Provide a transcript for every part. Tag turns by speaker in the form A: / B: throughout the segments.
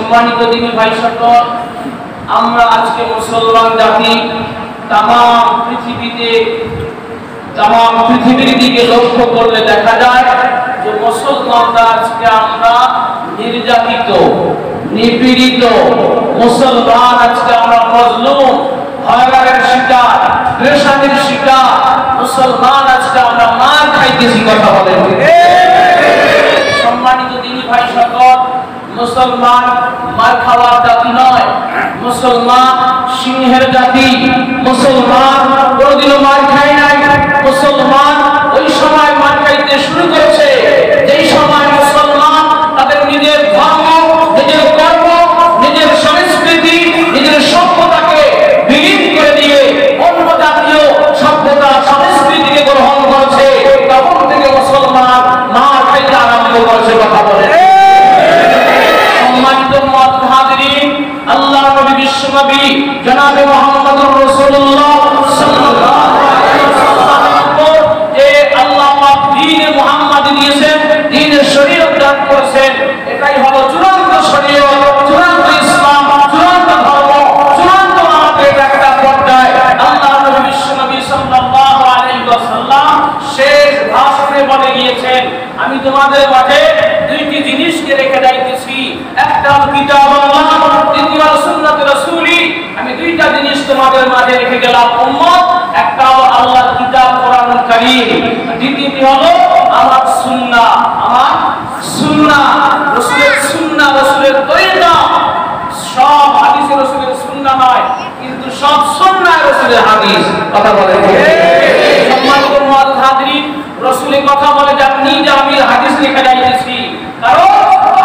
A: সম্মানিত দিনী ভাই সকল, আমরা আজকে মুসলমান জাতি তাম পৃথিবীর দিকে লক্ষ্য করলে দেখা যায় যে মুসলমানরা আজকে আমরা নির্যাতিত, নিপীড়িত মুসলমান, আজকে আমরা মজলুম, হয়রানির শিকার, পেরেশানির শিকার মুসলমান, আজকে আমরা মার খাইতেছি। কথা বলেন সম্মানিত দিনী ভাই সকল, মুসলমান মার খাওয়ার জাতি নয়, মুসলমান সিংহের জাতি। মুসলমান কোনদিনও মার খায় নাই। মুসলমান ওই সময় মার খাইতে শুরু করেছে যেই সময় মুসলমান তাদের নিজের ধর্ম, নিজের কর্ম, নিজের সংস্কৃতি, নিজের সভ্যতাকে বিলীন করে দিয়ে অন্য জাতীয় সভ্যতা সংস্কৃতিকে গ্রহণ করেছে। তখন থেকে মুসলমান মার খাইতে আরম্ভ করেছে। কথা বলে আল্লাহ নবী বিশ্বনবী জনাবে মুহাম্মদুর রাসূলুল্লাহ সাল্লাল্লাহু আলাইহি ওয়াসাল্লাম যে আল্লাহ পাক দ্বীনে মুহাম্মাদি দিয়েছেন, দ্বীনে শরীয়ত দান করেছেন, এটাই হলো চূড়ান্ত শরীয়ত, চূড়ান্ত ইসলাম, চূড়ান্ত ধর্ম, চূড়ান্ত আমাদের একটা পর্যায়। আল্লাহ নবী বিশ্বনবী সাল্লাল্লাহু আলাইহি ওয়াসাল্লাম শেষ ভাষণে বলে গিয়েছেন, আমি তোমাদের মাঝে দুইটি জিনিসকে রেখে যাইতেছি, একটা কিতাব আল্লাহ, দ্বিতীয় সুন্নাত রাসূলি। আমি দুইটা জিনিস তোমাদের মাঝে রেখে গেলাম উম্মত, একটা হলো আল্লাহর কিতাব কোরআনুল কারীম, দ্বিতীয়টি হলো আমার সুন্নাহ, আমার সুন্নাহ, রাসূলের সুন্নাহ, রাসূলের তরিকা। সব হাদিসে রাসূলের সুন্নাহ নয়, কিন্তু সব সুন্নাহ রাসূলের হাদিস। কথা বলেন সম্মানিত মুআদ্দিন, রাসূলের কথা বলে যে আপনি যে আমি হাদিস লিখে যাইতেছি, কারণ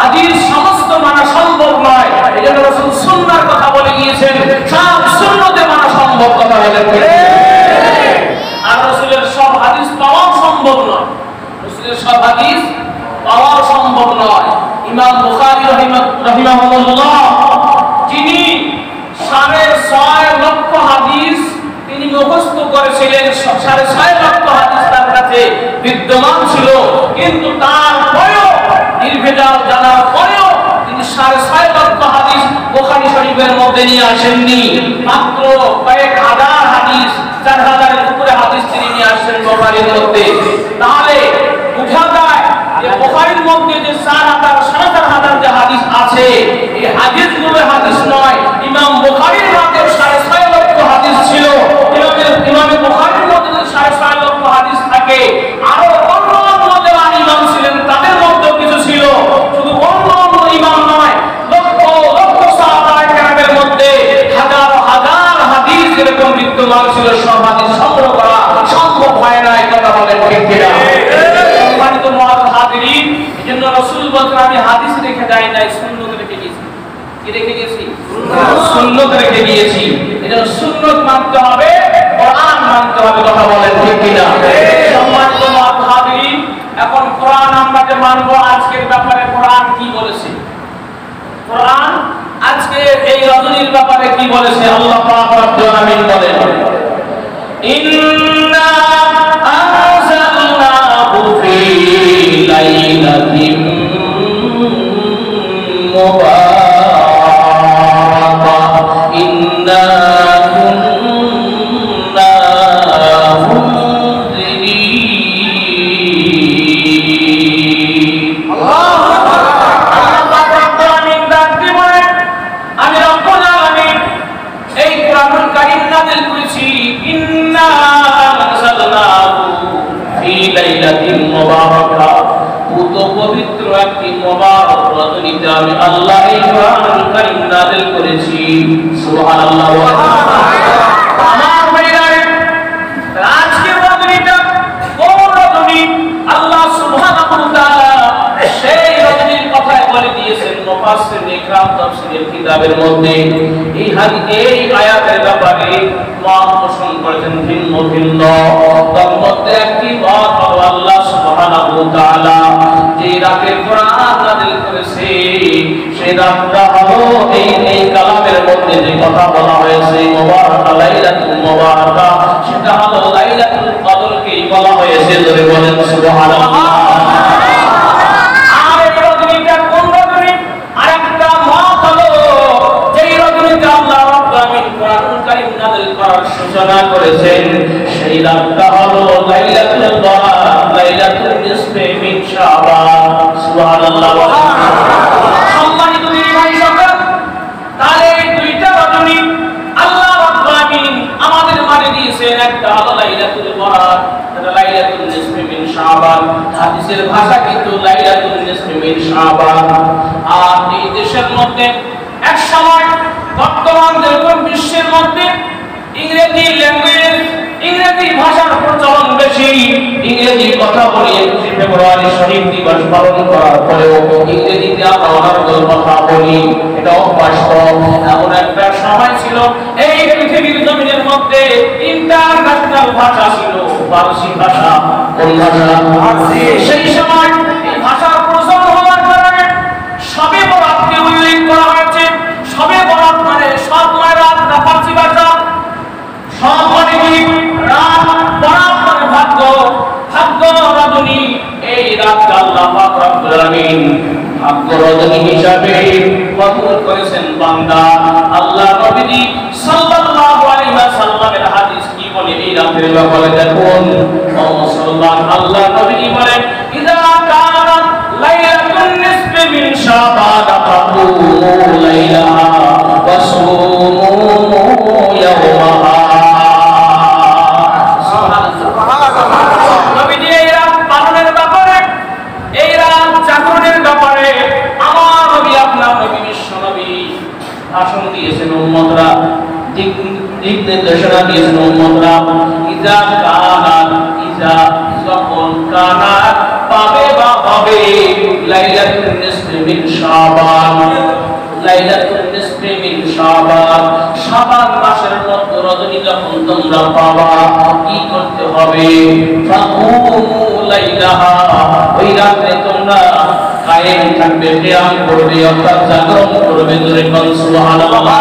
A: হাদিস সমস্ত মানা সম্ভব নয়। এজন্য রাসূল সুন্নাহর কথা বলে গিয়েছেন, সব সুন্নতে মানা সম্ভব। কথা বলেন আর রাসূলের সব হাদিস পাওয়া সম্ভব নয়, রাসূলের সব হাদিস পাওয়া সম্ভব নয়। ইমাম বুখারী রাহিমাহুল্লাহ যিনি 6.5 লক্ষ হাদিস তিনি মুখস্থ করেছিলেন, 6.5 লক্ষ হাদিস তার কাছে বিদ্যমান ছিল, কিন্তু তারপরেও নির্ভেজাল জানার পরেও তিনি 6.5 লক্ষ হাদিস বুখারী শরীফের মধ্যে নিয়ে আসেননি। মাত্র কয়েক হাজার হাদিস, 4000-এর উপরে হাদিস তিনি নিয়ে আসেন বুখারীর মধ্যে। তাহলে বোঝা যায় যে বুখারীর মধ্যে যে 4000, 4500 যে হাদিস আছে, এই হাদিসগুলো হাদিস নয়। ইমাম বুখারীর মধ্যে 6.5 লক্ষ হাদিস ছিল। ইমাম বুখারীর মধ্যে 6.5 লক্ষ হাদিস থাকে, আরো অন্য অন্য যারা ইমাম ছিলেন তাদের মধ্যেও কিছু ছিল। শুধু অন্য অন্য ইমাম নয়, লক্ষ লক্ষ সাহাবায়ে কেরামের মধ্যে হাজার হাজার হাদিস এরকম বিদ্যমান ছিল। সব হাদিস সংগ্রহ করা সম্ভব হয় না। কথা বলেন ঠিক কিনা? সম্মানিত মুআদ্দিন, এজন্য রাসূল বলেন আমি হাদিস রেখে যাই নাই, সুন্নাত রেখে গেছি। কি রেখে গেছি? সুন্নাত রেখে গিয়েছি। এজন্য সুন্নাত মানতে হবে, কোরআন মানতে হবে। কথা বলেন ঠিক কিনা? সম্মানিত মুআদ্দিন, এখন কোরআন আমরা যে মানবো, আজকের ব্যাপারে কোরআন কি বলেছে? কোরআন আজকে এই রজনীর ব্যাপারে কি বলেছে? আল্লাহ পাক রব্বুল আলামিন বলেন, ইন্না আনজালনাহু ফি লাইলাতিন মুবারাকাহ ইন্না কুন্না মুনজিরিন। আল্লাহু আকবার। আল্লাহ রব্বুল আলামিন ডাকতে বলেন, আমি রব্বুল আলামিন এই কোরআনুল কারীম নাযিল করেছি, ইন্না আনজালনাহু ফি লাইলাতিন মুবারাকাহ, পবিত্র একটি মুবারক রজনীতে আমি আল্লাহ এই কোরআনুল কারীম নাযিল করেছি। সুবহানাল্লাহ। আমার ভাইরা, আজকে রজনীটা কোন রজনী? আল্লাহ সুবহানাহু ওয়া তাআলা সেই রজনীর কথা বলে দিয়েছেন মুফাসসিরিন ইকরাম তাফসীরের কিতাবের মধ্যে। এই আয়াতের ব্যাপারে মত পোষণ করেছেন ভিন্ন ভিন্ন। তার মধ্যে একটি মত হলো আল্লাহ সুবহানাহু ওয়া তাআলা যে রাতে কোরআন নাযিল করেছে, সেই রাতটা হলো এই কালামের মধ্যে যে কথা বলা হয়েছে মুবারাকা, লাইলাতুল মুবারাকা, সেটা হলো লাইলাতুল কদরকে বলা হয়েছে। জোরে বলেন সুবহানাল্লাহ। আর এই রজনীটা কোন রজনী? আরেকটা মত ঘোষণা করেছেন সেই রাতটা হলো লাইলাতুল বারাত, লাইলাতুল নিসফে মিন শাবান। সুবহানাল্লাহ। সম্মানিত দিনী ভাই সকল, তাহলে এই দুইটা রজনী আল্লাহ রাব্বুল আলামিন আমাদের মাঝে দিয়েছেন। একটা হলো লাইলাতুল বারাত, এটা লাইলাতুল নিসফে মিন শাবান। হাদিসের ভাষা কিন্তু লাইলাতুল নিসফে মিন শাবান। আর এই দেশের মধ্যে এক সময় বর্তমান যেরকম বিশ্বের মধ্যে ইংরেজি ল্যাঙ্গুয়েজ, ইংরেজি ভাষার প্রচলন বেশি, ইংরেজি কথা বলি 21 ফেব্রুয়ারি শহীদ দিবস পালন করার পরেও ইংরেজিতে আমরা অনর্গল কথা বলি, এটা অবাস্তব। এমন একটা সময় ছিল এই পৃথিবীর জমিনের মধ্যে ইন্টারন্যাশনাল ভাষা ছিল ফারসি ভাষা। কোন ভাষা? ফারসি। সেই সময় এই ভাষার প্রচলন হওয়ার কারণে সবে বরাতকে উল্লেখ করা হয়েছে। সবে বরাত মানে সব রাতটা ফারসি ভাষা, সব মানে কি রাত, বরাত মানে ভাগ্য, ভাগ্য রজনী। এই রাতটা আল্লাহ পাক রব্বুল আলামিন ভাগ্য রজনী হিসাবে কবুল করেছেন বান্দা। আল্লাহ নবীজি সাল্লাল্লাহু আলাইহি ওয়াসাল্লামের হাদিস কি বলে এই রাতের ব্যাপারে দেখুন। ও মুসলমান, আল্লাহ নবীজি বলেন ইযা কানাত লাইলাতুন নিসফি মিন শাবান ফাকুমু লাইলাহা ওয়া সুমু ইয়াওমাহা। নবীজি এই রাত পালনের ব্যাপারে, এই রাত জাগরণের ব্যাপারে আমার নবী, আপনার নবী, বিশ্ব নবী ভাষণ দিয়েছেন। উম্মতরা দিক নির্দেশনা দিয়েছেন। উম্মতরা ইজা কানাত, ইজা যখন কানাত পাবে বা হবে লাইলাতুন নিসফি মিন শাবান, লাইলাতুল নিসফি মিন শাবান, শাবান মাসের মধ্যে রজনী যখন তোমরা পাবা কি করতে হবে? ফাকুমু লাইলাহা, ওই রাতে তোমরা কায়েম থাকবে, কিয়াম করবে, অর্থাৎ জাগরণ করবে। জোরে বল সুবহানাল্লাহ।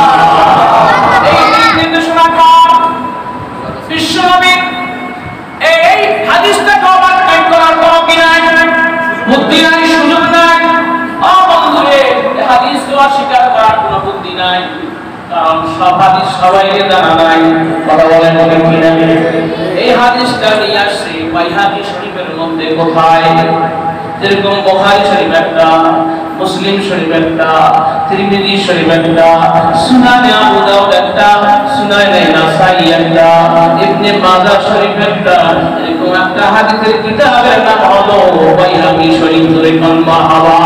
A: এই নির্দেশনা কার? বিশ্বনবী। এই হাদিসটাকে অবাস্তব করার কোনো কি নাই, বুদ্ধি নাই, সুযোগ নাই। বন্ধুরে, হাদিসকে অস্বীকার করার কোনো বুদ্ধি নাই, কারণ সব হাদিস সবাইকে জানা নাই। কথা বলেন কি না? এই হাদিসটা নিয়ে আসছে বাইহাকি শরীফের মধ্যে। কোথায়? যেরকম বুখারী শরীফ একটা, মুসলিম শরীফ একটা, তিরমিজি শরীফ একটা, সুনানে আবু দাউদ একটা, সুনানে নাসাই একটা, ইবনে মাজাহ শরীফ একটা, এরকম একটা হাদিসের কিতাবের নাম হলো বাইহাকি শরীফ। জোরে কোন মারহাবা।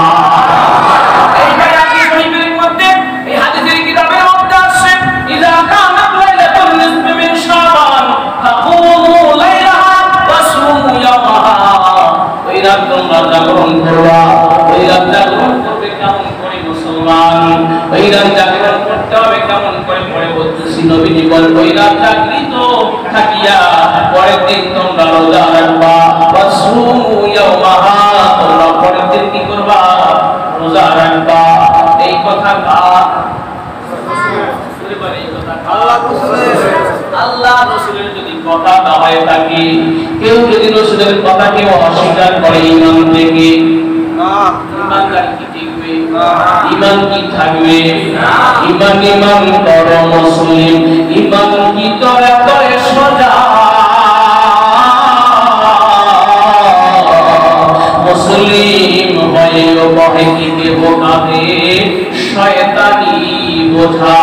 A: এই বাইহাকি শরীফের মধ্যে এই হাদিসের কিতাবের মধ্যে আছে ইযা কানাত লাইলাতুন নিসফি মিন শাবান ফাকুমু লাইলাহা ওয়া সুমু ইয়াওমাহা। ওই রাত তোমরা জাগরণ করবা। ওই রাত জাগরণ করবে কেমন করে মুসলমান? ওই রাত জাগরণ করতে হবে কেমন করে? পরে বলতেছি নবীজি বল, ওই রাত জাগরিত থাকিয়া পরের দিন তোমরা রোজা রাখবা। ওয়া সুমু ইয়াওমাহা, তোমরা পরের দিন কি করবা? রোজা রাখবা। এই কথা কার? আল্লাহ রাসূলের যদি কথা না হয় থাকে, কেউ যদি রাসূলের কথাকে অস্বীকার করে ঈমান থেকে, ঈমানদার কি টিকবে? ঈমান কি থাকবে? ঈমান কর মুসলিম, ঈমান কি তরে তরে সোজা, মুসলিম হয়েও বহে কি দেব কাঁধে শয়তানি বোঝা।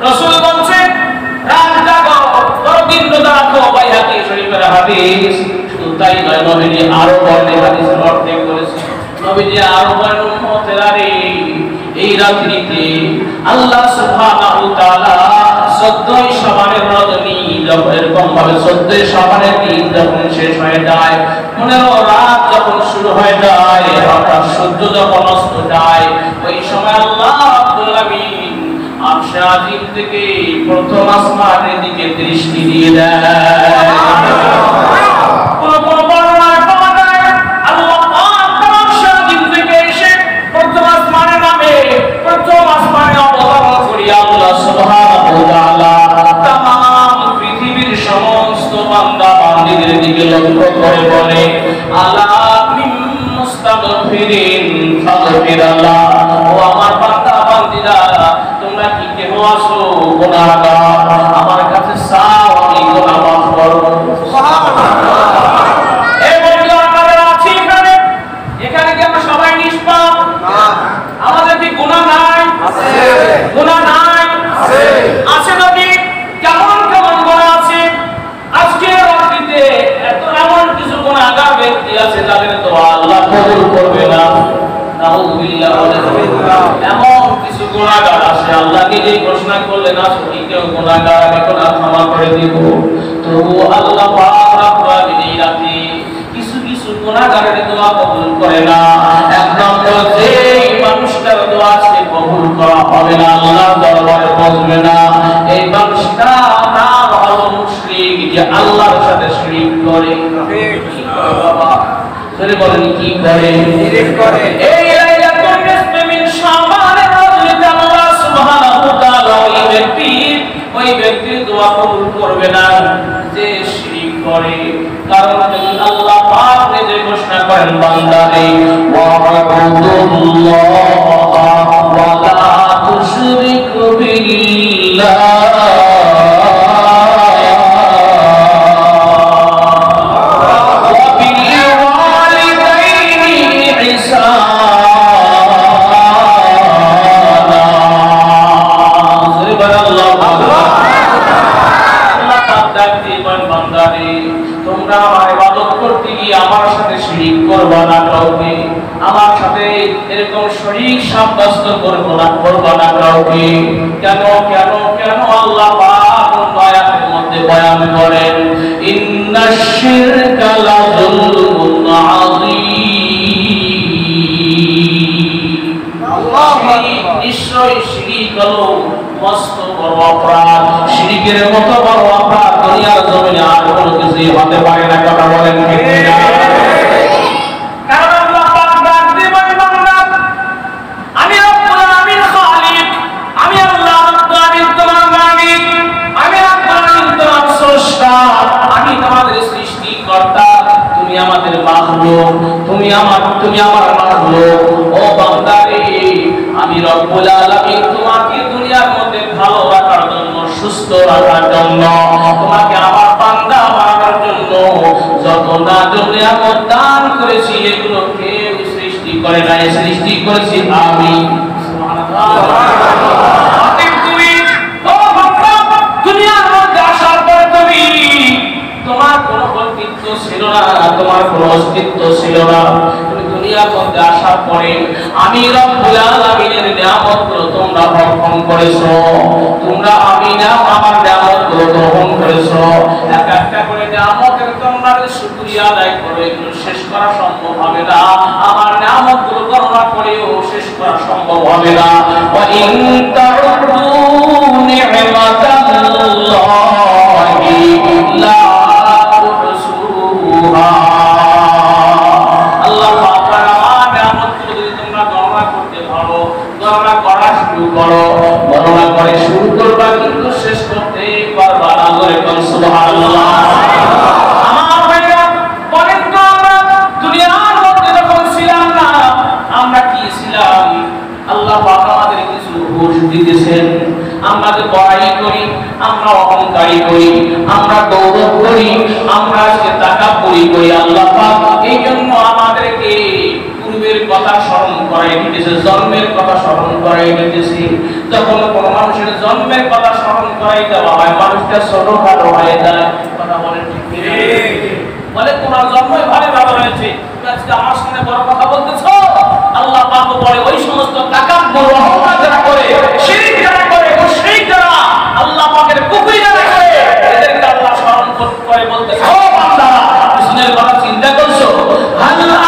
A: রাসূল বলেন রাত জাগো, দিন রোজা রাখো। বাইহাকি শরীফের হাদিস। শুধু তাই নয়, নবীজি আরো বলেন, হাদিসের অর্থে বলেছেন, নবীজি আরো বলেন উম্মতেরা রে, এই রাত্রিতে আল্লাহ সুবহানাহু ওয়া তাআলা 14 শাবানের রজনী যখন এরকম ভাবে 14 শাবানের দিন যখন শেষ হয়ে যায়, 15 রাত যখন শুরু হয়ে যায়, অর্থাৎ সূর্য যখন অস্ত যায়, ওই সময় আল্লাহ রাব্বুল আলামিন আরশে আজিম থেকে প্রথম আসমানের দিকে দৃষ্টি দিয়ে দেয়। কোন কোন বর্ণনায় পাওয়া যায় আল্লাহ পাক আরশে আজিম থেকে এসে প্রথম আসমানের নামে প্রথম আসমানে অবতরণ করি আল্লাহ সুবহানাহু ওয়া তাআলা तमाम পৃথিবীর সমস্ত বান্দা বান্দীদের দিকে লক্ষ্য করে বলে আলা মিন মুস্তাগফিরিন সুবহানাল্লাহ। ও আমার বান্দা বান্দীরা, তোমরা কি কেউ আছো গুনাহগার? আমার কাছে চাও, আমি গুনাহ মাফ করব। সুবহানাল্লাহ। এই বন্ধু আমাদের আছি এখানে, এখানে কি আমরা সবাই নিষ্পাপ? না। আমাদের কি গুনাহ নাই? আছে। গুনাহ নাই? আছে। আছে নবী, কেমন কেমন গুনাহ আছে? আজকে রাত্রিতে এত এমন কিছু গুনাহগার ব্যক্তি আছে যাদের দোয়া আল্লাহ কবুল করবে না। নাউযুবিল্লাহ। এমন কিছু গুনাহগার আছে আল্লাহ নিজেই ঘোষণা করলেন, আসলে কেউ গুনাহগার, আমি গুনাহ ক্ষমা করে দিব। তবু আল্লাহ পাক রব্বুল আলামিন এই রাতে কিছু কিছু গুনাহগারের দোয়া কবুল করে না। এক নম্বর, যে মানুষটার দোয়া সে কবুল করা হবে না, আল্লাহর দরবারে পৌঁছবে না, এই মানুষটা নাম হলো মুশরিক, যে আল্লাহর সাথে শিরক করে। বাবা ধরে বলেন কি করে? শিরক করে। এই লাইলাতুল নিসফি মিন শাবানের রাজনীতি আল্লাহ সুবহানাহু ওয়া তাআলা ওই ব্যক্তির দোয়া কবুল করবে না যে শিরক করে। কারণ আল্লাহ পাক নিজে ঘোষণা করেন, বান্দারে ওয়া'বুদুল্লাহ ওয়া লা তুশরিকু বিল্লাহ তোমরা আমার ইবাদত করতে গিয়ে আমার সাথে শিরক করবে না, কাউকে আমার সাথে এরকম শরীক সাব্যস্ত করবে না কাউকে। কেন কেন কেন? আল্লাহ পাক আয়াতের মধ্যে বয়ান করেন, ইন্নাশ শিরকা লাযুলমুন আযীম। নিশ্চয়ই শিরক হলো মস্ত বড় অপরাধ। শিরকের মতো বড় অপরাধ দুনিয়ার জমিনে আর কোনো কিছুই হতে পারে না। কথা বলেন ঠিক না? কারণ আল্লাহ পাক ডাক দিবেন, বান্দা আমি রব্বুল আলামিন খালিক, আমি আল্লাহ রব্বুল আলামিন তোমার মালিক, আমি রব্বুল আলামিন তোমার স্রষ্টা, আমি তোমাদের সৃষ্টিকর্তা, তুমি আমাদের মাখলুক, তুমি আমার মাখলুক। ও বান্দা রে, আমি রব্বুল আলামিন তোমাকে দুনিয়ার মধ্যে ভালো রাখার জন্য, সুস্থ রাখার জন্য, তোমাকে আমার বান্দা বানানোর জন্য যত না নিয়ামত দান করেছি, এগুলো কেউ সৃষ্টি করে নাই, সৃষ্টি করেছি আমি। সুবহানাল্লাহ। তুমি ও বান্দা, দুনিয়ার মধ্যে আসার পরে তুমি তোমার কোনো অস্তিত্ব ছিল না, তোমার কোনো অস্তিত্ব ছিল না। দুনিয়ার মধ্যে আসার পরে আমি রব্বুল আলামিনের নিয়ামতগুলো তোমরা ভক্ষণ করেছো, তোমরা আমি আমার নিয়ামতগুলো গ্রহণ করেছো। এক একটা করে নিয়ামতের তোমরা শুকরিয়া আদায় করো, এগুলো শেষ করা সম্ভব হবে না। আমার নিয়ামতগুলো গণনা করেও শেষ করা সম্ভব হবে না। ওয়া ইন তা'উদু নি'মাতাল্লাহি লা তুহসুহা। গণনা করে শুরু করবা, কিন্তু শেষ করতে পারবা না। সুবহানাল্লাহ। আমার ভাইরা বলেন তো, আমরা দুনিয়ার মধ্যে যখন ছিলাম না, আমরা কি ছিলাম? আল্লাহ পাক আমাদের কিছু হুঁশ দিতেছেন। আমরা যে বড়াই করি, আমরা অহংকারী করি, আমরা গৌরব করি, আমরা সে তাকাব্বুরি করি। আল্লাহ পাক এই জন্য আমাদেরকে পূর্বের কথা স্মরণ করাই দিতেছে, জন্মের কথা স্মরণ করাই দিতেছে। যখন কোনো মানুষের জন্মের কথা স্মরণ করাই দেওয়া হয়, মানুষটা ছোটখাটো হয়ে যায়। কথা বলেন ঠিক কি? বলে তোমার জন্মই ভালো হয়েছে, আজকে আমার সামনে বড় কথা বলতেছ। আল্লাহ পাক বলে, ওই সমস্ত তাকাব্বুর অহংকার যারা করে, শিরক যারা করে, মুশরিক যারা, আল্লাহ পাকের কুফরি যারা করে, এদেরকে আল্লাহ স্মরণ করে বলতেছে, ও বান্দা, কৃষ্ণের কথা চিন্তা করছো? আল্লাহ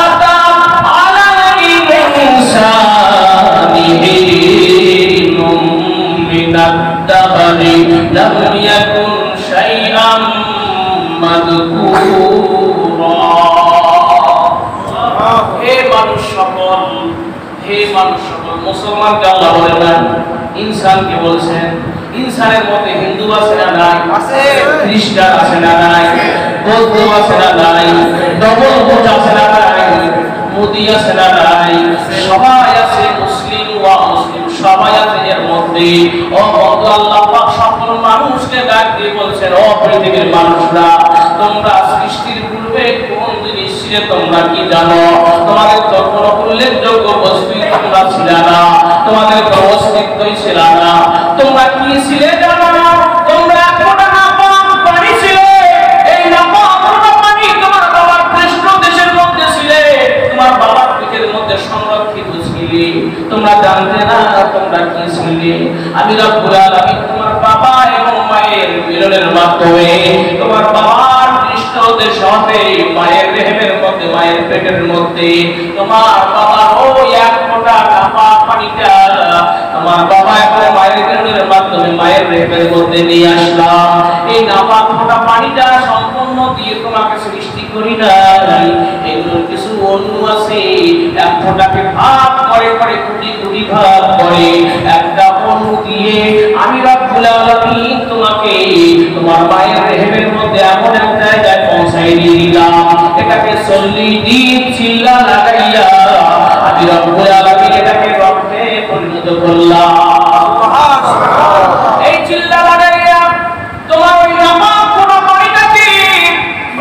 A: لم يكن شيئا مذكورا। হে মানুষ সকল, মুসলমানকে আল্লাহ বলেন না, ইনসানকে বলছেন। ইনসানের মধ্যে হিন্দু আছে না নাই? আছে। খ্রিস্টান আছে না নাই? বৌদ্ধ আছে না নাই? ডবল ভোট আছে না নাই? মোদি আছে না নাই? সবাই আছে, মুসলিম ওয়া মুসলিম সবাই আছে এর মধ্যে। ও বন্ধু, আল্লাহ পাক সকল মানুষকে ডাক দিয়ে বলছেন, ও পৃথিবীর মানুষরা, তোমরা সৃষ্টির পূর্বে কোন জিনিস ছিলে তোমরা কি জানো? তোমাদের তো কোনো উল্লেখযোগ্য বস্তুই তোমরা ছিলে না, তোমাদের তো অস্তিত্বই ছিল না। তোমরা কি ছিলে জানো না? তোমরা একটা নাপাক পানি ছিলে। এই নাপাক পানি তোমার বাবার পৃষ্ঠদেশের মধ্যে ছিলে, তোমার বাবার পেটের মধ্যে সংরক্ষিত ছিলে। তোমরা জানতে না তোমরা কি ছিলে। আমি রব্বুল আলামিন তোমার বাবা এবং মায়ের মিলনের মাধ্যমে তোমার বাবার পৃষ্ঠদেশ হতে মায়ের রেহেমের মধ্যে, মায়ের পেটের মধ্যে তোমার বাবার ওই এক ফোঁটা নাপাক পানিটা তোমার বাবা এবং মায়ের মিলনের মাধ্যমে মায়ের রেহেমের মধ্যে নিয়ে আসলাম। এই নাপাক ফোঁটা পানিটা সম্পূর্ণ দিয়ে তোমাকে সৃষ্টি করি নাই। এগুলোর কিছু অণু আছে, এক ফোঁটাকে ভাগ করে করে কোটি কোটি ভাগ করে একটা অণু দিয়ে আমি রব্বুল আলামিন তোমাকে তোমার মায়ের রেহেমের মধ্যে এমন এক জায়গায় পৌঁছাই দিয়ে দিলাম, এটাকে 40 দিন চিল্লা লাগাইয়া আমি রব্বুল আলামিন এটাকে রক্তে পরিণত করলাম। এই চিল্লা লাগাইয়া তোমার ওই নাপাক ফোঁটা পানিটাকে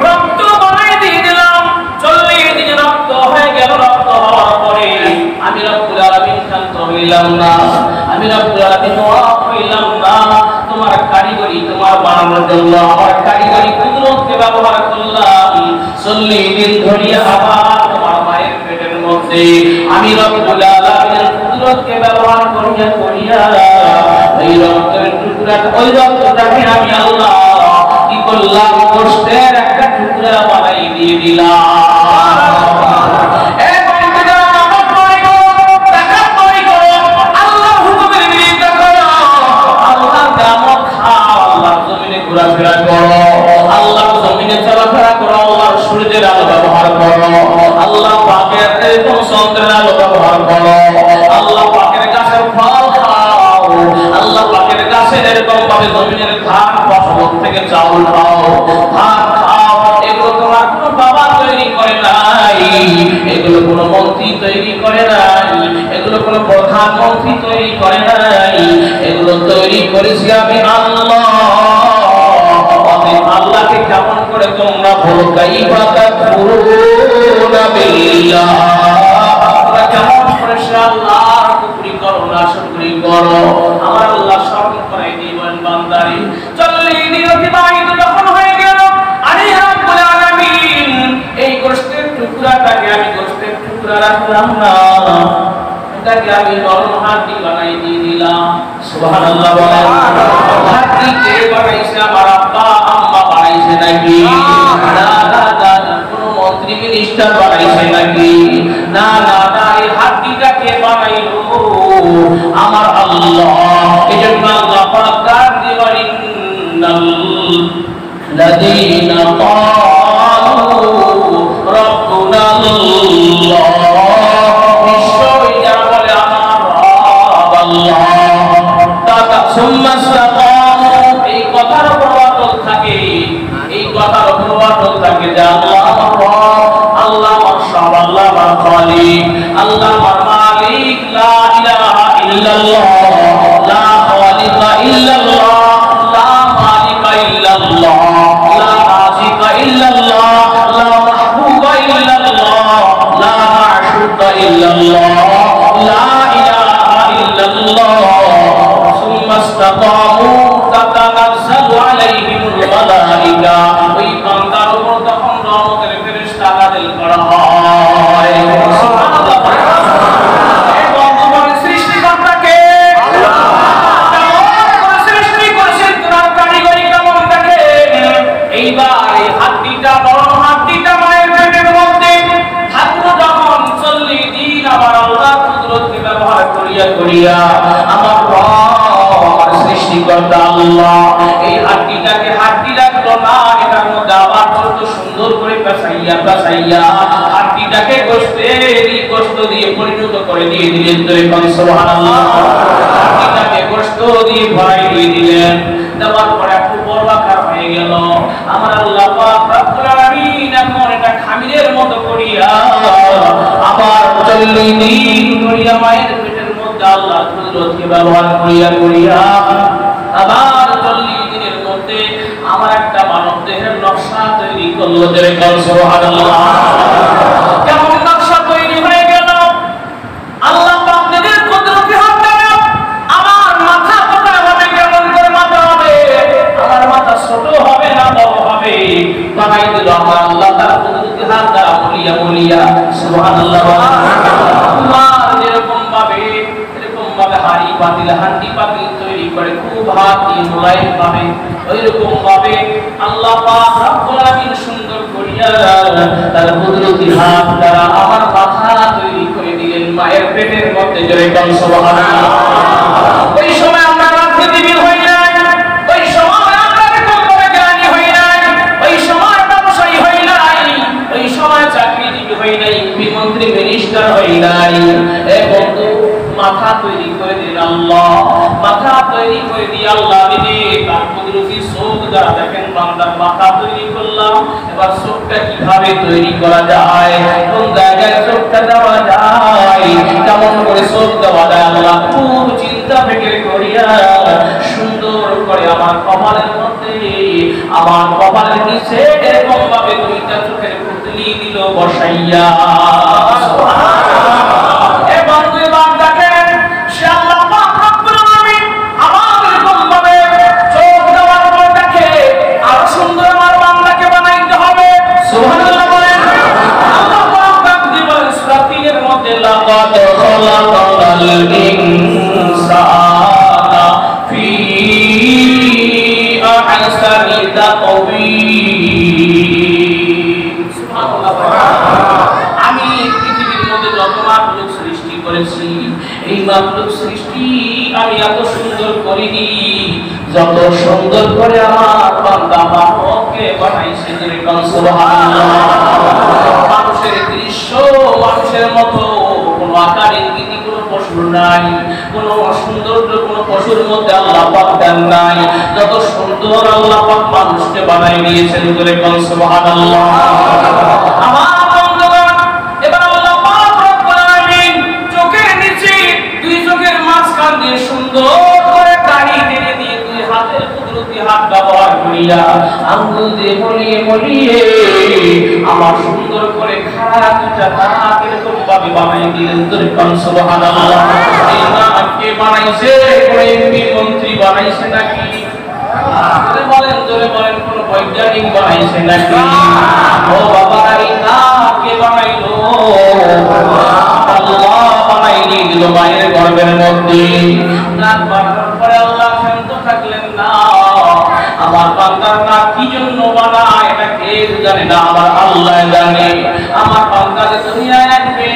A: রক্ত বানাই দিয়ে দিলাম। 40 দিন রক্ত হয়ে গেল। রক্ত হওয়ার পরে আমি রব্বুল আলামিন শান্ত হইলাম না, আমি রব্বুল আলামিন অবাক হইলাম না। তোমার কারিগরি, তোমার বানানোর জন্য আমার কারিগরি কুদরতকে ব্যবহার করলাম। 40 দিন ধরিয়া আবার তোমার মায়ের পেটের মধ্যে আমি রব্বুল আলামিনের কুদরতকে ব্যবহার করিয়া করিয়া এই রক্তের টুকরা, ওই রক্তটাকে আমি আল্লাহ কি করলাম, গোশতের একটা টুকরা বানাই দিয়ে দিলাম। ঘোরাফেরা করো, আল্লাহর জমিনে চলাফেরা করো, আল্লাহর সূর্যের আলো ব্যবহার করো, আল্লাহ পাকের এরকম চন্দ্রের আলো ব্যবহার করো, আল্লাহ পাকের গাছের ফল খাও, আল্লাহ পাকের গাছের এরকম ভাবে জমিনের ধান ফসল থেকে চাউল খাও, ভাত খাও। এগুলো তোমার কোনো বাবা তৈরি করে নাই, এগুলো কোনো মন্ত্রী তৈরি করে নাই, এগুলো কোনো প্রধানমন্ত্রী তৈরি করে নাই, এগুলো তৈরি করেছি আমি আল্লাহ। আল্লাহকে কেমন করে তোমরা বলো, কাইফা তাকফুরুনা বিল্লাহ, তোমরা কেমন করে আল্লাহর কুফরি করো, নাশকরি করো। আমার আল্লাহ স্মরণ করাই দিবেন বান্দারে। 40 দিন অতিবাহিত যখন হয়ে গেল, আরে রব্বুল আলামিন এই গোশতের টুকরাটাকে আমি গোশতের টুকরা রাখলাম না, এটাকে আমি নরম হাড্ডি বানাই দিয়ে দিলাম। সুবহানাল্লাহ বলেন। হাড্ডি কে বানাইছে? আমার আব্বা আম্মা বানাইছে নাকি? না না না, কোন মন্ত্রী মিনিস্টার বানাইছে নাকি? না না না, এই হাড্ডিটাকে বানাইলো আমার আল্লাহ। এজন্য আল্লাহ পাক ডাক দিয়ে বলেন, লাযীনা ক্বালু রাব্বুনা আল্লাহ, নিশ্চয়ই যারা বলে আমার রব আল্লাহ, তারা সুম্মা ইসতাকামু, এই কথার উপর অটল থাকে, এই কথার উপর অটল থাকে যে আল্লাহ আমার রব, আল্লাহ আমার সব, আল্লাহ আমার খালিক, আল্লাহ আমার মালিক। লা ইলাহা ইল্লাল্লাহ, লা খালিকা ইল্লাল্লাহ, লা মালিকা ইল্লাল্লাহ, লা রাযিকা ইল্লাল্লাহ, লা মাহবুবা ইল্লাল্লাহ, লা মা'শুকা ইল্লাল্লাহ, লা ইলাহা ইল্লাল্লাহ। সুম্মা ইসতাকামু তাতানাজ্জালু আলাইহিমুল মালাইকা, ওই বান্দার উপর তখন রহমতের ফেরেশতা নাযিল করা হয়। সুবহানাল্লাহ। এই বন্ধু বলে সৃষ্টিকর্তা কে? আল্লাহ। কেমন সৃষ্টি করেছেন, তোমার কারিগরি কেমন থাকে? এইবার এই হাড্ডিটা, বড় হাড্ডিটা মায়ের পেটের মধ্যে থাকলো যখন 40 দিন, আবার আল্লাহ কুদরতকে ব্যবহার করিয়া করিয়া আমার রব সৃষ্টিকর্তা আল্লাহ এই হাড্ডিটাকে হাড্ডি রাখলো না, এটার মধ্যে আবার কত সুন্দর করে পেঁচাইয়া পেঁচাইয়া হাড্ডিটাকে গোশত দিয়ে পরিণত করে দিয়ে দিলেন। সুবহানাল্লাহ। হাড্ডিটাকে গোশত দিয়ে ভরাই দিয়ে দিলেন, দেওয়ার পরে একটু বর্গাকার হয়ে গেল। আমার আল্লাহ পাক রব্বুল আলামিন এখন এটা খামিরের মতো করিয়া আবার 40 দিন কুদরতকে ব্যবহার করিয়া করিয়া আবার 40 দিনের মধ্যে আমার একটা মানব দেহের নকশা তৈরি করলো। যেরকম সুবহানাল্লাহ। কেমন নকশা তৈরি হয়ে গেল? আল্লাহ পাক নিজের কুদরতি হাত দ্বারা আমার মাথা কোথায় হবে, কেমন করে মাথা হবে, আমার মাথা ছোট হবে না বড় হবে, বানাই দিল আমার আল্লাহ তার কুদরতি হাত দ্বারা। বলিয়া বলিয়া সুবহানাল্লাহ। যেরকম ভাবে হাড়ি পাতিল হান্ডি পাতিল তৈরি করে খুব হাত দিয়ে মোলায়েম ভাবে, ওইরকম ভাবে আল্লাহ পাক রব্বুল আলামিন সুন্দর করিয়া তার কুদরতি হাত দ্বারা আমার মাথা তৈরি করে দিলেন মায়ের পেটের মধ্যে। যেরকম সুবহানাল্লাহ। ওই সময় আমরা রাজনীতিবিদ হই নাই, ওই সময় আমরা এরকম ভাবে জ্ঞানী হই নাই, ওই সময় ব্যবসায়ী হই নাই, ওই সময় চাকরিজীবী হই নাই, মন্ত্রী মিনিস্টার হই নাই। এ বন্ধু, মাথা তৈরি করে দিলেন আল্লাহ। মাথা তৈরি করে দিয়ে আল্লাহ নিজে তার কুদরতি চোখ দ্বারা দেখেন বান্দার মাথা তৈরি করলাম। এবার চোখটা কিভাবে তৈরি করা যায়, কোন জায়গায় চোখটা দেওয়া যায়, কেমন করে চোখ দেওয়া যায়, আল্লাহ খুব চিন্তা ফিকির করিয়া সুন্দর করে আমার কপালের মধ্যে, আমার কপালের নিচে এরকম ভাবে দুইটা চোখের পুতলি দিল বসাইয়া। আমি পৃথিবীর মধ্যে যত মাখলুক সৃষ্টি করেছি, এই মাখলুক সৃষ্টি আমি এত সুন্দর করিনি যত সুন্দর করে আমার বান্দা মানবকে বানাইছে। যেরকম সুবহানাল্লাহ। মানুষের দৃশ্য মানুষের মতো কোনো আকার ইঙ্গিতি কোনো পশুর নাই, কোনো সৌন্দর্য কোনো পশুর মধ্যে আল্লাহ পাক দেন নাই। যত সুন্দর আল্লাহ পাক মানুষকে বানাই দিয়েছেন। যেরকম সুবহানাল্লাহ। আমার বন্ধুগণ, এবার আল্লাহ পাক রব্বুল আলামিন চোখের নিচে দুই চোখের মাঝখান দিয়ে সুন্দর করে দাড়ি টেনে দিয়ে দুই হাতের কুদরতি হাত ব্যবহার করিয়া আঙ্গুল দিয়ে মলিয়ে মলিয়ে আমার সুন্দর করে খাড়া দুটা দাঁত এরকম ভাবে বানাই দিলেন। যেরকম সুবহানাল্লাহ। এই নাককে বানাইছে কোন এমপি মন্ত্রী বানাইছে নাকি? জোরে বলেন, কোন বৈজ্ঞানিক বানাইছে নাকি? ও বাবা, এই নাককে বানাইলো আল্লাহ, বানাই দিয়ে দিল মায়ের গর্ভের মধ্যে। নাক বানানোর পরে আল্লাহ শান্ত থাকলেন না। আমার বান্দার নাক কি জন্য বানায় এটা কেউ জানে না, আমার আল্লাহ জানে। আমার বান্দা যে দুনিয়ায় আসবে,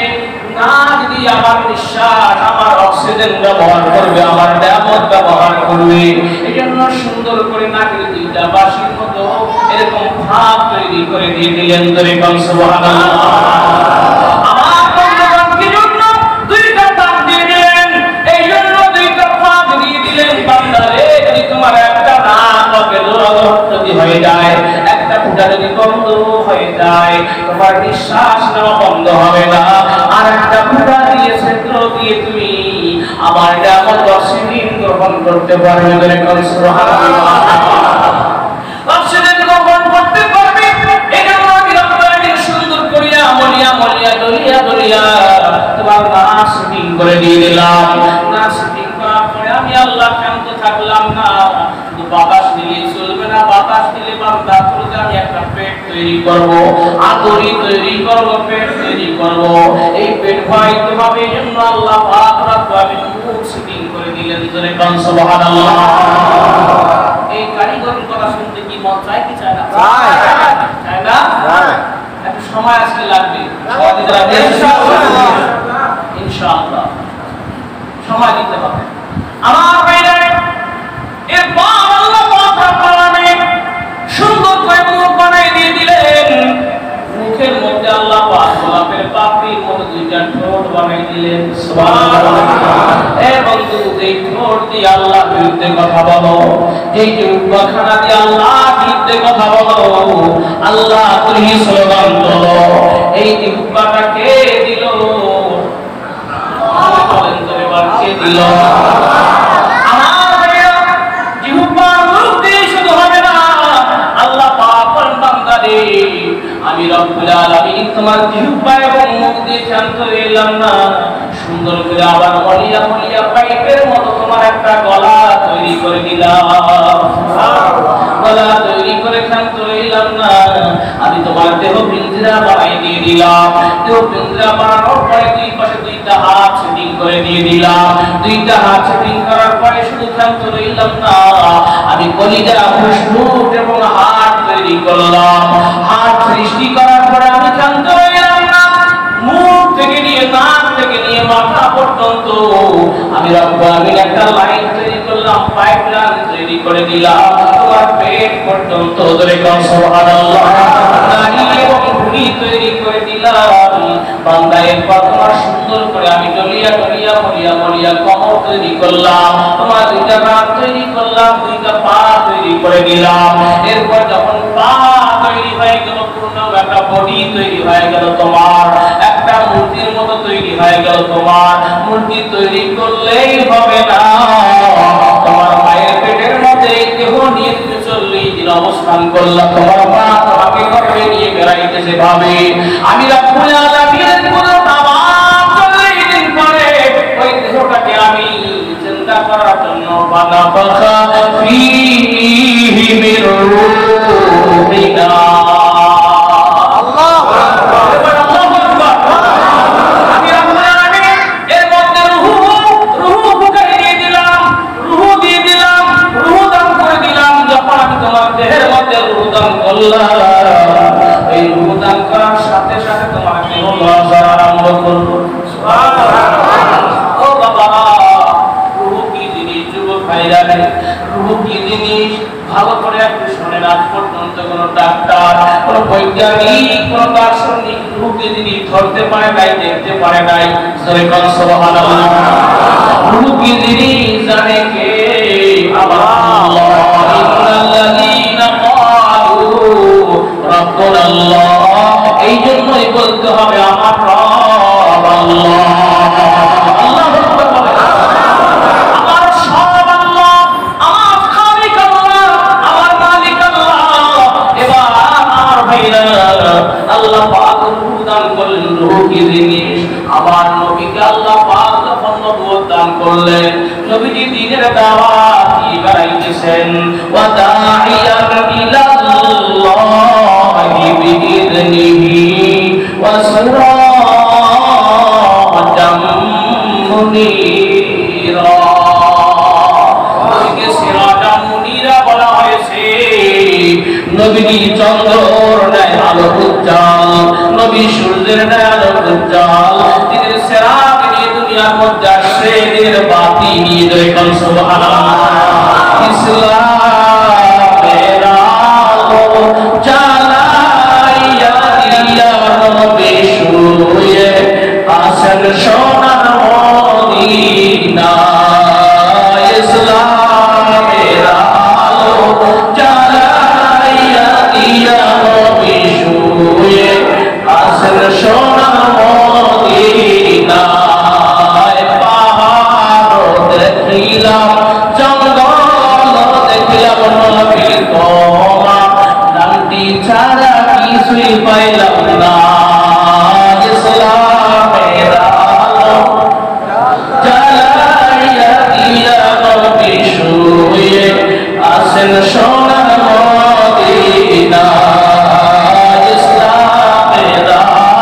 A: নাক দিয়ে আমার নিঃশ্বাস আমার অক্সিজেন ব্যবহার করবে, আমার নিয়ামত ব্যবহার করবে। এই জন্য সুন্দর করে নাকের দুইটা বাঁশির মতো এরকম ভাব তৈরি করে দিয়ে দিলেন। যেরকম সুবহানাল্লাহ। আমার বন্ধুগণ, কি জন্য দুইটা দাঁত দিয়ে দিলেন? এই জন্য দুইটা ভাব দিয়ে দিলেন। বান্দারে, যদি তোমার একটা নাক যদি হয়ে যায়, একটা ফুটা যদি বন্ধ হয়ে যায়, তোমার নিঃশ্বাস নেওয়া বন্ধ হবে না। আর একটা ফুটা দিয়ে ছিদ্র দিয়ে তুমি আমার নিয়ামত অক্সিজেন গ্রহণ করতে পারবে। যেরকম সুবহানাল্লাহ। অক্সিজেন গ্রহণ করতে পারবে। এই জন্য আমি রব্বুল আলামিন সুন্দর করিয়া মলিয়া মলিয়া দলিয়া দলিয়া তোমার নাক সিটিং করে দিয়ে দিলাম। নাক সিটিং করার পরে আমি আল্লাহ শান্ত থাকলাম না। বাতাস দিলে চলবে না, বাতাস দিলে বান্দা করতে আমি একটা পেট তৈরি করব, আদরি তৈরি করব, পেট তৈরি করব। এই পেট ভাইতে হবে, এই জন্য আল্লাহ পাক রব্বুল আলামিন মুখ সিটিং করে দিলেন। যেরকম সুবহানাল্লাহ। এই কারিগরের কথা শুনতে কি মন চায় কি চায় না? চায় না? একটু সময় আসলে লাগবে, ইনশাআল্লাহ সময় দিতে হবে। আমার ভাইরা, এরপর আল্লাহ পাক রব্বুল আলামিন সুন্দর করে মুখ বানাই দিয়ে দিলেন। মুখের মধ্যে আল্লাহ পাক গোলাপের পাপড়ির মতো দুইটা ঠোঁট বানাই দিলেন। সুবহানাল্লাহ। এ বন্ধু, এই ঠোঁট দিয়ে আল্লাহ বিরুদ্ধে কথা বলো, এই জিহ্বাখানা দিয়ে আল্লাহ বিরুদ্ধে কথা বলো, আল্লাহ তুমি স্লোগান বলো। এই জিহ্বাটা কে দিল? বলেন তো এবার কে দিল? আমি রব্বুল আলামিন তোমার জিহ্বা এবং মুখ দিয়ে শান্ত এলাম না, সুন্দর করে আবার মলিয়া মলিয়া পাইপের মতো তোমার একটা গলা তৈরি করে দিলাম। গলা তৈরি করে শান্ত এলাম না, আমি তোমার দেহ পিঞ্জরা বানাই দিয়ে দিলাম। দেহ পিঞ্জরা বানানোর পরে দুই পাশে দুইটা হাত সেটিং করে দিয়ে দিলাম। দুইটা হাত সেটিং করার পরে শুধু শান্ত রইলাম না, আমি কলিজা ফুসফুস এবং হাত তৈরি করলাম। হাত সৃষ্টি করার পরে আমি শান্ত রইলাম না, মুখ থেকে নিয়ে নাক থেকে নিয়ে মাথা পর্যন্ত আমি রব্বুল আলামিন একটা লাইন তৈরি করলাম, পাইপলাইন তৈরি করে দিলাম তোমার পেট পর্যন্ত। ধরে কোন সুবহানাল্লাহ। নারী এবং ভুঁড়ি তৈরি করে দিলাম বান্দা। এরপর তোমার সুন্দর করে আমি ডলিয়া ডলিয়া মলিয়া মলিয়া কোমর তৈরি করলাম, তোমার দুইটা হাত তৈরি করলাম, দুইটা পা তৈরি করে দিলাম। এরপর যখন পা তৈরি হয়ে গেল, পূর্ণ একটা বডি তৈরি হয়ে গেল তোমার, একটা মূর্তির মতো তৈরি হয়ে গেল তোমার। মূর্তি তৈরি করলেই হবে না, তোমার মায়ের পেটের মধ্যে দেহ নিয়ে তুমি 40 দিন অবস্থান করলা। তোমার মা তোমাকে গর্ভে নিয়ে বেড়াইতেছে ভাবে। আমি রব্বুল আলামিনের পুরো তামাম 40 দিন পরে ওই দেহটাকে আমি চিন্তা করার জন্য বানাফাখা ফীহি মির রূহিনা। এই রূহ দান করার সাথে সাথে তোমার দেহ নড়াচড়া আরম্ভ করলো। ও বাবা, রূহ কি জিনিস যুবক ভাইরা? রূহ কি জিনিস ভালো করে একটু শোনেন। আজ পর্যন্ত কোন ডাক্তার, কোন বৈজ্ঞানিক, কোন দার্শনিক রূহ কি জিনিস ধরতে পারে নাই, দেখতে পারে নাই। সুবহানাল্লাহ। রূহ কি জিনিস জানে কে? আল্লাহ। ইন্নাল্লাযীনা রব্বুনা আল্লাহ। এই জন্যই বলতে হবে আমার রব আল্লাহ। আল্লাহু আকবার বলে। আমার সব আল্লাহ, আমার খালিক আল্লাহ, আমার মালিক আল্লাহ। এবার আমার ভাইরা, আল্লাহ পাক রূহ দান করলেন। রূহ কি জিনিস? আমার নবীকে আল্লাহ পাক যখন নবুয়ত দান করলেন, নবীজি দ্বীনের দাওয়াত দিয়ে বেড়াইতেছেন। ওয়া দাঈয়ান ইলাল্লাহি বিইذনিহি ওয়া সিরাজাম মুনীরা। নবীকে সিরাজাম মুনীরা বলা হয়েছে। নবীজি চন্দ্রের ন্যায় আলো উজ্জ্বল, নবী সূর্যের ন্যায় আলো উজ্জ্বল। তিনি সিরাজ নিয়ে দুনিয়ার মধ্যে আসছে, দিনের বাতি নিয়ে। দেখুন সুবহানাল্লাহ। ইসলামের আলো জ্বালাইয়া দিয়া নবী শুয়ে আছেন সোনার মদিনা। ইসলামের আলো জ্বালাইয়া দিয়া নবী শুয়ে আছেন সোনার মদিনা। দেখিলাম জঙ্গল, দেখিলাম নবীর কমা, নামটি ছাড়া কিছুই পাইলাম না। ইসলামের আলো জ্বালাইয়া দিয়া নবী শুয়ে আছেন সোনার মদিনা। ইসলামের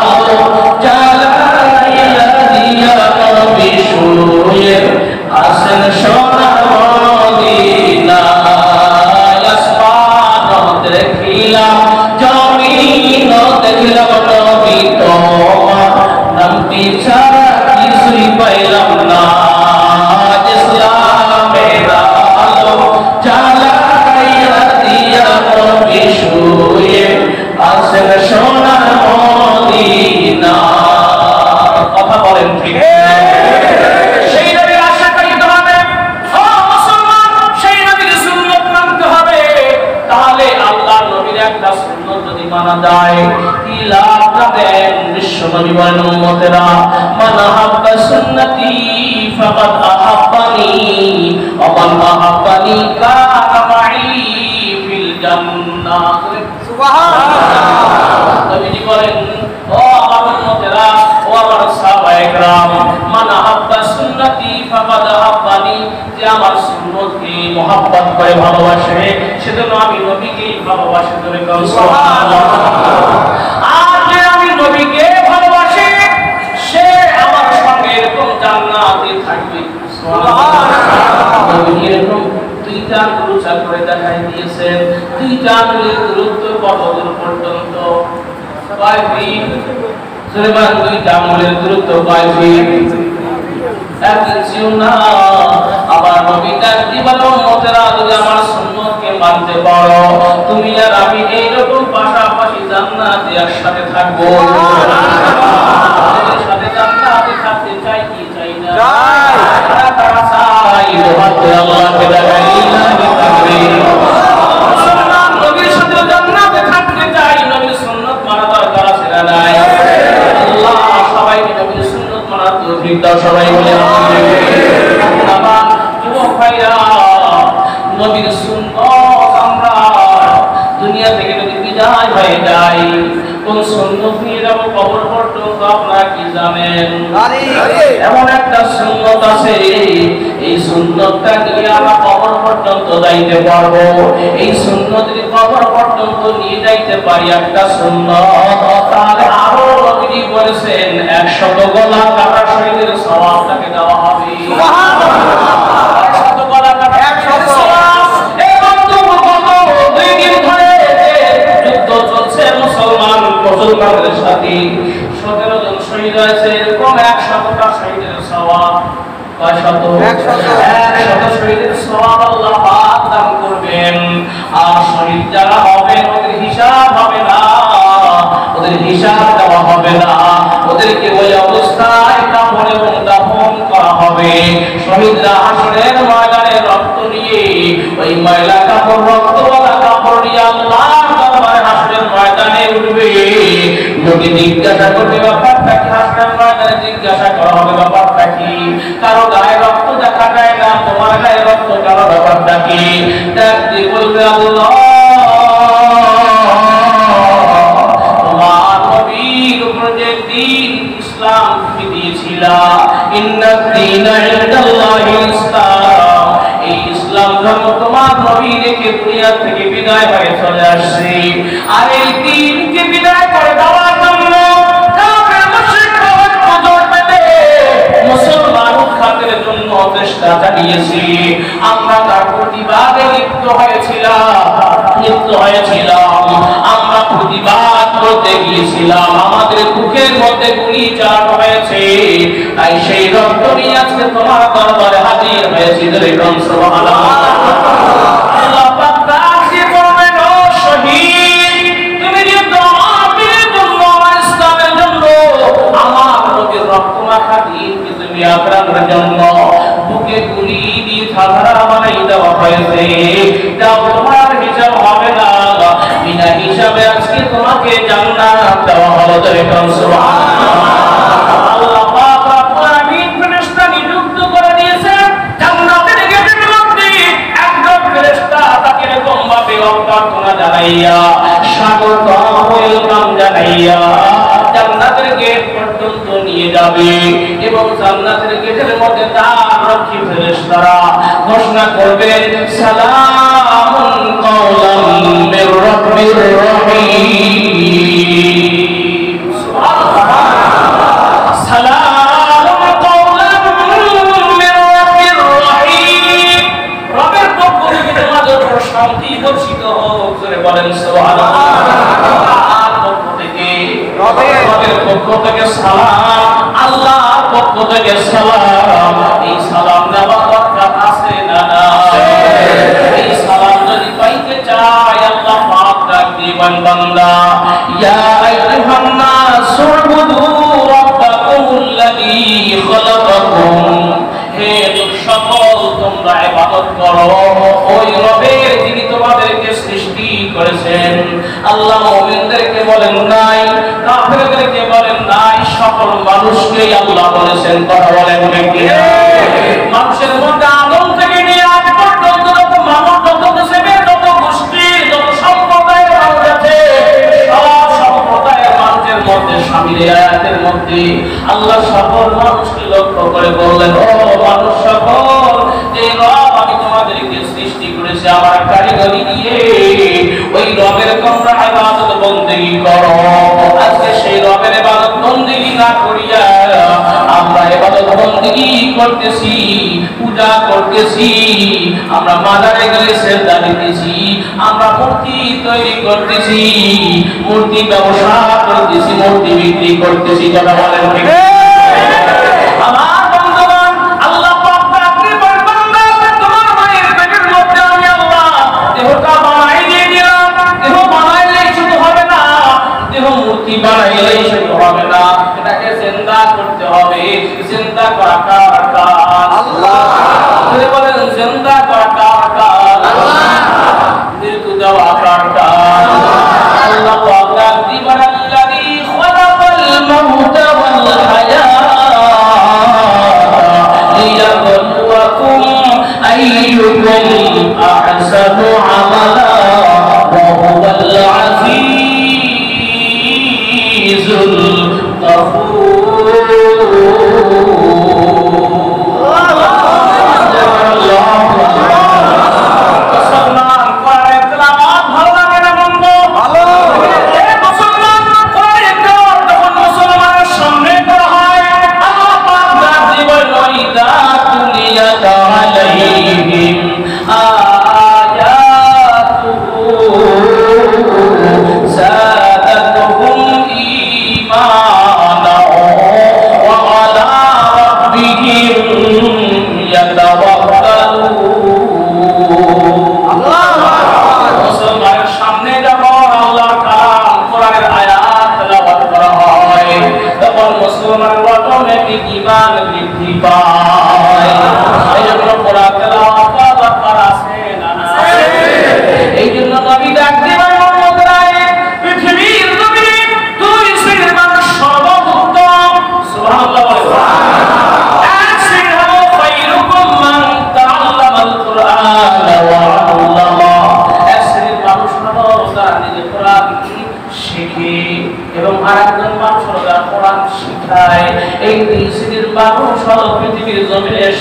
A: আলো জ্বালাইয়া দিয়া নবী শুয়ে আছেন সোনার মদিনা। আসমান দেখিলাম, জমিন দেখিলাম, নবী তোমার নামটি ছাড়া কিছুই পাইলাম না। ইসলামের আলো জ্বালাইয়া দিয়া নবী শুয়ে আছেন সোনার মদিনা। কথা বলেন ঠিক? সেই নবীর আশা করিতে হবে। ও মুসলমান, সেই নবীর সুন্নাত মানতে হবে। তাহলে আল্লাহর নবীর একটা সুন্নাত যদি মানা যায়, কি লাভ পাবেন? বিশ্ব নবী বলেন, উম্মতেরা, মান আহাব্বা সুন্নতি ফাকাদ আহাব্বানি ওয়া মান আহাব্বানি কানা মাই ফিল জান্নাহ। সুবহানাল্লাহ। মহব্বত করে ভালোবাসে, সেজন্য আমি নবীকেই ভালোবাসি। সুবহানাল্লাহ। আর যে আমি নবীকে ভালোবাসি সে আমার সঙ্গে এরকম জান্নাতে থাকবে। সুবহানাল্লাহ। নবী এরকম দুইটা গুরুচা করে দেখাই দিয়েছেন। দুইটা আঙ্গুলের দূরত্ব কত দূর পর্যন্ত? 5 ফিট। সুলেমান দুইটা আঙ্গুলের দূরত্ব 5 ফিট। একদিন না আবার নবী ডাক দিবেন, উম্মতেরা যদি আমার সুন্নতকে মানতে পারো তুমি আর আমি এইরকম পাশাপাশি জান্নাতে একসাথে থাকবো। আমাদের সাথে জান্নাতে থাকতে চাই কি চাই না? তারা চাই। আল্লাহকে দেখাই নবীর সাথে জান্নাতে থাকতে চাই। নবীর সুন্নাত মানা দরকার আছে না নাই? আল্লাহ সবাইকে নবীর সুন্নাত মানার তৌফিক দাও। সবাই বলে আমার যুবক ভাইরা, নবীর সুন্নাত আমরা দুনিয়া থেকে যদি বিদায় হয়ে যাই কোন সুন্নাত নিয়ে যাব কবর পর্যন্ত আপনারা কি জানেন? এমন একটা সুন্নাত আছে এই সুন্নাতটা নিয়ে আমরা কবর পর্যন্ত যাইতে পারবো। এই সুন্নাত যদি কবর পর্যন্ত নিয়ে যাইতে পারি একটা সুন্নাত, তাহলে আরো নবী বলেছেন 100 গলা কাটা শহীদের সওয়াব তাকে দেওয়া হবে। সুবহানাল্লাহ। 100 গলা কাটা 100 সওয়াব। এই বন্ধু কত 2 দিন ধরে যুদ্ধ চলছে মুসলমানদের সাথে 17 জন শহীদ হয়েছে। এরকম 100টা শহীদের সওয়াব। কয় শত? 100 শহীদের সওয়াব আল্লাহ পাক দান করবেন। আর শহীদ যারা হবেন ওদের হিসাব হবে না, ওদের হিসাব দেওয়া হবে না। ওদেরকে ওই অবস্থায় কাফন এবং দাফন করা হবে। শহীদরা হাসরের ময়দানে রক্ত নিয়ে ওই ময়লা কাপড় রক্তওয়ালা কাপড় নিয়ে আল্লাহর দরবারে হাসরের ময়দানে উঠবে। লোকে জিজ্ঞাসা করবে ব্যাপারটা কি? হাসরের ময়দানে জিজ্ঞাসা করা হবে ব্যাপারটা কি? কারো গায়ে রক্ত দেখা যায় না, তোমার গায়ে রক্ত কেন? ব্যাপারটা কি? ডাক দিয়ে বলবে আল্লাহ তোমার নবীর উপর যে দ্বীন ইসলাম তুমি দিয়েছিলা, ইন্নাদ দীনা ইনদাল্লাহিল ইসলাম, এই ইসলাম ধর্ম তোমার নবী রেখে দুনিয়া থেকে বিদায় হয়ে চলে আসছে। আর এই দ্বীনকে বিদায় করে দেওয়ার জন্য কাফের মুশরিকরা নজর পেতে মুসলমান উৎখাতের জন্য চেষ্টা চালিয়েছে। আমরা তার প্রতিবাদে লিপ্ত হয়েছিলাম। আমরা প্রতিবাদ করতে গিয়েছিলাম, আমাদের বুকের মধ্যে গুলি চালানো হয়েছে। তাই সেই রক্ত নিয়ে আজকে তোমার দরবারে হাজির হয়েছি। সুবহানাল্লাহ। আল্লাহ পাক রাজি করবেন ও শহীদ, তুমি যে তোমার জন্য আমার ইসলামের জন্য আমার নবীর রক্ত মাখা দ্বীনকে তুমি আঁকড়ানোর জন্য বুকে গুলি দিয়ে ছাড়া বানাই দেওয়া হয়েছে। যাও তোমার হিসাব হবে না, বিনা হিসাবে আজকে তোমাকে জান্নাত দেওয়া হলো। সুবহানাল্লাহ। আল্লাহ পাক রব্বুল আলামিন ফেরেশতা নিযুক্ত করে দিয়েছেন জান্নাতের গেটের মধ্যে। একজন ফেরেশতা তাকে এরকম ভাবে অভ্যর্থনা জানাইয়া, স্বাগতম ওয়েলকাম জানাইয়া জান্নাতের গেট পর্যন্ত নিয়ে যাবে। এবং জান্নাতের গেটের মধ্যে তার রক্ষী ফেরেশতারা ঘোষণা করবেন সালামুন কাওলাম মির রাব্বির রহিম। সুবহানাল্লাহ। সালামুন কাওলাম মির রাব্বির রহিম। রবের পক্ষ থেকে তোমাদের উপর শান্তি বর্ষিত হোক। জোরে বলেন সুবহানাল্লাহ। রবের পক্ষ থেকে সালাম, আল্লাহর পক্ষ থেকে সালাম। এই সালাম দেওয়া দরকার আছে না নাই? এই সালাম যদি পাইতে চাই আল্লাহ পাক ডাক দিবেন বান্দা ইয়া আইয়ুহান নাস উবুদু রাব্বাকুমুল্লাযী খালাকাকুম। হে লোক সকল তোমরা ইবাদত করো ওই রবের যিনি তোমাদেরকে সৃষ্টি করেছেন। আল্লাহ মুমিনদেরকে বলেন নাই, কাফেরদেরকে বলেন নাই, সকল মানুষকেই আল্লাহ বলেছেন। কথা বলেন ঠিক কি? মানুষের মধ্যে আদম থেকে নিয়ে আজ পর্যন্ত যত মানুষ, যত দেশে, যত গোষ্ঠী, যত সম্প্রদায়ের মানুষ আছে, সব সম্প্রদায়ের মানুষের মধ্যে শামিল। আয়াতের মধ্যে আল্লাহ সকল মানুষকে লক্ষ্য করে বললেন ও মানুষ সকল, যে রব আমি তোমাকে আমাদেরকে সৃষ্টি করেছে আমার কারিগরি দিয়ে, ওই রবের তোমরা ইবাদত বন্দেগী করো। আজকে সেই রবের ইবাদত বন্দেগী না করিয়া আমরা ইবাদত বন্দেগী করতেছি, পূজা করতেছি, আমরা মাজারে গিয়ে সেজদা দিতেছি, আমরা মূর্তি তৈরি করতেছি, মূর্তি ব্যবসা করতেছি, মূর্তি বিক্রি করতেছি। কথা বলেন ঠিক? আমার বন্ধুগণ, আল্লাহ পাক আপনি বলবেন না তোমার মায়ের পেটের মধ্যে আমি আল্লাহ দেহটা বানাই দিয়ে দিলাম। দেহ বানাইলেই শুধু হবে না, দেহ মূর্তি বানাইলেই শুধু হবে না, এটাকে জিন্দা করতে হবে। জিন্দা করা কার কাজ? আল্লাহ। যদি বলেন জিন্দা করা কার কাজ? আল্লাহ। মৃত্যু দেওয়া কার কাজ? আল্লাহ পাক আপনি বলেন আল্লাযী খালাকাল মাউতা ওয়াল হায়াত লিয়াবলুয়াকুম আইয়ুকুম আহসানু আমালা ওয়া হুয়াল আজিজুল গফুর।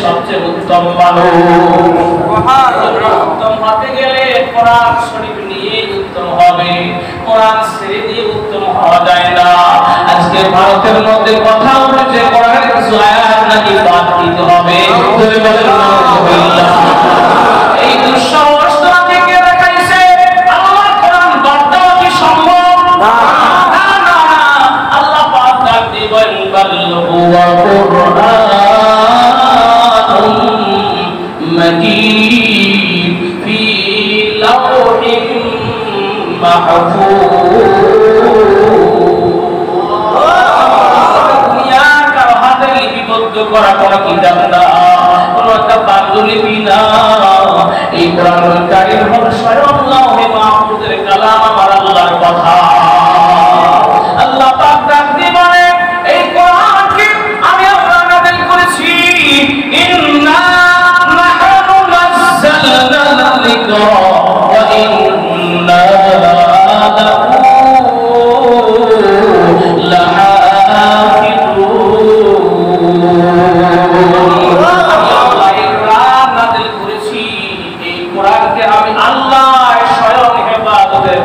A: সবচেয়ে উত্তম মানুষ। উত্তম হতে গেলে কোরআন শরীফ নিয়ে উত্তম হবে, কোরআন ছেড়ে দিয়ে উত্তম হওয়া যায় না। আজকে ভারতের মধ্যে কথা উঠেছে কোরআনের কিছু আয়াত নাকি বাদ দিতে হবে। তুমি বলেন নাউযুবিল্লাহ। এই দুঃসাহস থেকে দেখাইছে আল্লাহ কোরআন বাদ দেওয়া কি সম্ভব? না না না। আল্লাহ পাক ডাক দিবেন বাল হুয়া কুরআন مجيد في لوح محفوظ। লিপিবদ্ধ করা কোনো কিতাব না, কোনো একটা পাণ্ডুলিপি না। এই কোরআনুল কারীম হলো স্বয়ং লাওহে মাহফুজের কালাম, আমার আল্লাহর কথা। আল্লাহ পাক ডাক দিয়ে বলে এই কোরআনকে আমি আল্লাহ নাযিল করেছি। ইন্না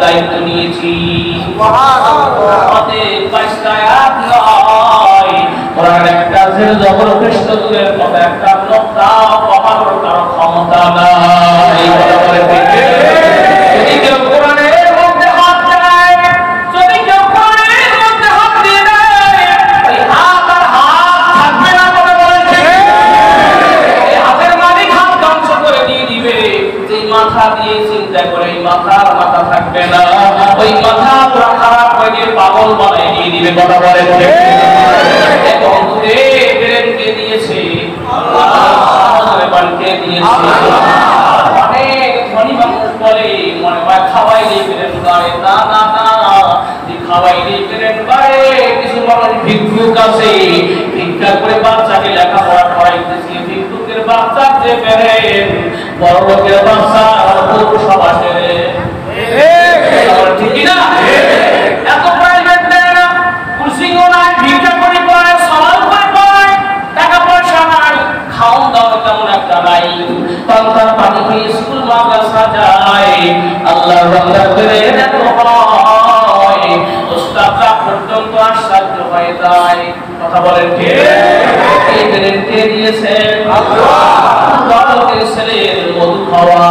A: দায়িত্ব নিয়েছি। একটা জবরদস্ত দূরের কথা, একটা লোকটা কমানোর কারো ক্ষমতা নাই। যদি কেউ কোরআনের মধ্যে হাত দেয়, যদি কেউ কোরআনের মধ্যে হাত দিয়ে দেয়, ওই হাত আর হাত থাকবে না। কথা বলেন ঠিক? এই হাতের মালিক হাত ধ্বংস করে দিয়ে দিবে। যে মাথা দিয়ে চিন্তা করে এই মাথার মাথা থাকবে না, ওই মাথা পুরো খারাপ হয়ে গিয়ে পাগল বানিয়ে দিয়ে দিবে। কথা বলেন ঠিক? ব্রেনকে দিয়েছে আল্লাহ, বানকে দিয়েছে। অনেক ধনী মানুষ বলে মনে হয় খাওয়াইলে ব্রেন বাড়ে। না না না, খাওয়াইলে ব্রেন বাড়ে। কিছু মানুষ ভিক্ষুক আছে, ভিক্ষা করে বাচ্চাকে লেখাপড়া করাইতেছে। ভিক্ষুকের বাচ্চার যে ব্রেন, বড় লোকের বাচ্চা সবার ঠিক না? এত প্রাইভেট দেয় না, কুর্সিও নাই, ভিক্ষা করে পড়ায়, সওয়াল করে পড়ায়, টাকা পয়সা নাই, খাওয়া দাওয়া তেমন একটা নাই। পান্তার পানি পর্যন্ত আশ্চর্য হয়ে যায়। কথা বলেন কে? এই ব্রেন কে দিয়েছেন? আল্লাহ। ছেলের মধু খাওয়া,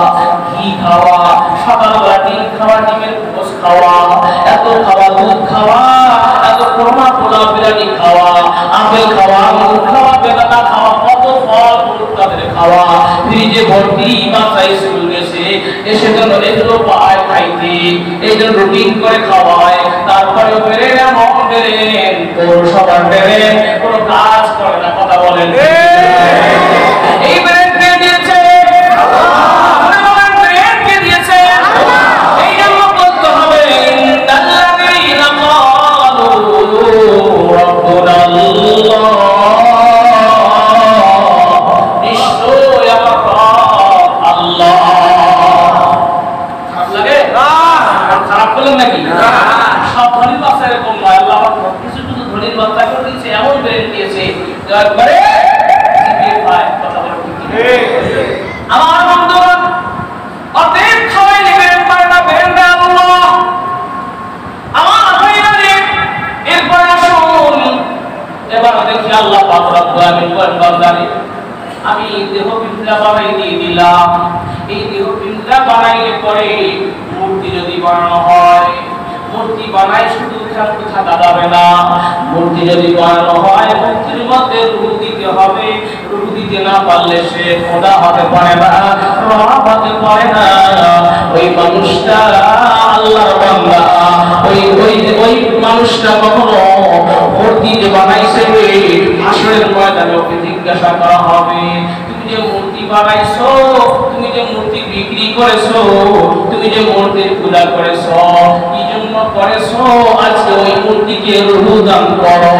A: ঘি খাওয়া, সকালবেলা ডিম খাওয়া, ডিমের পোস্ট খাওয়া, এত খাওয়া, দুধ খাওয়া, এত কোরমা পোলাও বিরিয়ানি খাওয়া, আপেল খাওয়া, আঙুর খাওয়া, বেদানা খাওয়া, কত ফল ফ্রুট তাদের খাওয়া, ফ্রিজে ভর্তি বাচ্চা স্কুল গেছে, এসে জন্য এগুলো পায় খাইতে, এই জন্য রুটিন করে খাওয়ায়, তারপরে বেরেন এমন বেরেন সবার বেরেন কোনো কাজ করে না। কথা বলেন এই বেরেন কে দিয়েছে? আমার বন্ধুগণ, অতএব খাওয়াই নেবেন পারে না বেরেন আল্লাহ। আমার ভাইরারে এরপর আসুন এবার দেখি আল্লাহ পাক রব্বুল আলামিন কোন বান্দারে আমি দেহ পিঞ্জরা বানাই দিয়ে দিলাম। এই দেহ পিঞ্জরা বানাইলে পরে মূর্তি যদি বানানো হয়, মূর্তি বানাই শুধু খালি থাকা যাবে না। মূর্তি যদি বানানো হয় মূর্তির মধ্যে রূহ দিতে হবে। রূহ দিতে না পারলে সে খোদা হতে পারে না, রব হতে পারে না। ওই মানুষটা আল্লাহর বান্দা, ওই মানুষটা কখনো মূর্তি যে বানাইছে হাসরের ময়দানে ওকে জিজ্ঞাসা করা হবে, তুমি যে মূর্তি বানাইছো, তুমি যে মূর্তি বিক্রি করেছো, তুমি যে মূর্তির পূজা করেছো, কি জন্য করেছো? আজকে ওই মূর্তিকে রূহ দান করো,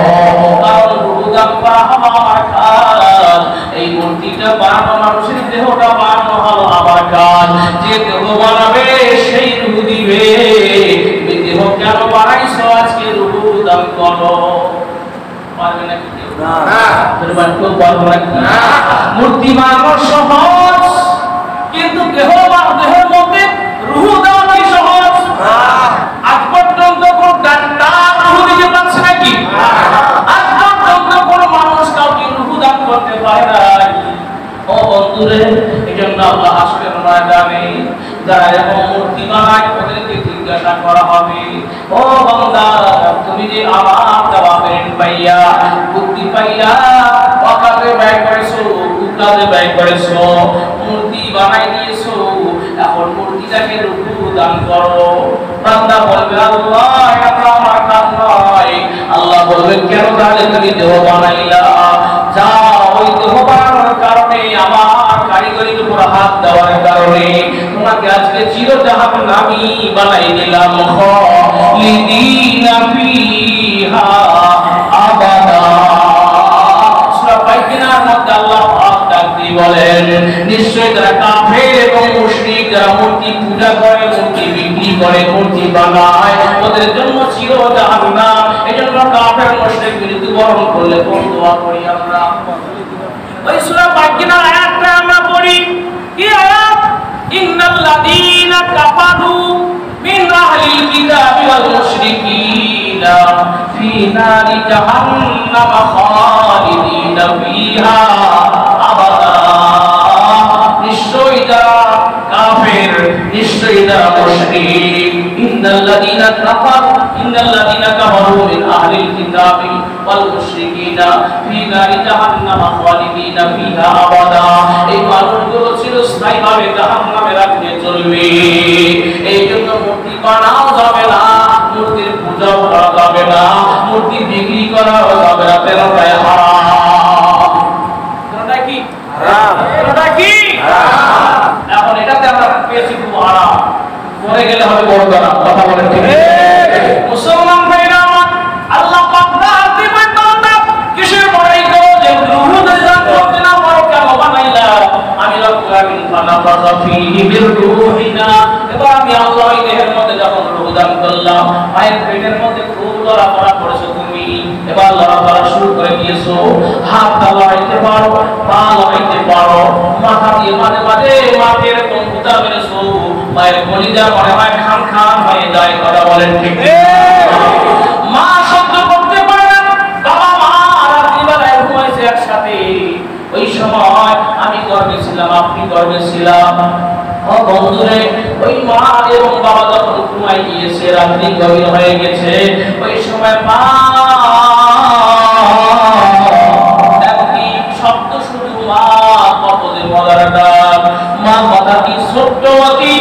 A: কারণ রূহ দান করা আমার কাজ। এই মূর্তিটা বানানো, মানুষের দেহটা বানানো হলো আমার কাজ। যে দেহ বানাবে সেই রূহ দিবে। তুমি দেহ কেন বানাইছো? আজকে রূহ দান করো। পারবে নাকি? মূর্তি বানানো সহজ, কিন্তু দেহের মধ্যে রূহ দেওয়া কি সহজ? আজ পর্যন্ত কোন ডাক্তার রূহ দিতে পারছে নাকি? আজ পর্যন্ত কোন মানুষ কাউকে রূহ দান করতে পারে না। ও বন্ধুরে, এজন্য আল্লাহ হাসরের ময়দানে যারা এরকম মূর্তি বানায় ওদেরকে জিজ্ঞাসা করা হবে, ও বান্দা তুমি যে আমার দেওয়া ব্রেন পাইয়া, বুদ্ধি পাইয়া অকালে ব্যয় করেছো, উকালে ব্যয় করেছো, মূর্তি বানাই দিয়েছো, এখন মূর্তিটাকে রূহ দান করো। বান্দা বলবে আল্লাহ এটা আমার কাজ নয়। আল্লাহ বলবে কেন তাহলে তুমি দেহ বানাইলা? যা ওই দেহ বানানোর কারণে, আমার কারিগরির উপর হাত দেওয়ার কারণে তোমাকে আজকে চির জাহান্নামী বানাই দিলাম। খালিদিনা ফিহা আবাদা। সূরা বাইনার মধ্যে আল্লাহ পাক ডাক দিয়ে বলেন, নিশ্চয়ই যারা কাফের এবং মুশরিক, যারা মূর্তি পূজা করে, মূর্তি বিক্রি করে, মূর্তি বানায়, ওদের জন্য চির জাহান্নাম। এজন্য কাফের মুশরিক মৃত্যুবরণ করলে কোন দোয়া করি আমরা? ওই সূরা বাকিনার আয়াতটা আমরা পড়ি। কি আয়াত? ইন্নাল্লাযীনা কাফারু মিন আহলিল কিতাবি ওয়াল মুশরিকিনা ফি নারি জাহান্নাম খালিদিনা ফিহা আবাদা। নিশ্চয়ই যারা কাফের, নিশ্চয়ই যারা মুশরিক, ইন্নাল্লাযীনা কাফারু মিন আহলিল কিতাবি ওয়াল মুশরিকিনা ফি নারি জাহান্নাম খালিদিনা ফিহা আবাদা। এই মানুষগুলো চিরস্থায়ীভাবে জাহান্নামে রাখতে চলবে। এই জন্য মূর্তি বানাও যাবে না, মূর্তির পূজাও করা যাবে না, মূর্তি বিক্রি করাও যাবে না। তেরোটায় হারাম। তেরোটা কি হারাম? তেরোটা কি হারাম? এখন এটাতে আমরা পেয়েছি খুব হারাম, পরে গেলে হবে বড় হারাম। কথা বলেন ঠিক? মুসলমান ভাইরা আল্লাহ পাক দিবেন বান্দা কিসের বড়াই করো যে রূহ দান করতে না পারো, কেন বানাইলা? আমি রব্বুল আলামিন ফানাফাযা ফীহি মির রূহিনা। এবার আমি আল্লাহ এই দেহের মধ্যে যখন রূহ দান করলাম, মায়ের পেটের মধ্যে খুব লড়াপড়া করেছো তুমি, এবার লড়াপড়া শুরু করে দিয়েছো। হাত লড়াইতে পারো, পা লড়াইতে পারো, মাথা দিয়ে মাঝে মাঝে মাঠে এরকম গুতা মেরেছো, মায়ের কলিজা মনে হয় খান খান হয়ে যায়। কথা বলেন ঠিক? মা ও বন্ধুরে, ওই মা এবং বাবা যখন ঘুমায় গিয়েছে, রাত্রি গভীর হয়ে গেছে, ওই সময় মা একটি শব্দ শুধু মা কতদের মজার ডাক, মা কথাটি ছোট্ট অতি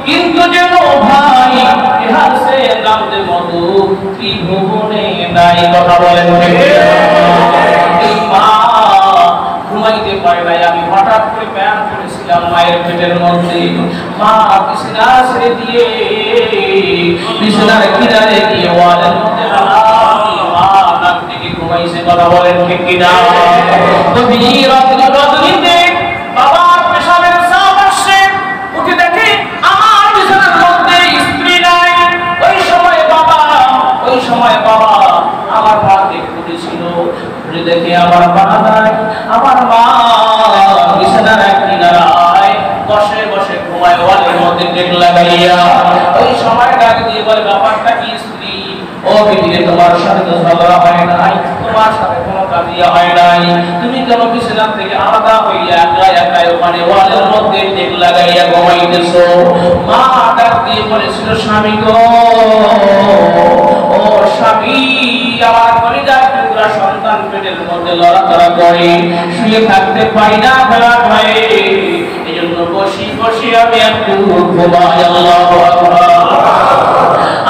A: কিন্তু যেন ভাই ইতিহাসে নামতে মতো ত্রিভুবনে নাই। কথা বলেন এই মা ঘুমাইতে পারে নাই। আমি হঠাৎ করে প্যান করেছিলাম মায়ের পেটের মধ্যে, মা বিছানা ছেড়ে দিয়ে বিছানার কিনারে গিয়ে ওয়ালের মধ্যে মা নাক থেকে ঘুমাইছে। কথা বলেন ঠিক কিনা? গভীর রাত্রিতে বাবার পেশাবের চাপ আসছে, উঠে দেখে আমার বিছানার মধ্যে স্ত্রী নাই। ওই সময় বাবা আমার হাতে ঘুরেছিল, দেখে আমার মা নাই, আমার মা বিছানার কিনারায় বসে বসে ঘুমায় ওয়ালের মধ্যে টেক লাগাইয়া। ওই সময় ডাক দিয়ে বলে, ব্যাপারটা কি স্ত্রী? ও বিটিরে, তোমার সাথে তো ঝগড়া হয় নাই, তোমার সাথে কোনো কাজিয়া হয় নাই, তুমি কেন বিছানা থেকে আলাদা হইয়া একা একা ওখানে ওয়ালের মধ্যে টেক লাগাইয়া ঘুমাইতেছো? মা ডাক দিয়ে বলেছিল, স্বামী গো, ও স্বামী, আমার কলিজার টুকরা সন্তান পেটের মধ্যে লড়াচড়া করে, শুয়ে থাকতে পারি না ভেড়া ভয়ে, এই জন্য বসি বসি আমি একটু ঘুমাই। আল্লাহু আকবার।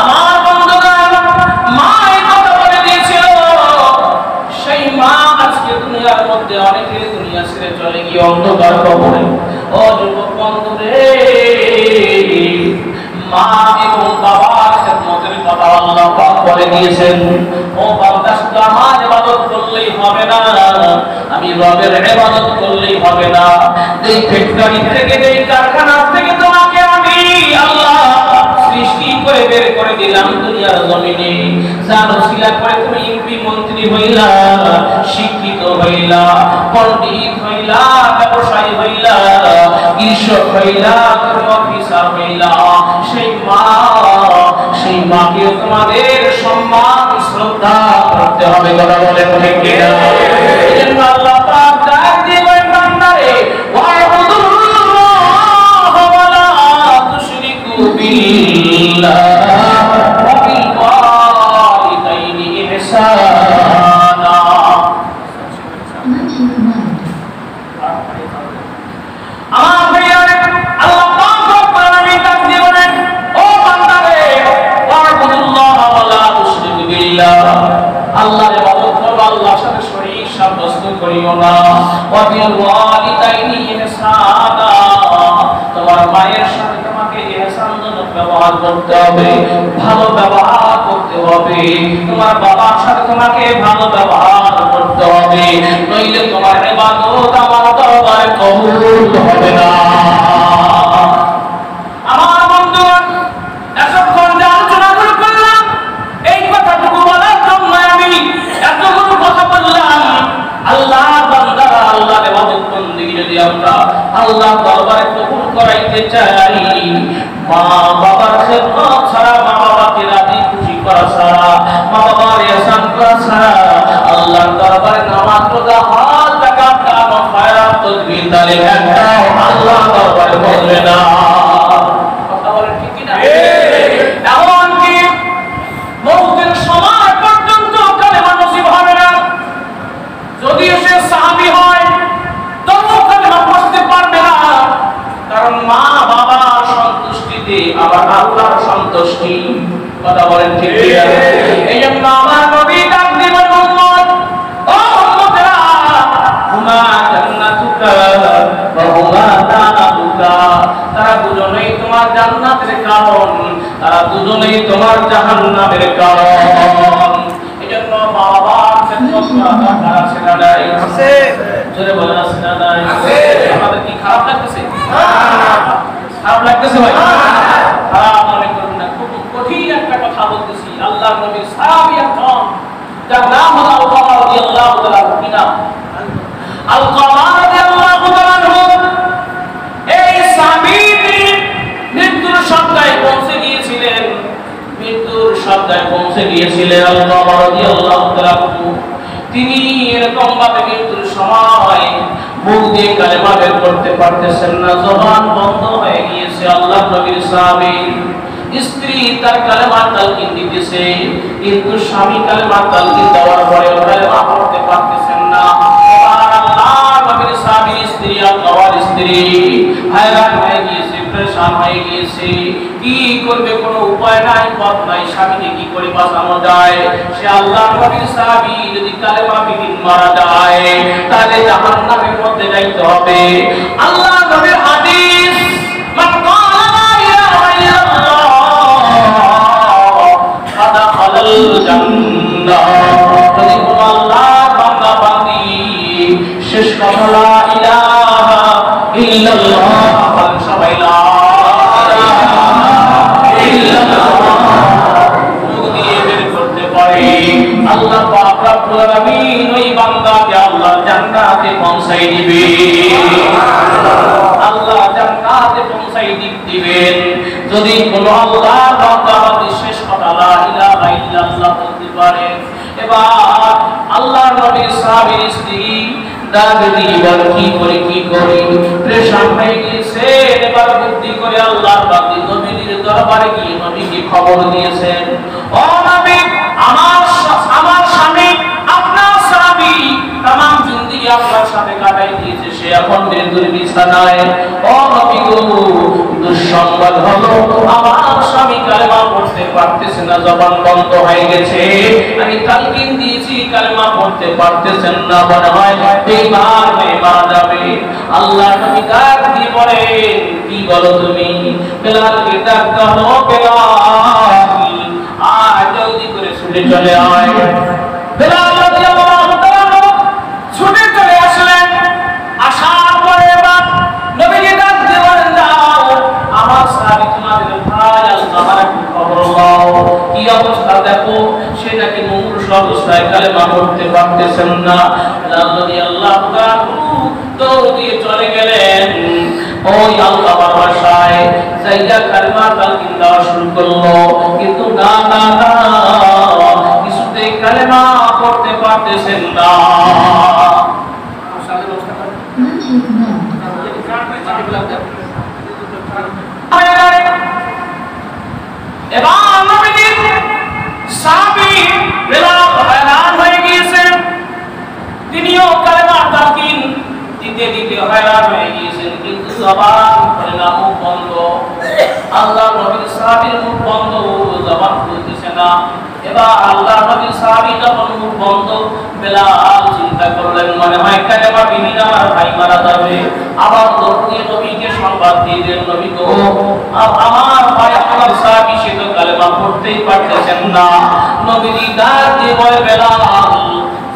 A: আমার বন্ধুরা, মা এই কথা বলে দিয়েছিল। সেই মা আজকে দুনিয়ার মধ্যে অনেকের দুনিয়া ছেড়ে চলে গিয়ে অন্ধকার কবরে। ও যুবক বন্ধুরে, মা এবং বাবার খেদমতের কথা আল্লাহ পাক বলে দিয়েছেন। ও বান্দা, শুধু আমার ইবাদত করলেই হবে না, আমি রবের ইবাদত করলেই হবে না। এই ফ্যাক্টরি থেকে, এই কারখানা থেকে তোমাকে আমি আল্লাহ সৃষ্টি করে বের করে দিলাম দুনিয়ার জমিনে, জানো শিলা করে তুমি এমপি মন্ত্রী হইলা, শিক্ষিত হইলা, পণ্ডিত হইলা, ব্যবসায়ী হইলা, কৃষক হইলা, অফিসার হইলা, সেই মাকে তোমাদের সম্মান শ্রদ্ধা করতে হবে। কথা বলেন ঠিক কিনা? এজন্য আল্লাহ পাক ডাক দিয়ে বলেন, বান্দারে, ওয়া'বুদুল্লাহ ওয়া লা তুশরিকু বিল্লাহ ওয়া বিল ওয়ালিদাইনি ইহসানা। আমার ভাইয়ারে, আল্লাহ পাক রব্বুল আলামিন ডাক দিয়ে বলেন, ও বান্দারে, ওয়া'বুদুল্লাহ ওয়া লা তুশরিকু বিল্লাহ, আল্লাহর ইবাদত করো, আল্লাহর সাথে শরীক সাব্যস্ত করিও না। ওয়া বিল ওয়ালিদাইনি ইহসানা, তোমার মায়ের সাথে তোমাকে ইহসানজনক ব্যবহার করতে হবে, ভালো ব্যবহার করতে হবে। তোমার বাবার সাথে তোমাকে ভালো ব্যবহার করতে হবে, নইলে তোমার ইবাদত আমার দরবারে কবুল হবে না। আমার বন্ধুগণ, এতক্ষণ যে আলোচনা করলাম, এই কথাটুকু বলার জন্য আমি এতগুলো কথা বললাম। আল্লাহ বান্দারা আল্লাহর ইবাদত বন্দেগী যদি আমরা আল্লাহর দরবারে কবুল করাইতে চাই, মা বাবার খেদমত ছাড়া, মা বাবাকে রাজি খুশি করা ছাড়া, মা বাবার ইহসান করা ছাড়া আল্লাহর দরবারে নামাজ, রোজা, হজ, যাকাত, দান, খয়রাত, তাসবিহ, তালিম একটাও আল্লাহর দরবারে বলবে না। কথা বলেন ঠিক কি না? এমনকি মওতের সময় পর্যন্ত কালেমা নসিব হবে না। যদিও সে সাহাবী হয়, তবুও কালেমা পড়তে পারবে না, কারণ মা বাবার সন্তুষ্টিতে আবার আল্লাহর সন্তুষ্টি। কথা বলেন ঠিক কি না? এই জন্য আমার নবী ডাক দিবেন, উম্মত, ও উম্মতেরা, হুমা জান্নাতুকা ওয়া হুমা তাআতুকা, তারা দুজনেই তোমার জান্নাতের কারণ, তারা দুজনেই তোমার জাহান্নামের কারণ। এজন্য মা বাবার খেদমত করা দরকার আছে না নাই? আছে। জোরে বলেন, আছে না নাই? আছে। আমাদের কি খারাপ লাগতেছে? খারাপ লাগতেছে ভাই? খারাপ মনে করুন না, খুব কঠিন একটা কথা বলতেছি। আল্লাহর নবীর সাহাবী একজন, যার নাম হলো আলকামা রাদিয়াল্লাহু তাআলা আনহু। কি নাম? আলকামা রাদিয়াল্লাহু তাআলা আনহু। এই সাহাবী মৃত্যুর সজ্জায় পৌঁছে গিয়েছিলেন, মৃত্যুর সজ্জায় পৌঁছে গিয়েছিলেন আলকামা রাদিয়াল্লাহু তাআলা আনহু। তিনি এরকম ভাবে মৃত্যুর সময় মুখ দিয়ে কালেমা বের করতে পারতেছেন না, জবান বন্ধ হয়ে গিয়েছে। আল্লাহর নবীর সাহাবী স্ত্রী তার কালেমা তালকিন দিতেছে, কিন্তু স্বামী কালেমা তালকিন দেওয়ার পরে কালেমা পড়তে পারতেছেন না। এবার আল্লাহর নবীর সাহাবী স্ত্রী আল্লাহর স্ত্রী হায়রান হয়ে গিয়েছে, পরেশান হয়ে গিয়েছে। কি করবে, কোনো উপায় নাই, পথ নাই, স্বামীকে কি করে বাঁচানো যায়? সে আল্লাহর নবীর সাহাবী যদি কালেমা বিহীন মারা যায় তাহলে জাহান্নামের মধ্যে যাইতে হবে। আল্লাহর নবীর হাদিস, মান ক্বালা লা ইলাহা ইল্লাল্লাহ ফাদাখালাল জান্নাহ। যদি কোন আল্লাহর বান্দা বান্দি শেষ কথা লা ইলাহা ইল্লাল্লাহ, সবাই লা আল্লাহ পাক রব্বুল আলামিন ওই বান্দাকে আল্লাহ জান্নাতে পৌঁছাই দিবে, আল্লাহ জান্নাতে পৌঁছাই দিবেন। যদি কোন আল্লাহর বান্দা শেষ কথা লা ইলাহা ইল্লাল্লাহ বলতে পারে। এবার আল্লাহর নবীর সাহাবীর স্ত্রী দাবি এবার কি করে পরেশান হয়ে গিয়েছে। এবার বুদ্ধি করে আল্লাহর বান্দী নবীর দরবারে গিয়ে নবীকে খবর দিয়েছেন, ও নবী, আমার স্বামী আপনার সাহাবী तमाम जिंदगी আপনার সাথে কাটাই দিয়েছে, সে এখন মৃত্যুর বিছানায়। ও নবী গো, দুঃসংবাদ হলো আমার স্বামী কালেমা পড়তে পারতেছে না, জবান বন্ধ হয়ে গেছে। আমি তালকিন দিয়েছি, কালেমা পড়তে পারতেছেন না, মনে হয় বেঈমান হয়ে মারা যাবে। আল্লাহ নবী ডাক দিয়ে বলেন, কি বলো তুমি? বেলালকে ডাক দাও, বেলাল আয়, জলদি করে ছুটে চলে আয়। বেলাল রাদিয়াল্লাহু তাআলা ছুটে চলে আসলেন। আসার পরে এবার নবীকে ডাক দিয়ে বলেন, দাও আমার সাহাবী তোমাদের ভাই আল্লাহর একটু খবর দাও, কি অবস্থা দেখো। সে নাকি মুমূর্ষু অবস্থায় কালেমা পড়তে পারতেছেন না। বেলাল রাদিয়াল্লাহু তাআলা দৌড় দিয়ে চলে গেলেন ওই আল্লাহর বাসায়, যাইয়া কালেমা তালকিন দেওয়া শুরু করলো। কিন্তু না কিছুতেই কালেমা পড়তে পারতেছেন না। এবার নবীজির সাহাবী বেলাল হয়রান হয়ে গিয়েছেন, তিনিও কালেমা তালকিন দিতে দিতে হয়রান হয়ে গিয়েছেন, কিন্তু জবান খুলে না, মুখ বন্ধ। আল্লাহ নবীর সাহাবীর মুখ বন্ধ, জবান খুলতেছে না। এবার আল্লাহ নবীর সাহাবী যখন মুখ বন্ধ, বেলাল চিন্তা করলেন, মনে হয় কালেমা বিহীন আমার ভাই মারা যাবে। আবার দৌড় দিয়ে নবীকে সংবাদ দিয়ে দিলেন, নবী গো, আমার ভাই আমার সাহাবী সে তো কালেমা পড়তেই পারতেছেন না। নবীজি ডাক দিয়ে বলে, বেলাল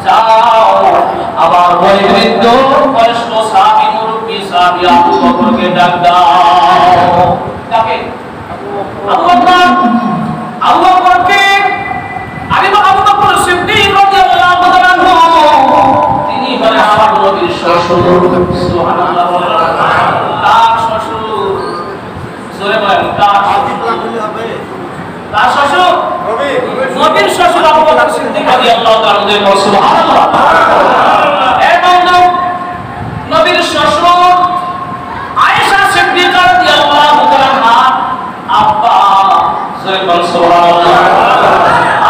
A: যাও আবার বয়োবৃদ্ধ বয়স্ক সাহাবী মুরব্বী সাহাবী আবু বকরকে ডাক দাও। তাকে আবু বকরকে আবু বকর সিদ্দিক রাদিয়াল্লাহু তাআলা তিনি হলেন আমার নবীর শ্বশুর। সুবহানাল্লাহ, তার শ্বশুর, জোরে বলেন তার শ্বশুর, নবীর শ্বশুর আবু বকর সিদ্দিক রাদিয়াল্লাহু তাআলা। সুবহানাল্লাহ। এর বন্ধু নবীর শ্বশুর আয়েশা সিদ্দিকা রাদিয়াল্লাহু তাআলা আব্বা, জোরে বলেন সুবহানাল্লাহ।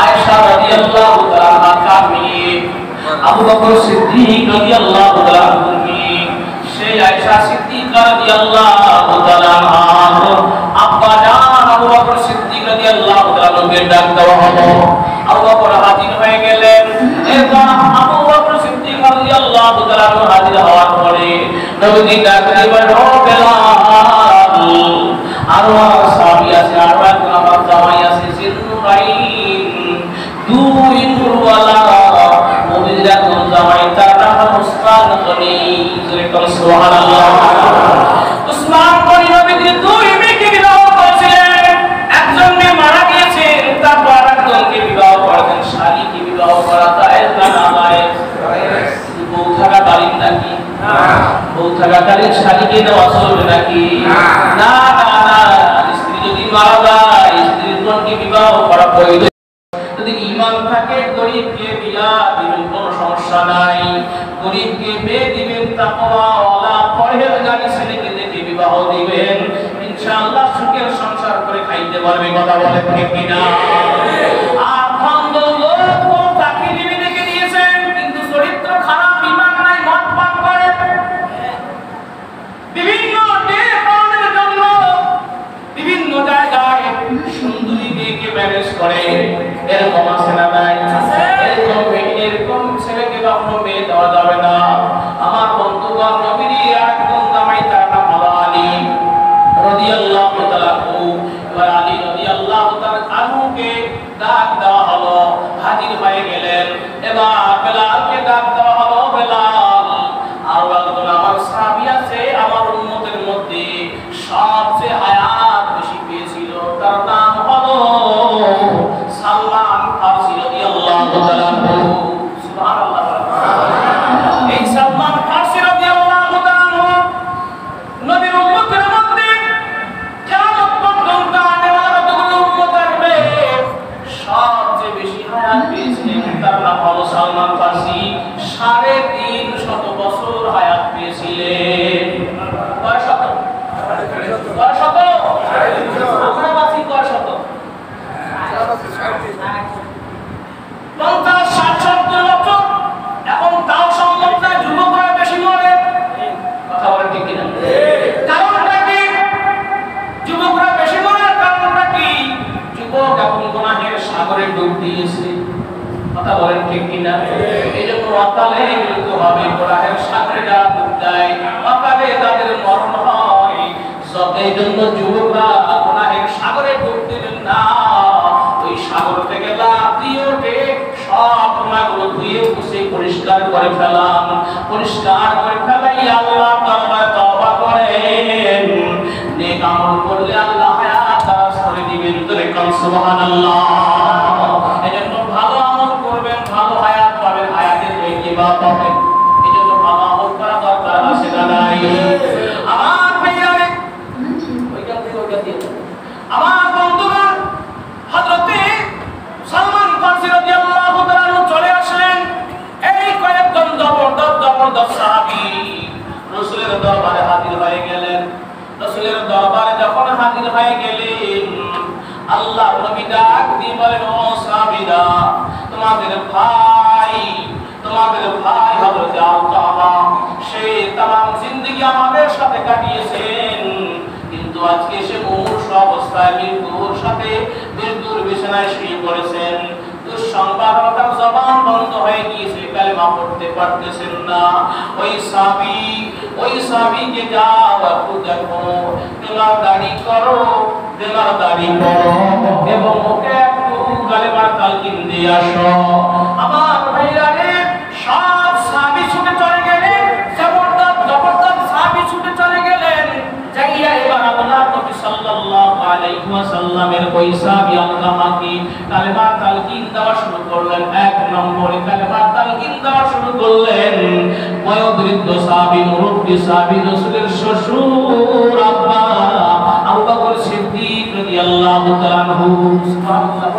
A: আয়েশা রাদিয়াল্লাহু তাআলা কামি আবু বকর সিদ্দিক রাদিয়াল্লাহু তাআলা মেয়ে, সেই আয়েশা সিদ্দিকা রাদিয়াল্লাহু তাআলা আব্বা জান আবু বকর সিদ্দিক রাদিয়াল্লাহু তাআলা কে ডাক দেওয়া হলো। আবু বকর হাজির হয়ে গেলেন। এরপর আবু বকর সিদ্দিক রাদিয়াল্লাহু তাআলা হাজির হওয়ার পরে নবীজি ডাক দিয়ে বলেন, ও বেলাল, আরো সাহাবী আছে, আরো একজন আমার জামাই আছে, জিন্নুরাইন, দুই নূরওয়ালা। নবীর একজন জামাই, তার নাম উসমান গনি। সুবহানাল্লাহ। উসমান গনি নবীজি দুই মেয়েকে বিবাহ করেছিলেন। একজন মেয়ে মারা গিয়েছেন, তারপর আরেকজনকে বিবাহ করেছেন। শালীকে বিবাহ করা জায়েজ না নাজায়েজ? বউ থাকাকালীন নাকি? বউ থাকাকালীন শালীকে দেওয়া চলবে নাকি? না না না, স্ত্রী যদি মারা যায় স্ত্রীর জনকে বিবাহ করা বৈধ। যদি ঈমান থাকে গরীবকে বিয়া দিবেন, কোনো সমস্যা নাই। গরিবকে মেয়ে দিবেন, তাকওয়াওয়ালা পরহেজগারী ছেলেকে দেখে বিবাহ দিবেন, ইনশাআল্লাহ সুখের সংসার করে খাইতে পারবে। কথা বলেন ঠিক কিনা? আর ভণ্ড লোক ও চাকরিজীবী দেখে দিয়েছেন, কিন্তু চরিত্র খারাপ, ঈমান নাই, মদ পান করে, বিভিন্ন টেকনের জন্য বিভিন্ন জায়গায় সুন্দরী মেয়েকে ম্যানেজ করে। এরকম আছে না নাই? এরকম ছেলেকে কখনো মেয়ে দেওয়া যাবে না। আমার বন্ধুগণ, নবীর একজন জামাই, তার নাম হলো আলী রাদিয়াল্লাহু তাআলা আনহু। এবার আলী রাদিয়াল্লাহু তাআলা আনহুকে ডাক দেওয়া হলো, হাজির হয়ে গেলেন। এবার বেলালকে ডাক দেওয়া হলো, বেলাল, আর একজন আমার সাহাবী আছে আমার উম্মতের মধ্যে সবচেয়ে হায়াত বেশি পেয়েছিল, তার নাম হলো সালমান ফারসি রাদিয়াল্লাহু তাআলা আনহু। সুবহানাল্লাহ। এই সালমান ফারসি রাদিয়াল্লাহু তাআলা আনহু নবীর উম্মতের মধ্যে কিয়ামত পর্যন্ত আনেওয়ালা যতগুলো উম্মত আসবে সবচেয়ে বেশি হায়াত পেয়েছিলেন, তার নাম হলো সালমান ফারসি। 350 বছর হায়াত পেয়েছিলেন। কয় শত? কয় শত? আমরা বাঁচি কয় শত? 50-60 বছর। এখন তাও সম্ভব না, যুবকরা বেশি মরে। কথা বলেন ঠিক কিনা? কারণটা কি? যুবকরা বেশি মরার কারণটা কি? যুবক এখন গুনাহের সাগরে ডুব দিয়েছে। কথা বলেন ঠিক কিনা? এই জন্য অকালে মৃত্যু হবে। গুনাহের সাগরে যারা ডুব দেয়, অকালে তাদের মরণ হয়। এই জন্য যুবকরা গুনাহের সাগরে ডুব দিবেন না। ওই সাগর থেকে লাফ দিয়ে উঠে সব গুনাহগুলো ধুয়ে মুছে পরিষ্কার করে ফেলাম। পরিষ্কার করে ফেলাই আল্লাহ তাআলায় তওবা করেন। নেক আমল করলে আল্লাহ হায়াত দারাজ করে দিবেন। তোরে কোন সুবহানাল্লাহ। এজন্য ভালো আমল করবেন, ভালো হায়াত পাবেন, হায়াতের ইবাদত পাবেন। এজন্য ভালো আমল করা দরকার আছে না নাই? আমার ভাইয়ারে আমার বন্ধুগণ, হযরতে সালমান ফারসি রাদিয়াল্লাহু তাআলা আনহু চলে আসলেন। এই কয়েকজন জবরদস্ত সাহাবী রাসূলের দরবারে হাজির হয়ে গেলেন। রাসূলের দরবারে যখন হাজির হয়ে গেলেন, আল্লাহর নবী ডাক দিয়ে বলেন, ও সাহাবীরা, তোমাদের ভাই হযরতে আলকামা, সে তামাম জিন্দেগি আমাদের সাথে কাটিয়েছেন, কিন্তু আজকে সে মুমূর্ষ অবস্থায় মৃত্যুর বিছানায় শুয়ে পড়েছেন। দুঃসংবাদ, তার জবান বন্ধ হয়ে গিয়েছে, কালেমা পড়তে পারতেছেন না। ওই সাহাবীকে যাও একটু দেখো, দেমার দাড়ি করো এবং ওকে একটু কালেমার তালকিন দিয়ে আসো। আমার ভাইরা রে, সব সাহাবী ছুটে চলে গেলেন। জবরদস্ত সাহাবী ছুটে চলে গেলেন। যাইয়া এবার আল্লাহ নবী সাল্লাল্লাহু আলাইহি ওয়াসাল্লামের ওই সাহাবী আলকামাকে কালেমা তালকিন দেওয়া শুরু করলেন। 1 নম্বরে কালেমা তালকিন দেওয়া শুরু করলেন। বয়োবৃদ্ধ সাহাবী, মুরব্বী সাহাবী, রাসূলের শ্বশুর আব্বা আবু বকর সিদ্দিক রাদিয়াল্লাহু তাআলা আনহু। সুবহানাল্লাহ।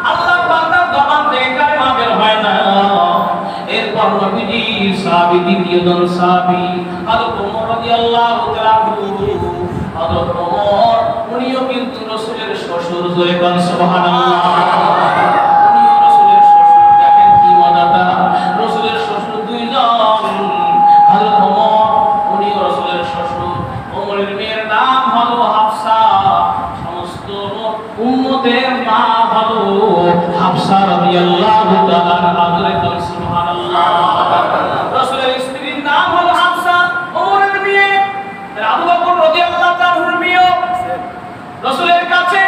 A: আল্লাহর বান্দার জবান থেকে কালেমা বের হয় না। এরপর নবীজি সাহাবী, দ্বিতীয়জন সাহাবী হযরত ওমর রাদিয়াল্লাহু তাআলা আনহু। হযরত ওমর উনিও কিন্তু রাসূলের শ্বশুর। জোরে কোন সুবহানাল্লাহ। উনিও রাসূলের শ্বশুর। দেখেন কি মজাটা, রাসূলের শ্বশুর দুইজন। হযরত ওমর উনিও রাসূলের শ্বশুর। ওমরের মেয়ের নাম হলো হাফসা। সমস্ত উম্মতের মা হলো হাফসা রাদিয়াল্লাহু তাআলা আনহা। জোরে কোন সুবহানাল্লাহ। রাসূলের স্ত্রীর নাম হলো হাফসা, ওমরের মেয়ে। আবু বকর রাদিয়াল্লাহু তাআলা আনহুর মেয়ে। রাসূলের কাছে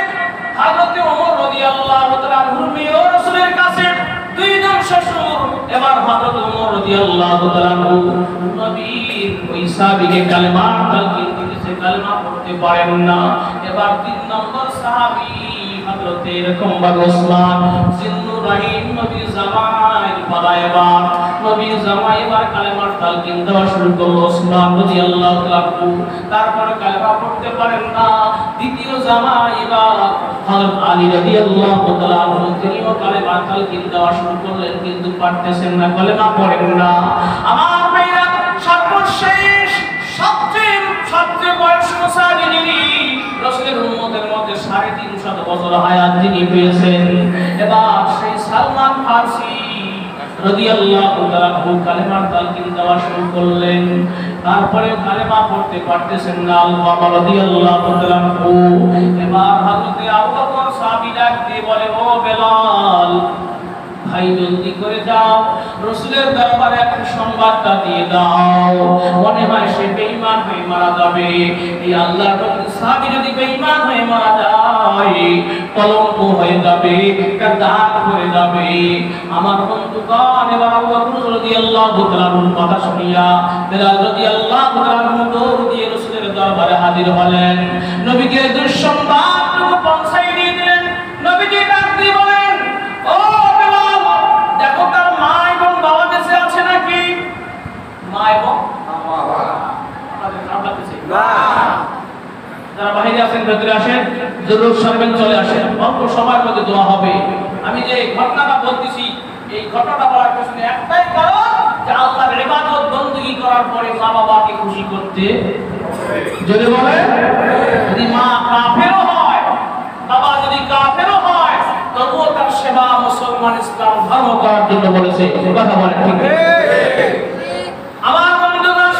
A: হযরত ওমর রাদিয়াল্লাহু তাআলা আনহুর মেয়ে রাসূলের কাছে দুইজন শ্বশুর। এবার হযরত ওমর রাদিয়াল্লাহু তাআলা আনহু নবীর ওই সাহাবীকে কালেমা তালকিন দিতেছে, কালেমা পড়তে পারেন না। এবার 3 নম্বর সাহাবী হযরত এরকম ভাবে ওসমান জিন্নুর রহিম নবীর জামাই পালায়বার নবীর জামাই এবার কালেমার তালকিন দেওয়া শুরু করলো ওসমান রাদিয়াল্লাহু তাআলা। তারপরে কালেমা পড়তে পারেন না দ্বিতীয় জামাই এবার হযরত আলী রাদিয়াল্লাহু তাআলা তিনিও কালেমা তালকিন দেওয়া শুরু করলেন, কিন্তু পারতেছেন না, কালেমা পড়েন না। আমার ভাইরা, সর্বশেষ সবচেয়ে বয়স্ক সাহাবী যিনি রাসূলের উম্মতের মধ্যে 350 বছর হায়াত যিনি পেয়েছেন, এবার সেই সালমান ফারসি রাদিয়াল্লাহু তাআলা কালেমার তালকিন দেওয়া শুরু করলেন। তারপরে কালেমা পড়তে পারতেছেন না আল-বাবা রাদিয়াল্লাহু তাআলা। এবার হযরত আবু বকর সাহাবী ডাক দিয়ে বলে, ও বেলাল ভাই, জলদি করে যাও, রাসূলের দরবারে একটা সংবাদটা দিয়ে দাও, মনে হয় সে বেঈমান হয়ে মারা যাবে। এই আল্লাহর নবী সাহাবী যদি বেঈমান হয়ে মারা যায়, কলঙ্ক হয়ে যাবে, একটা দাগ হয়ে যাবে। আমার বন্ধুগণ, এবার আবু বকর রাদিয়াল্লাহু তাআলার কথা শুনিয়া বেলাল রাদিয়াল্লাহু তাআলা দৌড় দিয়ে রাসূলের দরবারে হাজির হলেন। নবীকে দুঃসংবাদটুকু পৌঁছাই দিয়ে দিলেন। নবীজি ডাক দিয়ে বলেন, ও দেখো তার মা এবং বাবা বেঁচে আছে নাকি? মা এবং বাবা আপনাদের খারাপ লাগতেছে না? যারা বাইরে আছেন ভেতরে আসেন, জরুর সারবেন, চলে আসেন, অল্প সময়ের মধ্যে দোয়া হবে। আমি যে ঘটনাটা বলতেছি, এই ঘটনাটা বলার পেছনে একটাই কারণ যে আল্লাহর ইবাদত বندگی করার পরে মা বাবাকে খুশি করতে যদি বলে, যদি মা কাফেরও হয়, বাবা যদি কাফেরও হয়, তবুও তার সেবা মুসলমান ইসলাম ধর্ম করার জন্য বলেছে। কথা বলেন ঠিক? আমার বন্ধুগণ,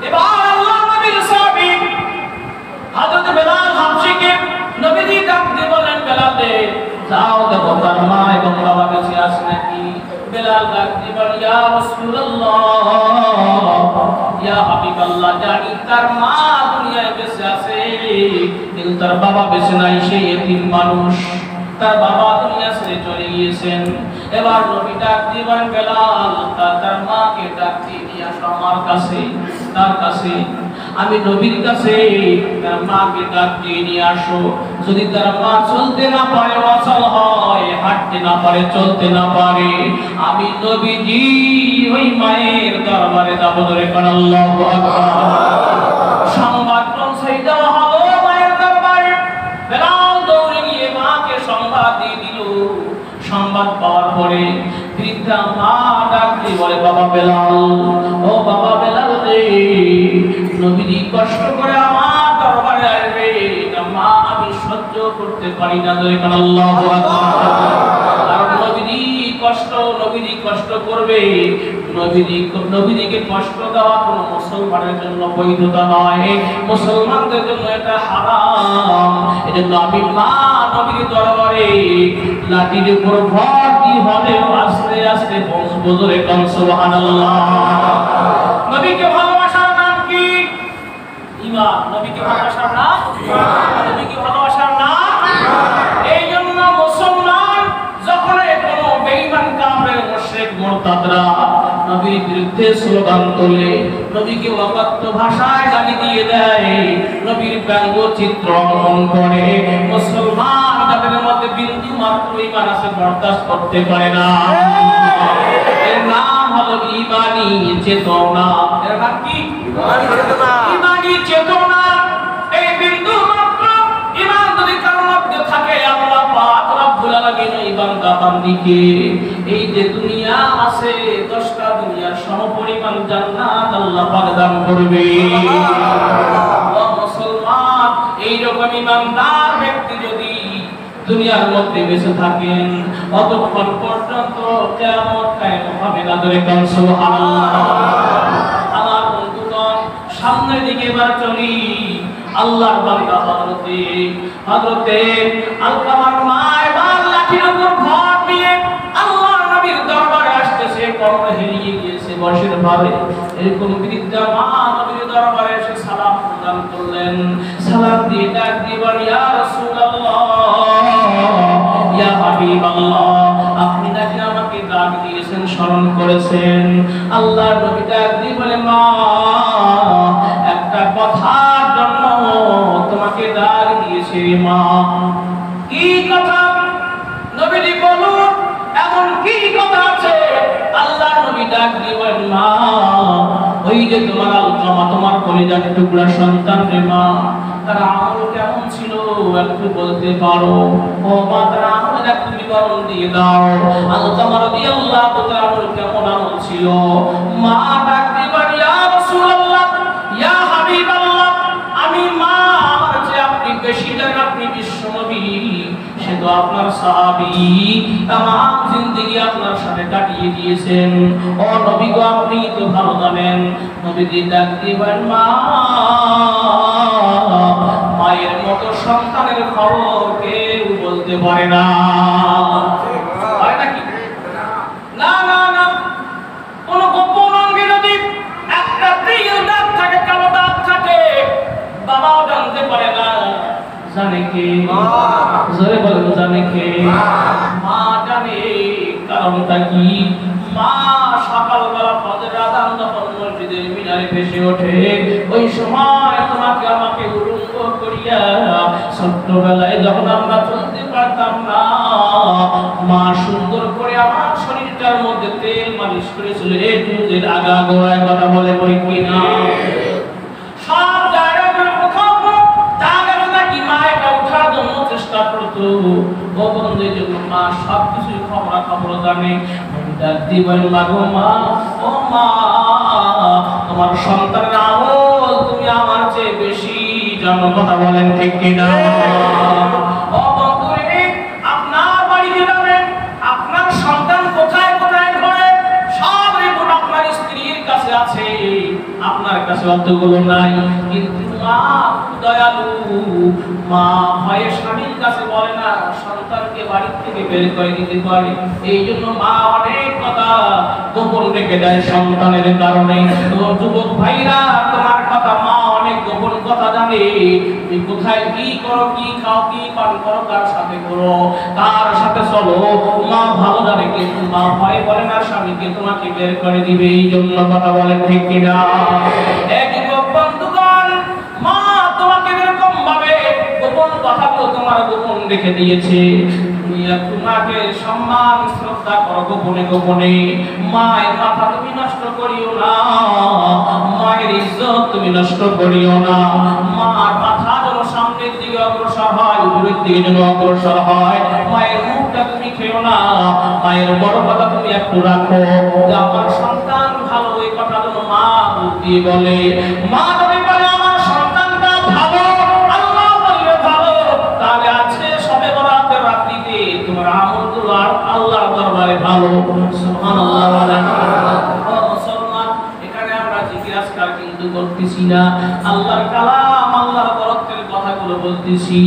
A: এবার আল্লাহর নবীর সাহাবী হযরত বেলাল হাবশীকে নবীজি ডাক দিয়ে বলেন, বেলাল রে, যাও দেখো তার মা এবং বাবা বেঁচে আছে নাকি। বেলাল ডাক দিয়ে বলে, ইয়া রাসূলুল্লাহ, ইয়া হাবিবাল্লাহ, জানি তার মা দুনিয়ায় বেঁচে আছে, কিন্তু তার বাবা বেঁচে নাই, সে এতিম মানুষ, তার বাবা দুনিয়া ছেড়ে চলে গিয়েছেন। এবার নবী ডাক দিয়ে বলেন, বেলাল, তার মাকে ডাক দিয়ে নিয়ে আসো আমার কাছে, তার কাছে, আমি নবীর কাছে তার মাকে ডাক দিয়ে নিয়ে আসো। যদি তার মা চলতে না পারে, অচল হয়, হাঁটতে না পারে, চলতে না পারে, আমি নবীজি ওই মায়ের দরবারে যাব। ধরে কান আল্লাহু আকবার। সংবাদ পৌঁছাই দেওয়া হলো মায়ের দরবারে। বেলাল দৌড়ে গিয়ে মাকে সংবাদ দিয়ে দিল। সংবাদ পাওয়ার পরে বৃদ্ধা মা ডাক দিয়ে বলে, বাবা বেলাল, ও বাবা বেলাল রে, নবীজি কষ্ট করে আমার দরবারে আসবে, এটা মা আমি সহ্য করতে পারি না। ধরে কান আল্লাহু আকবার। কারণ নবীজি কষ্ট করবে, নবীজিকে কষ্ট দেওয়া কোনো মুসলমানের জন্য বৈধতা নয়, মুসলমানদের জন্য এটা হারাম। এজন্য আমি মা নবীর দরবারে লাঠির উপর ভর দিয়ে হলেও আস্তে আস্তে পৌঁছবো। ধরে কান সুবহানাল্লাহ। নবীকে ভালোবাসার নাম কি? ঈমান। নবীকে ভালোবাসার নাম ঈমান। নবীকে ভালোবাসার নাম ঈমান। এই জন্য মুসলমান যখন কোনো বেঈমান কাফের মুশরিক মুরতাদরা নবীর বিরুদ্ধে স্লোগান তোলে, নবীকে অকথ্য ভাষায় গালি দিয়ে দেয়, নবীর ব্যঙ্গচিত্র অঙ্কন করে, মুসলমান যাদের মধ্যে বিন্দু মাত্র ঈমান আছে বরদাস্ত করতে পারে না। এর নাম হলো ঈমানি চেতনা। এর নাম কি? ঈমানি চেতনা। ঈমানি চেতনা। এই বিন্দু মাত্র ঈমান যদি কারোর মধ্যে থাকে, আল্লাহ পাক রব্বুল আলামিন এই বান্দা বান্দীকে এই যে দুনিয়া আছে 10টা দুনিয়ার সমপরিমাণ জান্নাত আল্লাহ পাক দান করবে। ও মুসলমান, এই রকম ঈমানদার ব্যক্তি যদি দুনিয়ার মধ্যে বেঁচে থাকেন, অতক্ষণ পর্যন্ত কিয়ামত কায়েম হবে না। ধরে কান সুবহানাল্লাহ। আমার বন্ধুগণ, সামনের দিকে এবার চলি। আল্লাহর বান্দা হযরতে আলকামার মা এবার লাঠির উপর ভর দিয়ে আল্লাহর নবীর দরবারে আসতেছে, কবরে হেরিয়ে গিয়েছে বয়সের ভাবে। এরকম বৃদ্ধা মা নবীর দরবারে এসে সালাম প্রদান করলেন। সালাম দিয়ে ডাক দিয়ে বলেন, ইয়া রাসূলুল্লাহ, ইয়া হাবিবাল্লাহ, আপনি নাকি আমাকে ডাক দিয়েছেন, স্মরণ করেছেন। আল্লাহর নবী ডাক দিয়ে বলে, মা, একটা কথার জন্য তোমাকে ডাক দিয়েছি মা। কি কথা? নবীজি বলুন। ডাক দিবেন মা ওই যে তোমার আলকামা তোমার কলিজার টুকরা সন্তান রে মা তার আমল কেমন ছিল একটু বলতে পারো ও মা তার আমল একটু বিবরণ দিয়ে দাও আলকামা রাদিয়াল্লাহু তাআলা আমল কেমন আমল ছিল মা ডাক দিবেন ইয়া রাসূলুল্লাহ ইয়া হাবিবাল্লাহ আমি মা আমার যে আপনি বেশি জানেন আপনি বিশ্বনবী সে তো আপনার সাহাবী तमाम जिंदगी আপনার সাথে কাটিয়ে দিয়েছেন ও নবী গো আপনি তো ভালো জানেন নবীজি ডাক দিবেন মা মায়ের মতো সন্তানের খবর কেউ বলতে পারে না হয় নাকি না না না কোন গোপন অঙ্গে যদি একটা তীর দাগ থাকে কালো দাগ থাকে বাবাও জানতে পারে না জানে কে জোরে বলেন জানে কে মা জানে কারণটা কি মা সকালবেলা ফজর আযান যখন মসজিদের মিনারে ভেসে ওঠে ওই সময় তোমাকে আমাকে উলঙ্গ করিয়া ছোট্টবেলায় যখন আমরা চলতে পারতাম না মা সুন্দর করে আমার শরীরটার মধ্যে তেল মালিশ করেছিল এই দুধের আগা গোড়ায় কথা বলে বই কিনা সব জায়গাগুলো কোথাও চেষ্টা করতো ও বন্ধুদের জন্য মা সবকিছু খবর জানে ডাক দিবেন মাগো মা ও মা তোমার সন্তানের আমল তুমি আমার চেয়ে বেশি জানো কথা বলেন ঠিক কিনা ও বন্ধুরে আপনার বাড়িতে যাবেন আপনার সন্তান কোথায় কোথায় ঘরে সব রিপোর্ট আপনার স্ত্রীর কাছে আছে আপনার কাছে অতগুলো নাই কিন্তু মা দয়ালু মা ভয়ে স্বামীর কাছে বলে না সন্তানকে বাড়ি থেকে বের করে দিতে পারে এই জন্য মা অনেক কথা গোপন রেখে দেয় সন্তানের কারণে যুবক ভাইরা তোমার কথা মা অনেক গোপন কথা জানে তুমি কোথায় কি করো কি খাও কি পান করো কার সাথে করো কার সাথে চলো মা ভালো জানে কিন্তু মা ভয়ে বলে না স্বামীকে তোমাকে বের করে দিবে এই জন্য কথা বলে ঠিক কিনা একই বন্ধুগণ মা তোমাকে এরকম ভাবে গোপন কথাগুলো তোমার গোপন রেখে দিয়েছে তুমি তোমাকে সম্মান শ্রদ্ধা করো গোপনে গোপনে মায়ের মাথা তুমি নষ্ট করিও না মায়ের ইজ্জত তুমি নষ্ট করিও না মার মাথা যেন সামনের দিকে অগ্রসর হয় উপরের দিকে যেন অগ্রসর হয় মায়ের মুখটা তুমি খেও না মায়ের বড় কথা তুমি একটু রাখো যে আমার সন্তান ভালো এই কথা যেন মা বুদ্ধি বলে মা তুমি বলে আমার সন্তানটা ভালো আল্লাহ বললে ভালো তাহলে আছে সবে বরাতের রাত্রিতে তোমার আমলগুলো আর আল্লাহর দরবারে ভালো সুবহানাল্লাহ ওয়া মুসলমান এখানে আমরা জিকির আজকার কিন্তু করতেছি না আল্লাহর কালাম আল্লাহর বরকতের কথাগুলো বলতেছি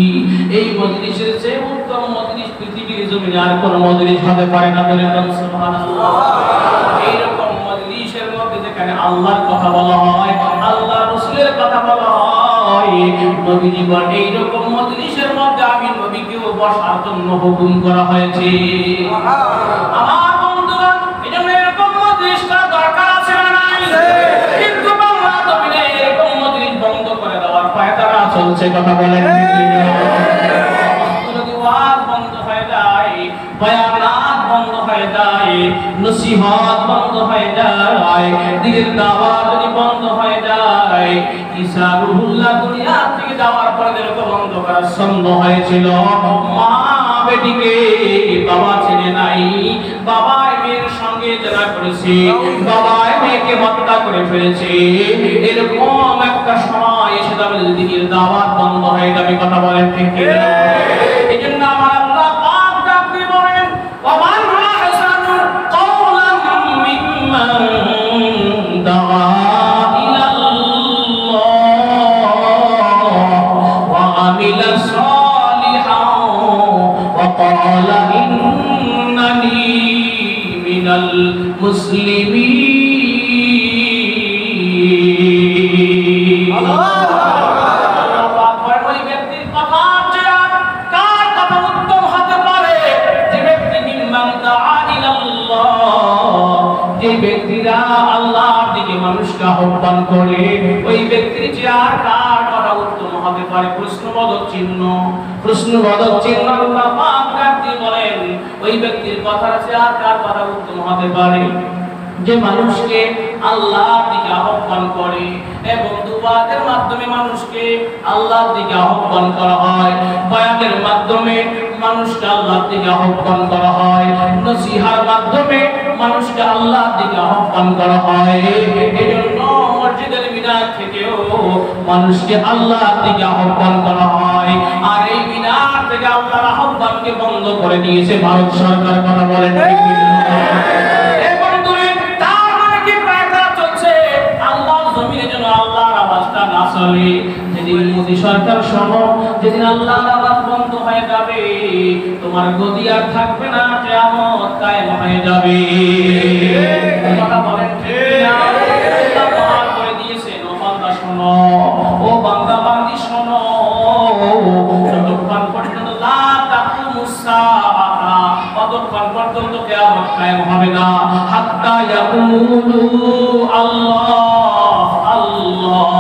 A: এই মজলিসের চেয়ে উত্তম মজলিস পৃথিবীর জমিনে আর কোনো মজলিস হতে পারে না বলে সুবহানাল্লাহ এইরকম মজলিসের মধ্যে যেখানে আল্লাহর কথা বলা হয় আল্লাহর রাসূলের কথা বলা হয় নবীজি বলেন এইরকম মজলিসের মধ্যে আমি নবীকেও বসার জন্য হুকুম করা হয়েছে আমার বন্ধুগণ এজন্য এরকম মজলিসটা দরকার আছে না নাই কিন্তু বাংলা জমিনে এরকম মজলিস বন্ধ করে দেওয়ার পায়তারা চলছে কথা বলেন যদি ওয়াজ বন্ধ হয়ে যায় বয়ানাত বন্ধ হয়ে যায় নসিহত বন্ধ হয়ে যায় দিনের দাওয়াত যদি বন্ধ হয়ে যায় ঈসা রুহুল্লাহ দুনিয়া থেকে যাওয়ার পরে যেরকম বন্ধ করার সন্দেহ হয়েছিল মা বেটিকে বাবা ছেড়ে নাই বাবা মেয়ের সঙ্গে জেনা করেছে বাবা মেয়েকে হত্যা করে ফেলেছে এরকম একটা সময় এসে যাবে যদি দিনের দাওয়াত বন্ধ হয়ে যাবে কথা বলেন ঠিক কিনা এজন্য আমার আল্লাহ পাক ডাক দিয়ে বলেন ওয়ামান আহসানু কওলান মিম্মান দাআ ইলাল্লাহ ওয়া আমিলা সালিহান ওয়া ক্বালা ইন্নানি মিনাল মুসলিমিন আল্লাহ যে ব্যক্তিরা আল্লাহর দিকে মানুষকে আহ্বান করে ওই ব্যক্তির যে আর কার কথা উত্তম হতে পারে প্রশ্নবোধক চিহ্ন আল্লাহ পাক রাখতে বলেন ওই ব্যক্তির কথা আছে আর কার কথা উত্তম হতে পারে যে মানুষকে আল্লাহর দিকে আহ্বান করে এবং দুআর মাধ্যমে মানুষকে আল্লাহর দিকে আহ্বান করা হয়, বয়ানের মাধ্যমে মানুষকে আল্লাহর দিকে আহ্বান করা হয়, নসিহার মাধ্যমে মানুষকে আল্লাহর দিকে আহ্বান করা হয়। এজন্য মসজিদের মিনার থেকেও মানুষকে আল্লাহর দিকে আহ্বান করা হয়। আর এই মিনার থেকে আল্লাহর আহ্বানকে বন্ধ করে দিয়েছে ভারত সরকার। কথা বলেন ঠিক কি না? যেদিন মোদী সরকার সহ যেদিন আল্লাহর আওয়াজ বন্ধ হয়ে যাবে, তোমার গদি আর থাকবে না, কিয়ামত কায়েম হয়ে যাবে। কথা বলেন ঠিক না? আল্লাহ পাক করে দিয়েছেন, ও বান্দা শোনো, ও বান্দা বান্দি শোনো, যতক্ষণ পর্যন্ত লা তাকুমুস সাআতা, ততক্ষণ পর্যন্ত কিয়ামত কায়েম হবে না, হাত্তা ইয়াকুলু আল্লাহ আল্লাহ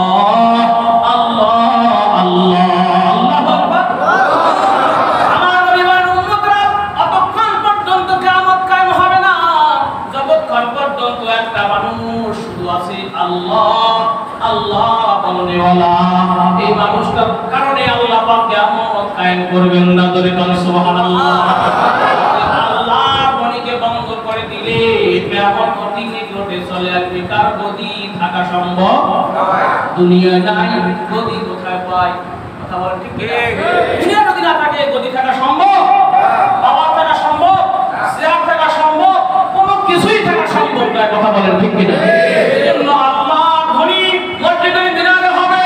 A: আল্লাহ আল্লাহ বলনেওয়ালা। এই মানুষটার কারণে আল্লাহ পাক কিয়ামত কায়েম করবেন না। ধরে বলেন সুবহানাল্লাহ। আল্লাহ বনিকে বন্ধ করে দিলে কিয়ামত অতীতে ঘটে চলে আসবে। কার গদি থাকা সম্ভব নয়, দুনিয়া নাই, গদি কোথায় পায়? কথা বলেন ঠিক কি? দুনিয়া যদি না থাকে গদি থাকা সম্ভব, বাবা থাকা সম্ভব, চেয়ার থাকা সম্ভব, কোনো কিছুই থাকা সম্ভব না। কথা বলেন ঠিক কি না? এজন্য আল্লাহ ধনী মসজিদের মিনারে হবে,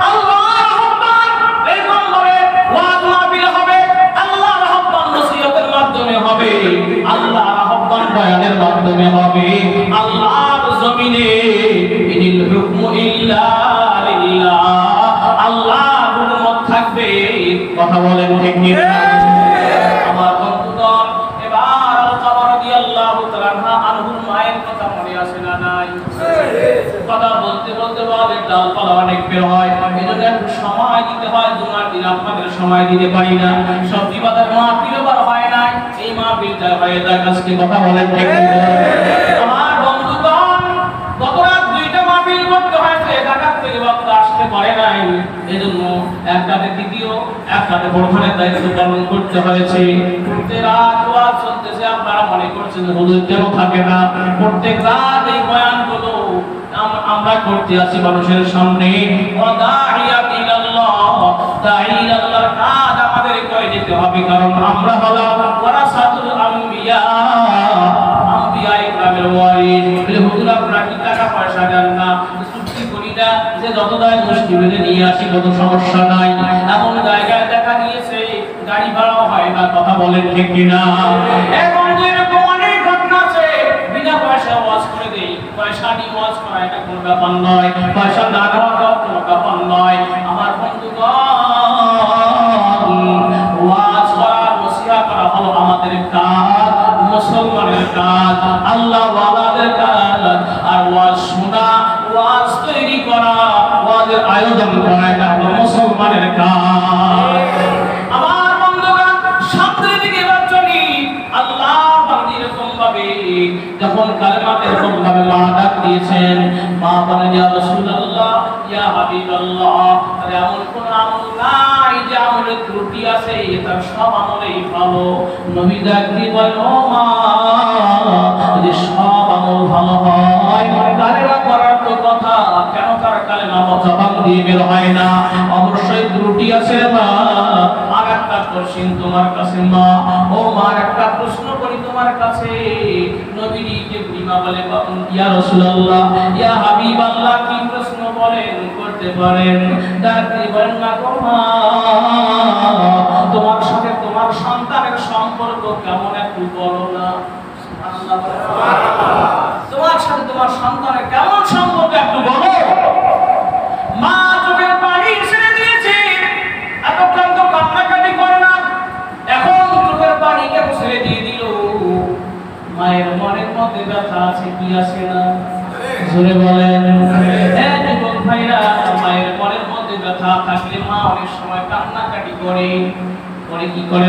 A: আল্লাহর আহ্বান এই নম্বরে ওয়াজ মাহফিল হবে, আল্লাহর আহ্বান নসিহতের মাধ্যমে হবে, আল্লাহর আহ্বান বয়ানের মাধ্যমে হবে। আল্লাহর জমিনে ইনিল হুকমু ইল্লা লিল্লাহ, আল্লাহর হুকুমত থাকবে। কথা বলেন ঠিক কি না? আমার বন্ধুগণ, এবার আল-কামা রাদিয়াল্লাহু তাআলা আনহুর মায়ের কথা মনে আসে না নাই? কথা বলতে বলতে বাদের ডালপালা অনেক বের হয়, এজন্য একটু সময় দিতে হয়। জুমার দিন আপনাদের সময় দিতে পারি না, সবজি বাজার মাহফিল বার হয় নাই, এই মাহফিলটা হয়ে যাক আজকে। কথা বলেন ঠিক কি না? আমার বন্ধুগণ, গত রাত দুইটা মাহফিল করতে হয়েছে, ঢাকা থেকে বক্ত আসতে পারে নাই, এজন্য একটাতে দ্বিতীয় একটাতে প্রধানের দায়িত্ব পালন করতে হয়েছে। প্রত্যেক রাত ওয়াজ চলতেছে, আপনারা মনে করছেন হুজুর কেন থাকে না? প্রত্যেক রাত এই বয়ানগুলো আমরা করতে আসি মানুষের সামনে। আল্লাহর কাজ আমাদের করে যেতে হবে, কারণ আমরা হলাম ওয়ারাসাতুল আম্বিয়া, আম্বিয়া ইকরামের ওয়ারিস। হুজুর আপনারা কি টাকা পয়সা দেন না, চুক্তি করি না যে যত দায় মুষ্টি বেঁধে নিয়ে আসি, কোনো সমস্যা নাই। এমন জায়গায় দেখা গিয়েছে গাড়ি ভাড়াও হয় না। কথা বলেন ঠিক কিনা? এখন যেরকম অনেক ঘটনা আছে, বিনা পয়সা ওয়াজ করে দেই, পয়সা নিয়ে ওয়াজ করা এটা কোনো ব্যাপার নয়, পয়সা না দেওয়াটাও কোনো ব্যাপার নয়। আমার বন্ধুগণ, ওয়াজ করা, নসিহত করা হলো আমাদের কাজ, মুসলমানের কাজ, আল্লাহ ওয়ালাদের কাজ। আর ওয়াজ শোনা, ওয়াজ তৈরি করা, ওয়াজের আয়োজন করা এটা হলো মুসলমানের কাজ। আমার বন্ধুগণ, সামনের দিকে এবার চলি। আল্লাহ বান্দি এরকম ভাবে যখন কালেমাতে এরকম ভাবে মা ডাক দিয়েছেন, মা বলেন ইয়া রাসূলুল্লাহ, ইয়া হাবিবাল্লাহ, আরে এমন কোন আমল নাই যে আমলের ত্রুটি আছে, এটা সব আমলেই ভালো। নবী ডাক দিয়ে বলেন, ও মা, যদি সব আমল ভালো হয়, কালেমা পড়ার তো কথা, কেন তার কালেমা জবান দিয়ে বের হয় না? অবশ্যই ত্রুটি আছে মা। আর একটা কোশ্চেন তোমার কাছে মা, ও মা, একটা প্রশ্ন করি তোমার কাছে। নবীজি যে বুড়িমা বলে, ইয়া রাসূলুল্লাহ, ইয়া হাবিবাল্লাহ, কি প্রশ্ন বলেন, করতে পারেন? ডাকতে বলেন, না গো মা, তোমার সাথে তোমার সন্তানের সম্পর্ক কেমন একটু বলো না। তোমার সাথে তোমার সন্তানের কেমন সম্পর্ক একটু বলো। মা চোখের পানি ছেড়ে দিয়েছে, এতক্ষণ তো কান্নাকাটি করে না, এখন চোখের পানি কেন ছেড়ে দিয়ে দিল? মায়ের মনের মধ্যে ব্যথা আছে কি আছে না? জোরে বলেন। হ্যাঁ যুবক ভাইরা, মায়ের মনের মধ্যে ব্যথা থাকলে মা অনেক সময় কান্নাকাটি করে। কি করে?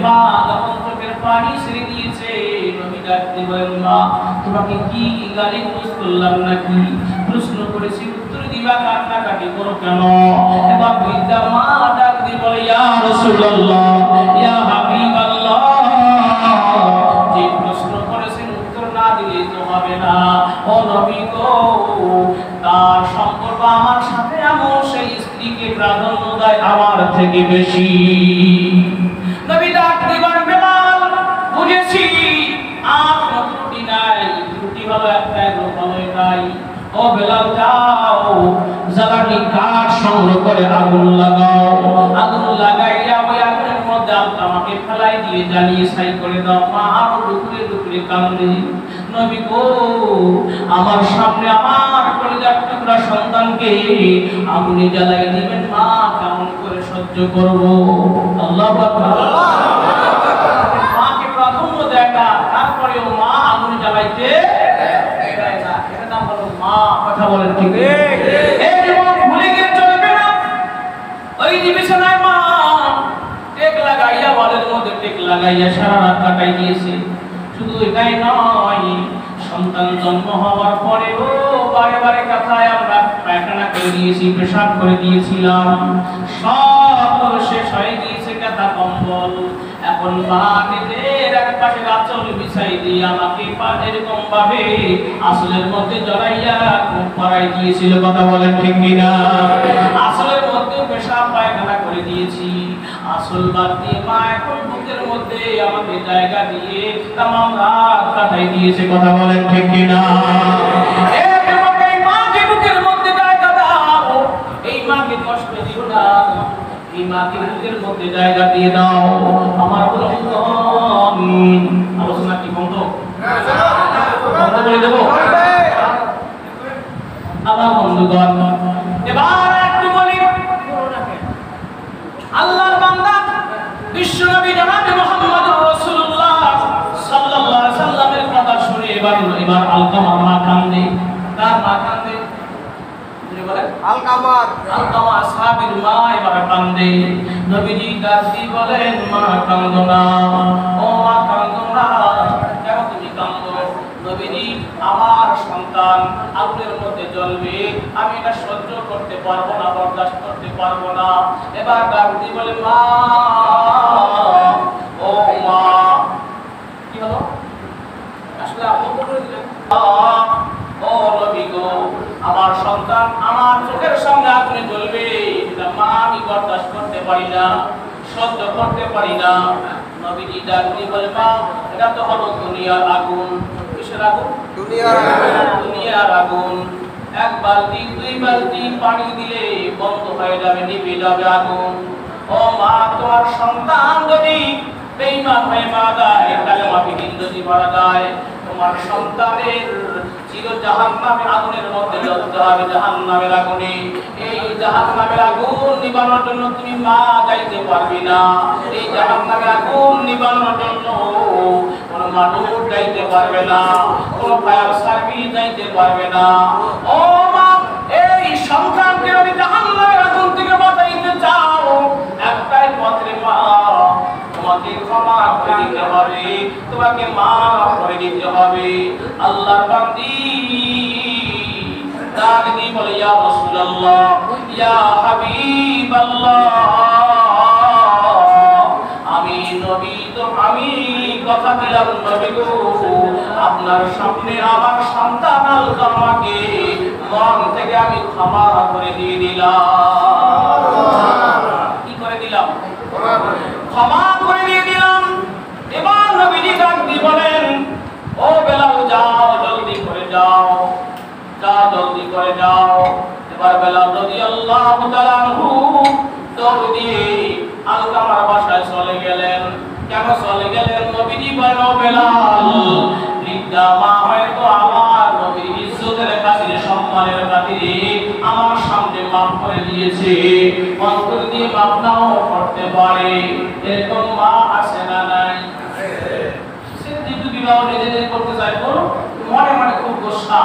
A: মা যখন চোখের পানি ছেড়ে দিয়েছে। নবী ডাকতে বলেন, মা তোমাকে কি গালি দোষ করলাম নাকি? প্রশ্ন করেছি, উত্তর দিবা, কান্নাকাটি করো কেন? এবার বৃদ্ধা মা ডাক দিয়ে বলে, ইয়া রাসূলুল্লাহ, ইয়া হাবিবাল্লাহ, যে প্রশ্ন করেছেন উত্তর না দিলে তো হবে না। ও নবী গো, তার সম্পর্ক আমার সাথে এমন সেই স্ত্রীকে প্রাধান্য দেয় আমার থেকে বেশি। নবী ডাক দিবার বেলাল, বুঝেছি আর কোনো ত্রুটি নাই, ত্রুটি হলো একটাই, রোগ হলো এটাই। ও বেলাল যাও, জ্বালানি কাঠ সংগ্রহ করে আগুন লাগাও, আগুন লাগাইয়া ওই আগুনের মধ্যে আমাকে ফেলাই দিয়ে জ্বালিয়ে ছাই করে দাও। মা আরো ডুকরে ডুকরে কান্দে, নবী গো, আমার সামনে আমার কলিজার টুকরা সন্তানকে আগুনে জ্বালাই দিবেন, মা কেমন করে সহ্য করব? আল্লাহু আকবার। মাকে প্রাধান্য দেয় না, তারপরেও মা আগুনে জ্বালাইতে দেয় না। এর নাম হলো মা। কথা বলেন ঠিক? এই জীবন ভুলে গিয়ে চলবে না। ওই বিছানায় মা টেক লাগাইয়া, ওয়ালের মধ্যে টেক লাগাইয়া সারা রাত কাটাই দিয়েছে। শুধু এটাই নয়, সন্তান জন্ম হওয়ার পরেও বারে বারে কথায় আমরা পায়খানা করে দিয়েছি, পেশাব করে দিয়েছিলাম, সব শেষ হয়ে গিয়েছে কথা কম্বল। এখন মা নিজের এক পাশে আঁচল বিছাই দিয়ে আমাকে এরকম ভাবে আসলের মধ্যে জড়াইয়া ঘুম পাড়াই দিয়েছিল। কথা বলেন ঠিক কিনা? আসলের মধ্যে পেশাব পায়খানা করে দিয়েছি, আসল বাদ দিয়ে মা এখন বুকের মধ্যে আমাকে জায়গা দিয়ে তামাম রাত কাটাই দিয়েছে। কথা বলেন ঠিক কিনা? এই মাকে বুকের মধ্যে জায়গা দাও, এই মাকে কষ্ট দিও না, এই মাকে বুকের মধ্যে জায়গা দিয়ে দাও। আমার বন্ধুগণ, আলোচনা কি বন্ধ বন্ধ করে দেবো? আমার বন্ধুগণ, এবার একটু বলি, আল্লাহর বান্দা বিশ্বনবী জনাবে মুহাম্মদুর রাসূলুল্লাহ সাল্লাল্লাহু আলাইহি সাল্লামের কথা শুনে এবার আলকামা মা কান্দে। তার মা কান্দে, বুঝে বলেন আলকামা সাহাবীর মা এবার কান্দে। নবীজি ডাক দিয়ে বলেন, মা কান্দো না, ও মা কান্দো না, কেন তুমি কান্দো? নবীজি, আমার সন্তান আগুনের মধ্যে জ্বলবে, আমি এটা সহ্য করতে পারবো না, বরদাস্ত করতে পারবো না। এবার ডাক দিয়ে বলে, মা, ও মা, কি হলো? আসলে আপনি করে দিলেন, ও নবী গো, আমার সন্তান আমার চোখের সামনে আগুনে জ্বলবে, এটা মা আমি বরদাস্ত করতে পারি না, সহ্য করতে পারি না। নবীজি ডাক দিয়ে বলে, মা, এটা তো হলো দুনিয়ার আগুন। কিসের আগুন? দুনিয়ার আগুন। এক বালতি দুই বালতি পানি দিলে বন্ধ হয়ে যাবে, নিভে যাবে আগুন। ও মা, তোমার সন্তান যদি বেঈমান হয়ে মারা যায়, কালেমা বিহীন যদি মারা যায়, তোমার সন্তানের চির জাহান্নামে আগুনের মধ্যে জ্বলতে হবে, জাহান্নামের আগুনে। এই জাহান্নামের আগুন নিবানোর জন্য তুমি মা যাইতে পারবি না, এই জাহান্নামের আগুন নিবানোর জন্য কোন মানুষ যাইতে পারবে না, কোন ফায়ার সার্ভিস যাইতে পারবে না। ও মা, এই সন্তানকে যদি জাহান্নামের আগুন থেকে বাঁচাইতে চাও, একটাই পথে মা, তোমাকে ক্ষমা করে দিতে হবে, তোমাকে মাফ করে দিতে হবে। আল্লাহর বান্দি ডাক দিয়ে বলে, ইয়া রাসূলুল্লাহ, ইয়া হাবিবাল্লাহ, আমি নবী, তো আমি কথা দিলাম নবী গো, আপনার সামনে আমার সন্তান আলকামাকে মন থেকে আমি ক্ষমা করে দিয়ে দিলাম। কি করে দিলাম? ক্ষমা করে দিয়ে দিলাম। এবার নবীজি ডাক দিয়ে বলেন, ও বেলাল, যাও, জলদি করে যাও, যাও, জলদি করে যাও। এবার বেলাল রাদিয়াল্লাহু তাআলা আনহু দৌড় দিয়ে আলকামার বাসায় চলে গেলেন। কেন চলে গেলেন? নবীজি বলেন, ও বেলাল, বৃদ্ধা মা হয়তো আমার নবীর ইজ্জতের খাতিরে, সম্মানের খাতিরে আমার সামনে মাফ করে দিয়েছে, অন্তর দিয়ে মাফ নাও করতে পারে। এরকম মা আছে না নাই? সে যেহেতু বিবাহ নিজেদের করতে চায়, মনে মনে খুব গোসা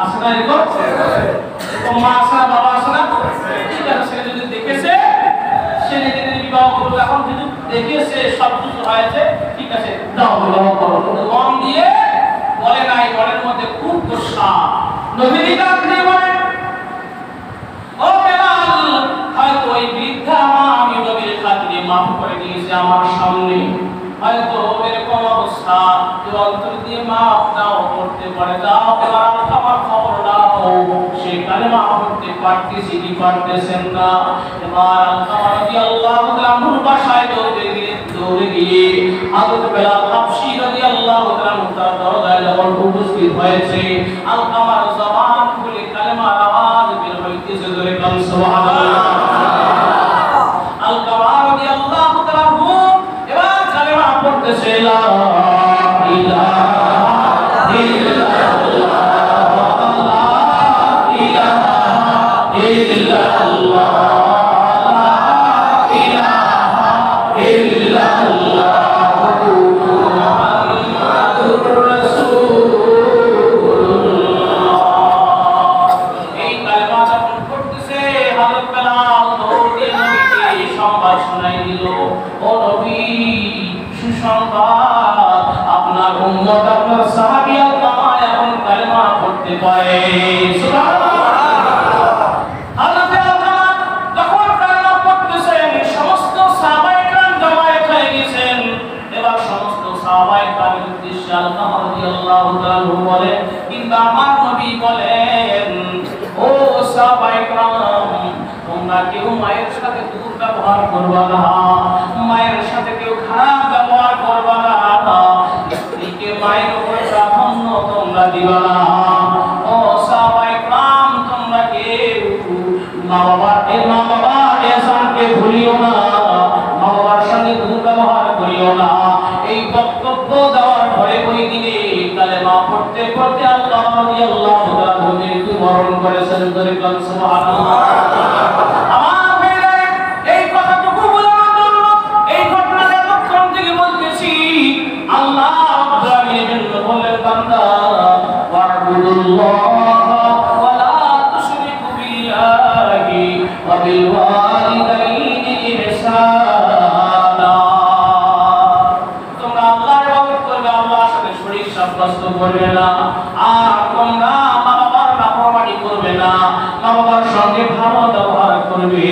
A: আছে না? এরকম মা আছে না, বাবা আছে না? ঠিক আছে, সে যদি দেখেছে, সে নিজেদের বিবাহ করবে, এখন যদি দেখেছে সব কিছু হয়েছে, ঠিক আছে দাও দাও করো, মন দিয়ে বলে নাই, মনের মধ্যে খুব গুসা। নবীজি ডাক দিয়ে বলেন, ও বেলাল, হয়তো ওই বৃদ্ধা মা আমি নবীর খাতিরে মাফ করে দিয়েছি আমার সামনে, হয়তো এরকম অবস্থা কেউ অন্তর দিয়ে মাফ দাও করতে পারে, দাও বেলাল আমার খবর দাও, সে কালেমা পড়তে পারতেছি কি পারতেছেন না। এবার আল্লাহ রাদিয়াল্লাহু তাআলার বাসায় দৌড়ে গিয়ে হযরত বেলাল হাবশী রাদিয়াল্লাহু তাআলা তার দরজায় যখন উপস্থিত হয়েছে, আলকামার জবান খুলে কালেমার আওয়াজ বের হইতেছে, জোরে বল সুবহানাল্লাহ। আলকামা রাদিয়াল্লাহু তাআলা এবার কালেমা পড়তেছে, লা ইলাহা ইল্লাল্লাহ, লা ইলাহা ইল্লাল্লাহ, লা ইলাহা ইল্লাল্লাহ, মুহাম্মাদুর রাসূলুল্লাহ। এই কালেমা যখন পড়তেছে, হযরত বেলাল দৌড়ে নবীকে সংবাদ শোনাই দিল, ও নবী, সুসংবাদ, আপনার উম্মত আপনার সাহাবী আলকামা এখন কালেমা পড়তে পারে। সুবহানাল্লাহ। হযরত আলকামা যখন কালেমা পড়তেছেন, সমস্ত সাহাবায়ে কেরাম জমায়েত হয়ে গেছেন। এবার সমস্ত সাহাবায়ে কেরামের উদ্দেশ্যে আলকামা রাদিয়াল্লাহু তাআলা বলেন, কিন্তু আমার নবী বলেন, ও সাহাবায়ে কেরাম, তোমরা কেউ মায়ের সাথে দুর্ব্যবহার করবা না, মায়ের সাথে কেউ খারাপ ব্যবহার করবা না, স্ত্রীকে মায়ের উপর প্রাধান্য তোমরা দিবা না। ও সাহাবায়ে কেরাম, তোমরা কেউ মা বাবার এহসানকে ভুলিও না, মা বাবার সঙ্গে দুর্ব্যবহার করিও না। এই বক্তব্য দেওয়ার পরে ওই দিনে কালেমা পড়তে পড়তে আল্লাহ রাদিয়াল্লাহু তাআলা মৃত্যুবরণ করেছেন, জোরে বল সুবহানাল্লাহ। আমার ভাইরা, এই কথাটুকু বলার জন্য এই ঘটনাটা এতক্ষণ থেকে বলতেছি। আল্লাহ রাব্বুল আলামিন বললেন, বান্দা, ওয়া'বুদুল্লাহ ওয়া লা তুশরিকু বিল্লাহি ওয়া বিল ওয়ালিদাইনি ইহসানা। তোমরা আল্লাহর ইবাদত করবে, আল্লাহর সাথে শরীক সাব্যস্ত করবে না, আর তোমরা মা বাবার নাফরমানি করবে না, মা বাবার সঙ্গে ভালো ব্যবহার করবে।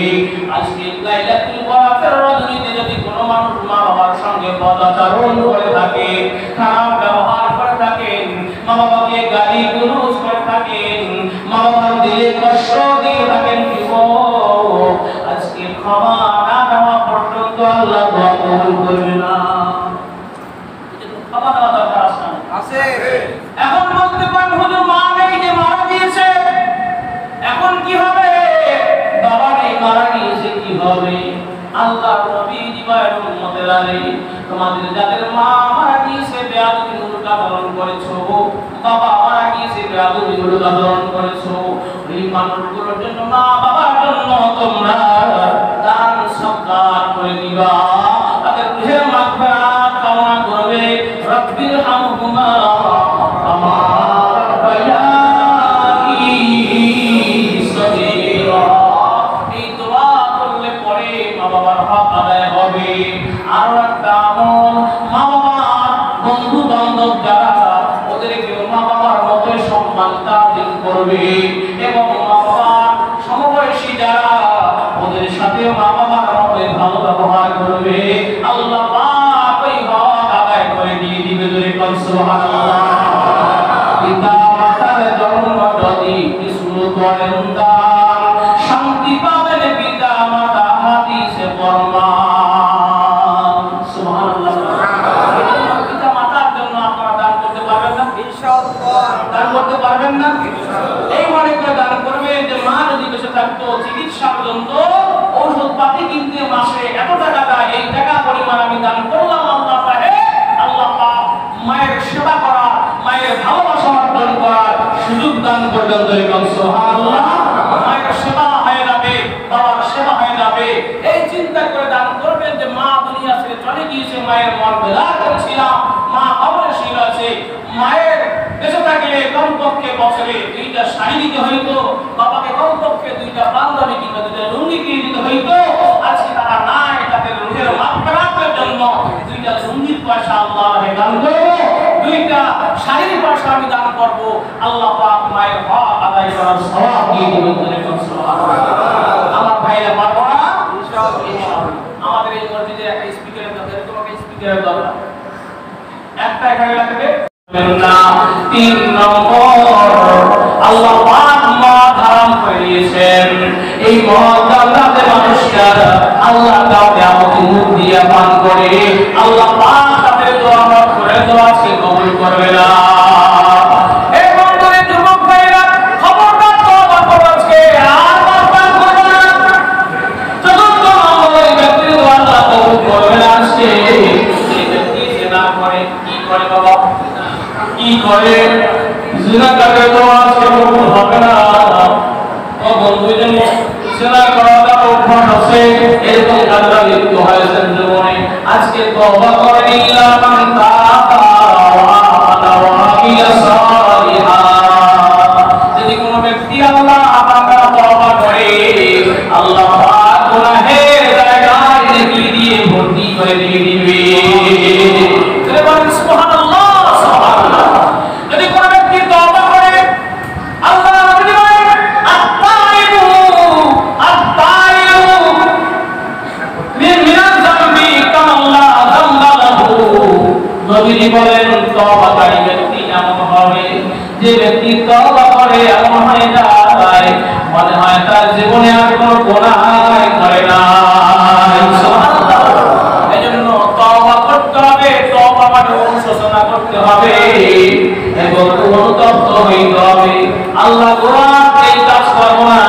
A: আজকে লাইলাতুল কদরের রজনীতে যদি কোনো মানুষ মা বাবার সঙ্গে বদাচরণ করে থাকে, খারাপ ব্যবহার করে থাকেন, মা বাবাকে গালি গালাজ করে থাকেন, মা বাবার দিলে কষ্ট দিয়ে থাকেন, আজকে ক্ষমা না দেওয়া পর্যন্ত আল্লাহ দোয়া কবুল করবে না। ক্ষমা দেওয়া দরকার আছে। এখন বলতে পারেন, হুজুর মা নেই, যে মারা গিয়েছে, এখন কি হবে? বাবা নেই, মারা গিয়েছে, কি হবে? আল্লাহর নবী দিবায়ের উম্মতেরা নেই, তোমাদের যাদের মা মারা গিয়েছে বেয়াদবি মুরগা পালন করেছো, বাবা মারা গিয়েছে বেয়াদবি মুরগা পালন করেছো, এই মানুষগুলোর জন্য, মা বাবার জন্য তোমরা দান সদকা করে দিবা, তাদের রূহের মাগফিরাত কামনা করবে। রব্বির হামহুমা কামা রাব্বায়ানি সগীরা। এই দোয়া করলে পরে মা বাবার হক আদায় হবে। আর একটা আমল, মা বাবার বন্ধু বান্ধব যারা, ওদেরকেও মা বাবার মতো সম্মান তাজিম করবে, এবং মা বাবার সমবয়সী যারা, ওদের সাথে মা বাবার মতো ভালো ব্যবহার করবে। আল্লাহ পাক ওই হক আদায় করে দিয়ে দিবে, জোরে বল সুবহানাল্লাহ। পিতা মাতার জন্ম যদি কিছু করেন দান, শান্তি পাবেন পিতা মাতা হাদিসে ফরমান। সুবহানাল্লাহ। পিতা মাতার জন্য আপনারা দান করতে পারবেন না? ইনশাআল্লাহ দান করতে পারবেন না? এই মনে করে দান করবেন যে মা যদি বেঁচে থাকতো, চিকিৎসার জন্য ঔষধ পাতি কিনতে মাসে এত টাকা দেয়, এই টাকা পরিমাণ আমি দান করলাম আল্লাহ পাকে। আল্লাহ পাক মায়ের সেবা করা, মায়ের ভালোবাসা অর্জন করার সুযোগ দান করবেন, জয় বল সুবহানাল্লাহ। মায়ের সেবা হয়ে যাবে, বাবার সেবা হয়ে যাবে, এই চিন্তা করে দান করবেন যে মা দুনিয়া ছেড়ে চলে গিয়েছে, মায়ের মর্যাদা করেছিলাম, মা বাবার ছিল আছে, মায়ের বেঁচে থাকলে কমপক্ষে বছরে 2টা শাড়ি দিতে হইতো, বাবাকে কমপক্ষে 2টা পাঞ্জাবি কিংবা 2টা লুঙ্গি কিনে দিতে হইতো। আজকে তারা নাই, তাদের রুহের মাগফিরাতের জন্য 2টা লুঙ্গির পয়সা আল্লাহকে দান করব, 2টা শাড়ির পয়সা আমি দান করব, আল্লাহ পাক মায়ের হক আদায় করার সওয়াব দিয়ে দিবেন। সুবহানাল্লাহ। আমার ভাইরা পারবো না ইনশাআল্লাহ। আমাদের এই মসজিদে একটা স্পিকারের দরকার, তোমাকে স্পিকারের দরকার একটা এখানে লাগবে না। 3 নম্বর, আল্লাহ পাক মদ হারাম করে দিয়েছেন। এই মদ জান্নাতের মানুষরা আল্লাহ কাউকে আমাকে মুখ দিয়ে পান করে, আল্লাহ পাক তাদের দোয়া মাফ করে দোয়াকে কবুল করবে না। এই বন্ধুরে যুবক ভাইরা খবরদার তওবা করো, আজকে আর মদ পান করবে না। চতুর্থ নম্বর, এই ব্যক্তির দোয়া আল্লাহ কবুল করবে না। আজকে এই ব্যক্তি জিনা করে, কি করে বাবা, কি করে? জিনা করে তো আজকে কবুল হবে না। ও বন্ধু, যেন জিনা করাটা অভ্যাস আছে, এরকম কাজটা লিপ্ত হয়েছেন জীবনে, আজকে তওবা করে ইল্লা মান তাবা ওয়া আমানা ওয়া আমিলা সালিহা। যদি কোনো ব্যক্তি আল্লাহ পাকের তওবা করে, আল্লাহ পাক গুনাহের জায়গায় নেকি দিয়ে ভর্তি করে দিয়ে দিবে। সুবহানাল্লাহ, সুবহানাল্লাহ। যদি কোনো ব্যক্তি তওবা করে, আল্লাহ নবী বলেন আত-তাইবু আত-তাইবু মিনাল যামবি কামাল্লা যামবা লাহু। নবী বলেন তওবাকারী ব্যক্তি এমন হবে যে ব্যক্তি তওবা করে এমন হয়ে যায় মনে হয় তার জীবনে আর কোনো গুনাহ করে না। সুবহানাল্লাহ। এজন্য তওবা করতে হবে, তওবা মানে অনুশোচনা করতে হবে এবং অনুতপ্ত হইতে হবে। আল্লাহ কোরআন এই কাজ করব না,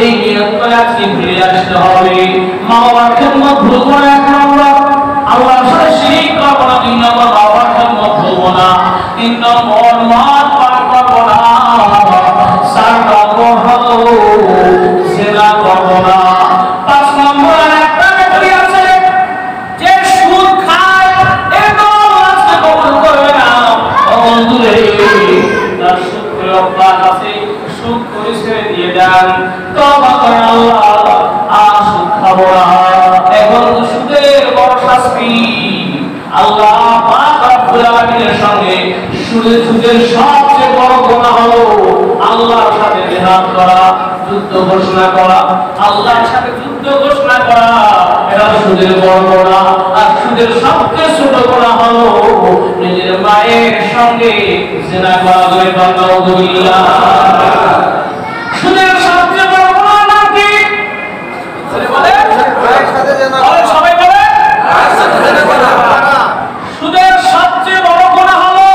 A: এই নিয়ত করে আজকে ফিরে আসতে হবে। মা বাবার খেদমত ভুলব না, 1 নম্বর। আল্লাহর সাথে শিরক করব না, 2 নম্বর। বাবার খেদমত ভুলব না, 3 নম্বর। মদ পান করব না, 4 নম্বর হলো জিনা করব না। 5 নম্বর একটা ব্যক্তি আছে যে সুদ খায়, এটাও আজকে কবুল করবে না। ও বন্ধুরে, তার সুদ করে অভ্যাস আছে, সুদ করে ছেড়ে দিয়ে দেন, তওবা করে আল্লাহ আর সুদ খাবো না। এখন সুদের বড় শাস্তি, আল্লাহ পাক রব্বুল আলামিনের সঙ্গে সুদের সবচেয়ে বড় গুনাহ হলো আল্লাহর সাথে জিহাদ করা, যুদ্ধ ঘোষণা করা। আল্লাহর সাথে যুদ্ধ ঘোষণা করা এটা সুদের বড় গুনাহ। আর সুদের সবচেয়ে ছোট গুনাহ হলো নিজের মায়ের সঙ্গে জিনা করা। নাউযুবিল্লাহ। সুদের সবচেয়ে বড় গুনাহ নাম কি? সবাই বলে সুদের সবচেয়ে বড় গুনাহ হলো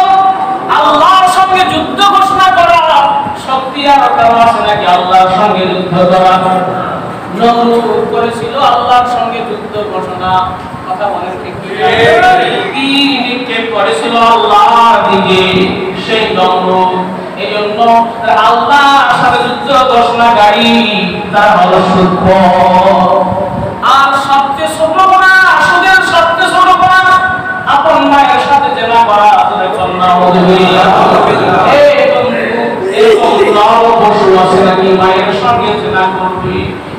A: আল্লাহর সঙ্গে যুদ্ধ ঘোষণা করা। শক্তি আর কারো আছে নাকি আল্লাহর সঙ্গে যুদ্ধ করা? নমরুদ করেছিল আল্লাহর সঙ্গে যুদ্ধ ঘোষণা। কথা বলেন ঠিক কি? তীর নিক্ষেপ করেছিল আল্লাহর দিকে সেই নমরুদ। এজন্য আল্লাহর সাথে যুদ্ধ ঘোষণাকারী তার হলো সুদখোর। আর সবচেয়ে ছোট গুনাহ, সুদের সবচেয়ে ছোট গুনাহ আপন মায়ের সাথে জিনা করা। মায়ের সঙ্গে জিনা করবি,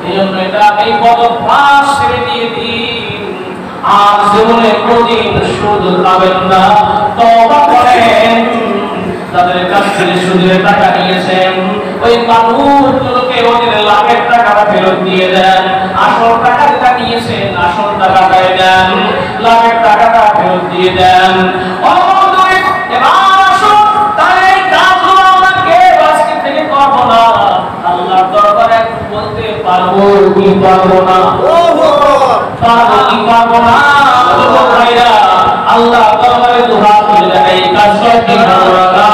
A: এজন্য এটা এই বদভ্যাস ছেড়ে দিয়ে দিন। আর জীবনে কোনদিন সুদ খাবেন না, তওবা করেন। তাদের কাছ থেকে সুদের টাকা নিয়েছেন, ওই মানুষগুলোকে ওদের লাভের টাকাটা ফেরত দিয়ে দেন। আসল টাকা যেটা নিয়েছেন, আসল টাকাটা দেন, লাভের টাকাটা ফেরত দিয়ে দেন। এবার আসুন, তাই এই কাজগুলো আমরা কেউ আজকে থেকে করবো না। আল্লাহর দরবারে বলতে পারবো কি পারবো না? পারবো কি পারবো না? ভাইরা, আল্লাহ দরবারে দুহা তুলে এই কাজ করতে পারবো না।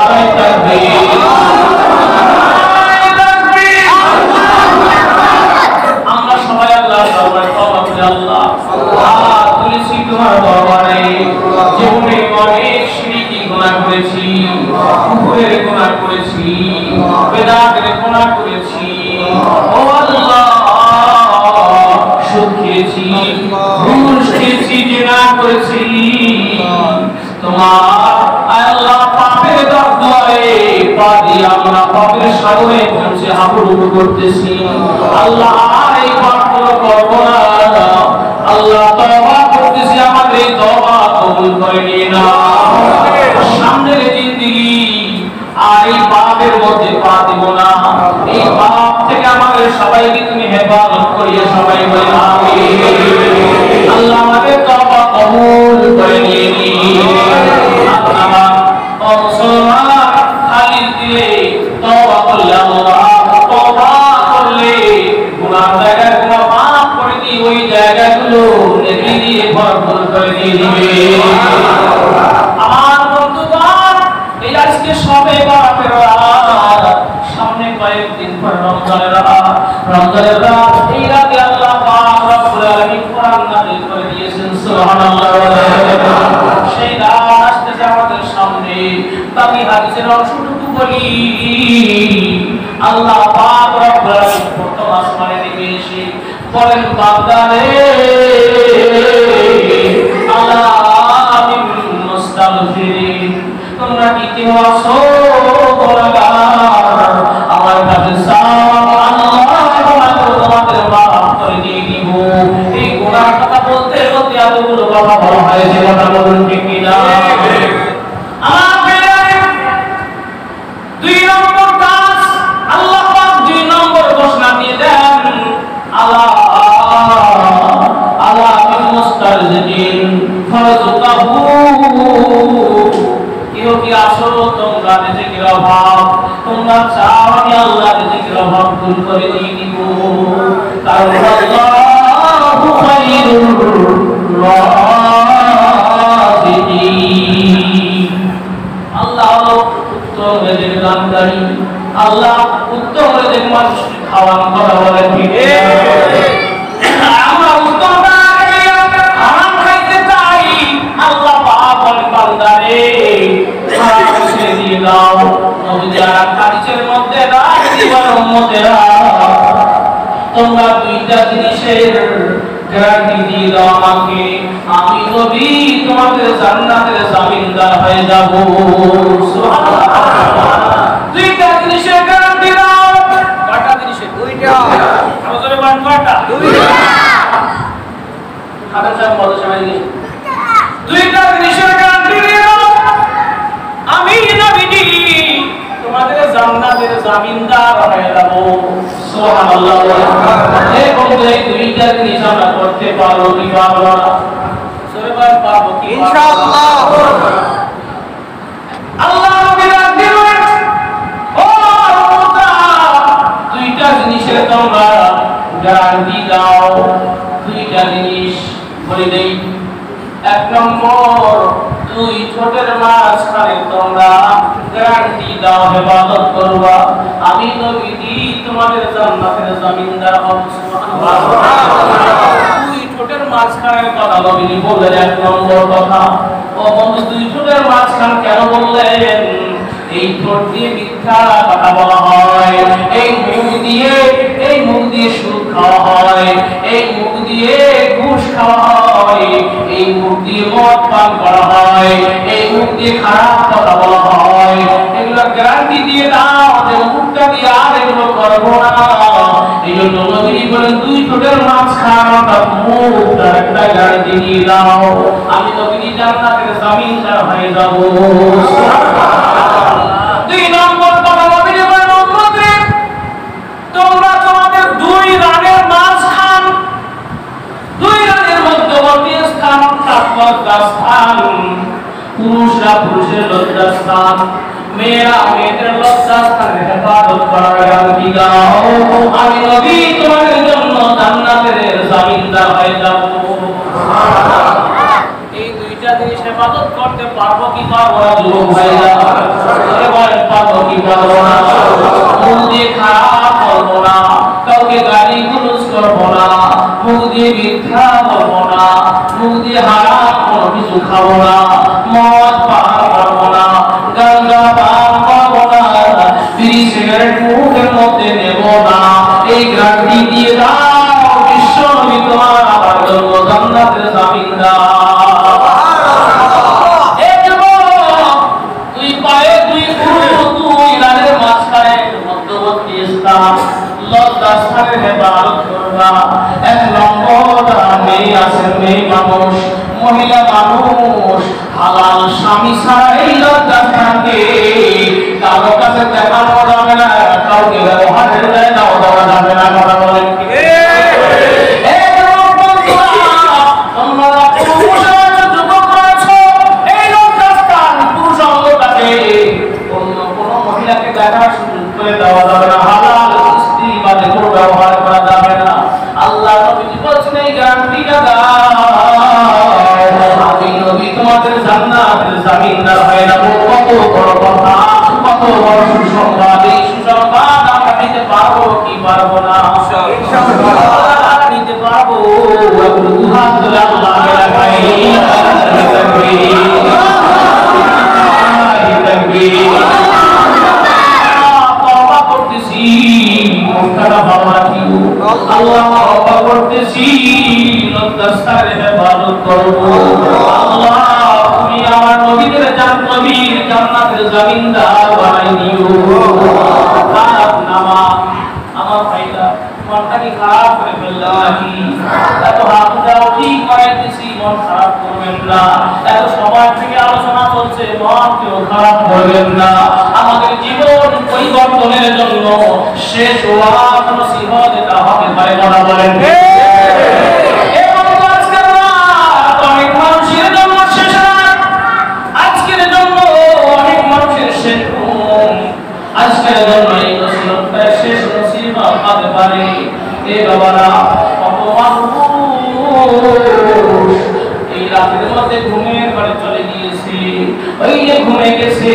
A: আমরা সবাই আল্লাহর দরবারে তওবা করি। আল্লাহ তুলেছি তোমার দরবারে, জীবনে অনেক শিরকি গুনাহ করেছি, কুফরের গুনাহ করেছি, বেদাতের গুনাহ করেছি। ও আল্লাহ, সুদ খেয়েছি, ঘুষ খেয়েছি, জিনা করেছি। তোমার আল্লাহ পাপের দরবারে পা দিয়ে আমরা পাপের সাগরে পৌঁছে হাবুডুবু করতেছি। আল্লাহ আর এই পাপগুলো করবো না। আল্লাহ তওবা করতেছি, আমাদের এই তওবা কবুল করে নিয়ে নাও। সামনের জিন্দেগি আর এই পাপের মধ্যে পা দিব না। এই পাপ থেকে আমাদের সবাইকে তুমি হেফাজত করিয়ে সবাই বলে আমিন। আল্লাহ আমাদের তওবা কবুল করে নিয়ে মুসলমান খালি দিলে তওবা করলে আল্লাহ তওবা করলে গুনাহ জায়গা গুনাহ মাফ করে দিয়ে ওই জায়গাগুলো নেকি দিয়ে ভরপুর করে দিয়ে দিবে। আমার বন্ধুগণ, এই আজকে সবে বারাতের রাত, সামনে কয়েকদিন পর রমজানের রাত। রমজানের রাত, এই রাতে আল্লাহ পাক রব্বুল আলামিন কোরআন নাযিল করে দিয়েছেন। সুবহানাল্লাহ। সেই রাত আসতেছে আমাদের সামনে। আমি হাদিসের অংশটুকু বলি। আল্লাহ পাক রব্বুল আলামিন প্রথম আসমানে নেমে এসে বলেন, বান্দারে আল্লাহ আমি মুস্তাগফিরিন, তোমরা কি কেউ আছো গুনাহগার? আমার কাছে চাও, আল্লাহ তোমাদের মাফ করে দিয়ে দিব। এই গুনাহ কথা বলতে বলতে এতগুলো কথা বলা হয়েছে, কথা বলুন ঠিক কিনা? দুই নম্বর কাজ আল্লাহ পাক 2 নম্বর ঘোষণা দিয়ে দেন, আল্লাহ বিল মুস্তারজিন ফারযুকাহু। কেউ কি আসো তোমরা রিজিকের অভাব, তোমরা চাও আমি আল্লাহ রিজিকের অভাব দূর করে দিয়ে দিব। কারণ আল্লাহু খায়রুর রাযিকিন। আল্লাহ হলো উত্তম রিজিক দানকারী। আল্লাহ উত্তম রিজিক মানুষকে খাওয়ান কথা বলে ঠিক। আমরা উত্তম হারাম খাইতে চাই, আল্লাহ পাক বলেন বান্দারে হারাম ছেড়ে দিয়ে দাও। নবী যারা হাদিসের মধ্যে রাখ দিবার উম্মতেরা, তোমরা 2টা জিনিসের গ্যারান্টি দিয়ে দাও আমাকে, আমি নবী তোমাদের জান্নাতের জামিনদার হয়ে যাব। সুবহানাল্লাহ। 2টা জিনিসের গ্যারান্টি দাও। কয়টা জিনিসের? 2টা। আমাদের বান কয়টা? 2টা। হাজার সাহেব বলে সবাই 2টা জিনিসের গ্যারান্টি দাও, আমি নবী তোমাদের জান্নাতের জামিনদার হয়ে যাব। সুবহানাল্লাহ। এই বন্ধু, এই 2টা জিনিস আমরা করতে পারবো কি পারবো না? সরে বলেন পারবো কি? ইনশাআল্লাহ। আল্লাহ নবী দিলেন, ও উম্মতা 2টা জিনিসের তোমরা গ্যারান্টি দাও। 2টা জিনিস বলে দেই। 1 নম্বর, 2 ঠোঁটের মাঝখানে তোমরা গ্যারান্টি দাও হেফাজত করবা, আমি নবী তোমাদের জান্নাতের জামিনদার হব। সুবহানাল্লাহ। 2 ঠোঁটের মাঝখানের কথা নবী বললেন 1 নম্বর কথা। ও বন্ধু, 2 ঠোঁটের মাঝখান কেন বললেন? এই ঠোঁট দিয়ে মিথ্যা কথা বলা হয়, এই মুখ দিয়ে সুদ খাওয়া হয়, এই মুখ দিয়ে ঘুষ খাওয়া হয়, এই মুখ দিয়ে মদ পান করা হয়, এই মুখ দিয়ে খারাপ কথা বলা হয়। এগুলো গ্যারান্টি দিয়ে দাও যে মুখটা দিয়ে আর এগুলো করবো না। এই জন্য নবী বলেন 2 ঠোঁটের মাঝখান অর্থাৎ মুখটা একটা গ্যারান্টি দিয়ে দাও, আমি নবী জান্নাতের জামিনদার হয়ে যাব। 2 নম্বর কথা নবী বলেন, উম্মতে তোমরা তোমাদের 2 রানের মাঝখান, 2 রানের মধ্যবর্তী স্থান অর্থাৎ লজ্জাস্থান, পুরুষরা পুরুষের লজ্জাস্থান, মেয়েরা মেয়েদের লজ্জাস্থানে হেফাজত করার গ্যারান্টি দাও, আমি নবী তোমাদের জন্য জান্নাতের জামিনদার হয়ে যাব। এই 2টা জিনিস হেফাজত করতে পারবো কি পারবো না? যুবক ভাইরা বলেন পারবো কি পারবো না? মুখ দিয়ে খারাপ বলবো না, কাউকে গালি গুলোজ করবো না, মুখ দিয়ে মিথ্যা বলবো না, মুখ দিয়ে হারাম কোনো কিছু খাবো না, মদ পান করবো না, গাঁজা পান করবো না, বিড়ি সিগারেট মুখের মধ্যে নেব না। এই গ্যারান্টি দিয়ে দাও, বিশ্ব নবী তোমার আমার জন্য জান্নাতের জামিনদার। লজ্জাস্থানের হেফাজত করবা। 1 নম্বর, মেয়ে আছেন, মেয়ে মানুষ, মহিলা মানুষ, হালাল স্বামী ছাড়া এই লজ্জাস্থানকে কারো কাছে দেখানো যাবে না, কাউকে ব্যবহারের জায়গাও দেওয়া যাবে না। কথা বলেন কি? দেখার সুযোগ করে দেওয়া যাবে না, হালাল স্ত্রী বাদে কোনো ব্যবহার করা যাবে না। আল্লাহ নবীজি বলছেন এই গ্যারান্টিটা আমি নবী তোমাদের জান্নাতের জামিনদার হয়ে যাব। কত বড় কথা, কত বড় সুসংবাদ! এই সুসংবাদ আমরা নিতে পারবো কি পারবো না? ইনশাআল্লাহ নিতে পারবো। দুহাত তুলে আল্লাহকে দেখাই আল্লাহ তওবা করতেছি, লজ্জাস্থানে হেফাজত করব। আল্লাহ তুমি আমার নবীদের নবীর জান্নাতের জামিনদার বানাই দিও। খারাপ নামাজ আমার ভাইরা মনটা কি খারাপ করে ফেললাম নাকি? এত হাত উঠাও ঠিক করাইতেছি, মন খারাপ করবেন না। এত সবার থেকে আলোচনা চলছে, মন কেউ খারাপ করবেন না। আমাদের জীবন পরিবর্তনের জন্য শেষ ওয়াজ নসিহত এটা হতে পারে। কথা বলেন অনেক মানুষের জন্য শেষ রাত, আজকের জন্য অনেক মানুষের শেষ ঘুম, আজকের জন্য এই নসিহতটা শেষ নসিহত হতে পারে। এ বাবারা কত মানুষ এই রাতের মধ্যে ঘুমের ঘরে চলে গিয়েছে, ওই যে ঘুমে গেছে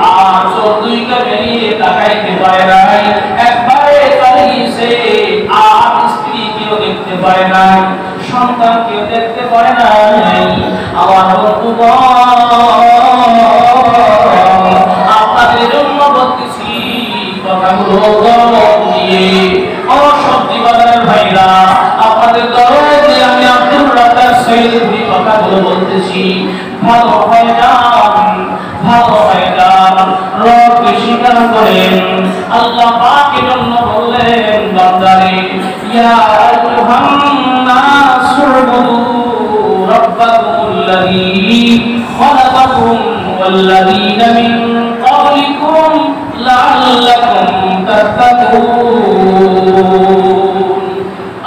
A: আর চোখ দুইটা বেরিয়ে তাকাইতে পারে নাই, একবারে চলে গিয়েছে আর স্ত্রী কেউ দেখতে পারে নাই, সন্তান কেউ দেখতে পারে নাই। আমার বন্ধুগণ আপনাদের জন্য বলতেছি কথাগুলো গরম দিয়ে। ও সবজি বাজারের ভাইরা আপনাদের দরদে আমি আব্দুর রাজ্জাক সৈয়দী কথাগুলো বলতেছি। ভালো হয়ে যান, ভালো হয়ে যান, রবকে স্বীকার করেন। আল্লাহ পাকের জন্য বললেন বান্দারে ইয়া আইয়ুহান নাস উবুদু রাব্বাকুমুল্লাযী খালাকাকুম ওয়াল্লাযীনা মিন ক্বাবলিকুম লাআল্লাকুম তাত্তাকুন।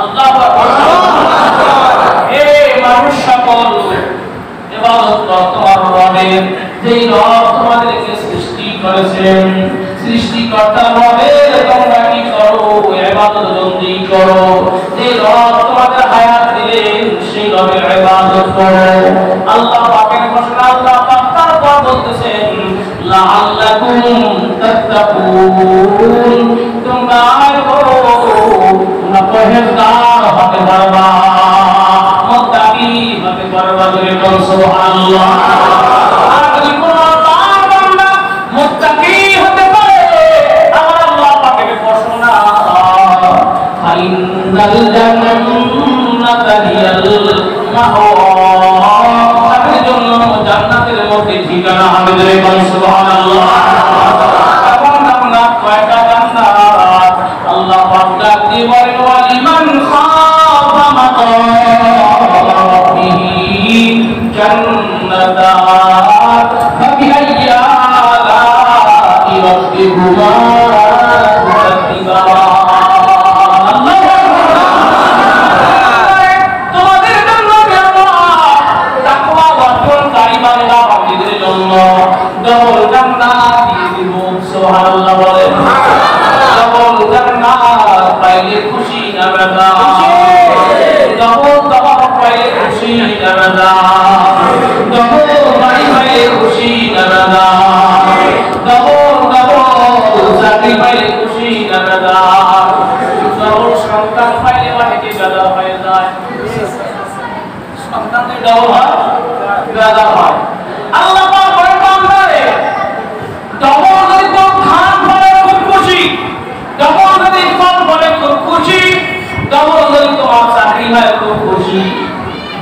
A: আল্লাহু আকবার। হে মানুষ সকল ইবাদত করো তোমার রবের, যেই রব তোমাদেরকে সৃষ্টি করেছেন। সৃষ্টিকর্তা রবের তোমরা কি করো? ইবাদত বন্দি করো। যে রব তোমাদের হায়াত দিলেন সেই রবের ইবাদত করো। আল্লাহ পাকের ঘোষণা, আল্লাহ পাক তারপর বলতেছেন লাআল্লাকুম তাত্তাকুন, তোমরা করো তোমরা পরহেজগার হতে পারবা, মুত্তাকি হতে পারবা। সুবহানাল্লাহ। আর যদি কোন বান্দা মুত্তাকি হতে পারে, আমার আল্লাহ পাকের ঘোষণা ফাইনাল জান্নাতা হিয়াল মাওয়া, তাদের জন্য জান্নাতের মধ্যে ঠিকানা হবে। সুবহানাল্লাহ। এখন আমরা কয়টা জান্নাত আল্লাহ পাক ডাক দিয়ে বলেন ওয়ালিমান খাফা মাকাম রাব্বিহি জান্নাতান ফাবিআইয়ি আলা'i রাব্বিকুমা তুকাদ্দিবান। তোমাদের জন্য তাকওয়া অর্জনকারী বান্দা বান্দীদের জন্য ডবল জান্নাত দিয়ে দিব। সুবহানাল্লাহ বলেন। ডবল জান্নাত পাইলে খুশি না বেদা? ডবল পাইলে খুশি না বেদা? ডবল বাড়ি পাইলে খুশি না বেদা? ডবল চাকরি পাইলে খুশি না বেদা? ডবল সন্তান পাইলে অনেকে বেদা হয়ে যায়। সন্তানের ডবল হয়, বেদা হয়। আল্লাহ পাক বলেন বান্দারে ডবল যদি তোর ধান ফলে খুব খুশি, ডবল যদি ফল ফলে খুব খুশি, ডবল যদি তোমার চাকরি হয় খুব খুশি,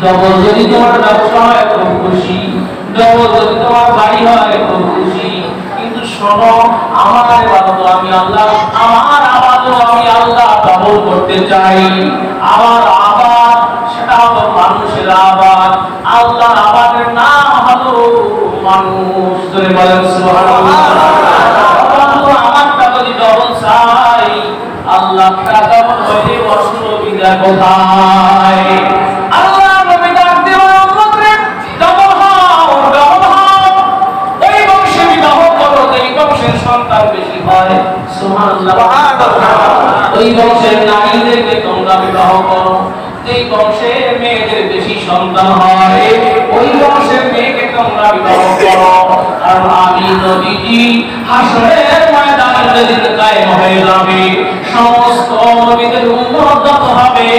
A: ডবল যদি তোমার ব্যবসা হয় খুব খুশি, ডবল যদি তোমার বাড়ি হয় খুব খুশি। কিন্তু শোনো, আমার ইবাদত আমি আল্লাহ, আমার আবাদত আমি আল্লাহ ডবল করতে চাই। আমার আবাদ সেটা হলো মানুষের আবাদ। আল্লাহর আবাদের নাম হলো মানুষ ধরে বলেন সুবহানাল্লাহ। আমারটা যদি ডবল চাই আল্লাহ টাকা বলে অসুবিধা কোথায়? আল্লাহ নবী ডাক দিয়ে উম্মতরে ডবল হও, ডবল হও, ওই বংশে বিবাহ করো যেই বংশের সন্তান বেশি হয়। সুবহানাল্লাহ। ওই বংশের নারীদেরকে তোমরা বিবাহ করো যেই বংশের মেয়েদের বেশি সন্তান হয়, ওই বংশের মেয়েকে তোমরা বিবাহ করো। আর আমি নবীজি হাসরের ময়দানে যেদিন কায়েম হয়ে যাবে, সমস্ত নবীদের উম্মত যত হবে,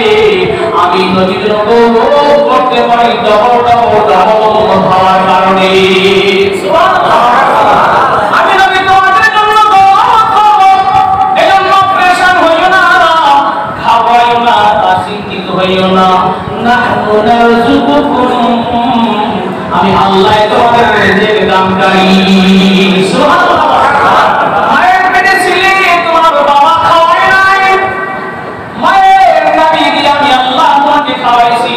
A: আমি নবীদের গৌরব করতে পারি ডবল ডবল ডবল উম্মত হওয়ার কারণে। সুবহানাল্লাহ। আমি নবী তোমাদের জন্য দোয়া করব, এজন্য প্রেশান হইও না, খাওয়াইও না, চিন্তিত হইও না। নাহনু নারযুকুকুম, আমি আল্লাহ তোমাদের রিজিক দানকারী। সুবহানাল্লাহ। মায়ের পেটে ছিলে তোমার বাবা খাওয়ায় নাই, মায়ের নাভি দিয়ে আমি আল্লাহ তোমাকে খাওয়াইছি।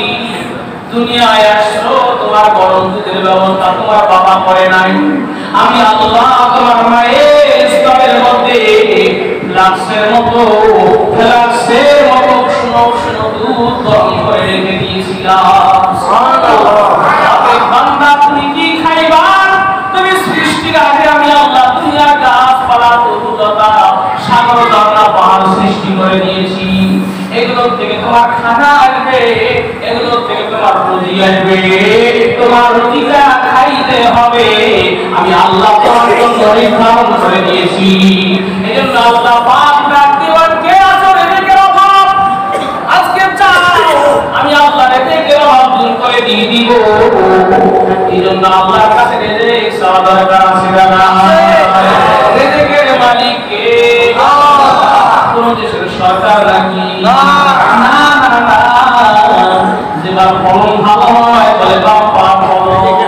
A: দুনিয়ায় আসছো তোমার গরম দুধের ব্যবস্থা তোমার বাবা করে নাই, আমি আল্লাহ তোমার মায়ের স্তরের মধ্যে ফ্লাক্সের মতো শুনো শুনো দুধ গরম করে রেখে দিয়েছিলাম। সুবহানাল্লাহ। বান্দা তুমি কি খাইবা? তুমি সৃষ্টির আগে আমি আল্লাহ দুনিয়ার গাছপালা তরুলতা সাগর ঝর্ণা পাহাড় সৃষ্টি করে দিয়েছি। এগুলো থেকে তোমার খানা আসবে, এগুলো থেকে তোমার রুজি আসবে, তোমার রুজিটা খাইতে হবে আমি আল্লাহ তোমার জন্য নির্ধারণ করে দিয়েছি। এজন্য আল্লাহ পাক ডাক দিবেন, কে আছো রিজিকের অভাব? আজকে চাও আমি আল্লাহ রিজিকের অভাব দূর করে দিয়ে দিব। এজন্য আল্লাহর কাছে রিজিক চাওয়া দরকার আছে না? রিজিকের মালিক কে? কোন দেশের সরকার নাকি? না না না। যেবার ফলন ভালো হয় বলে বাপ্পা ফলন,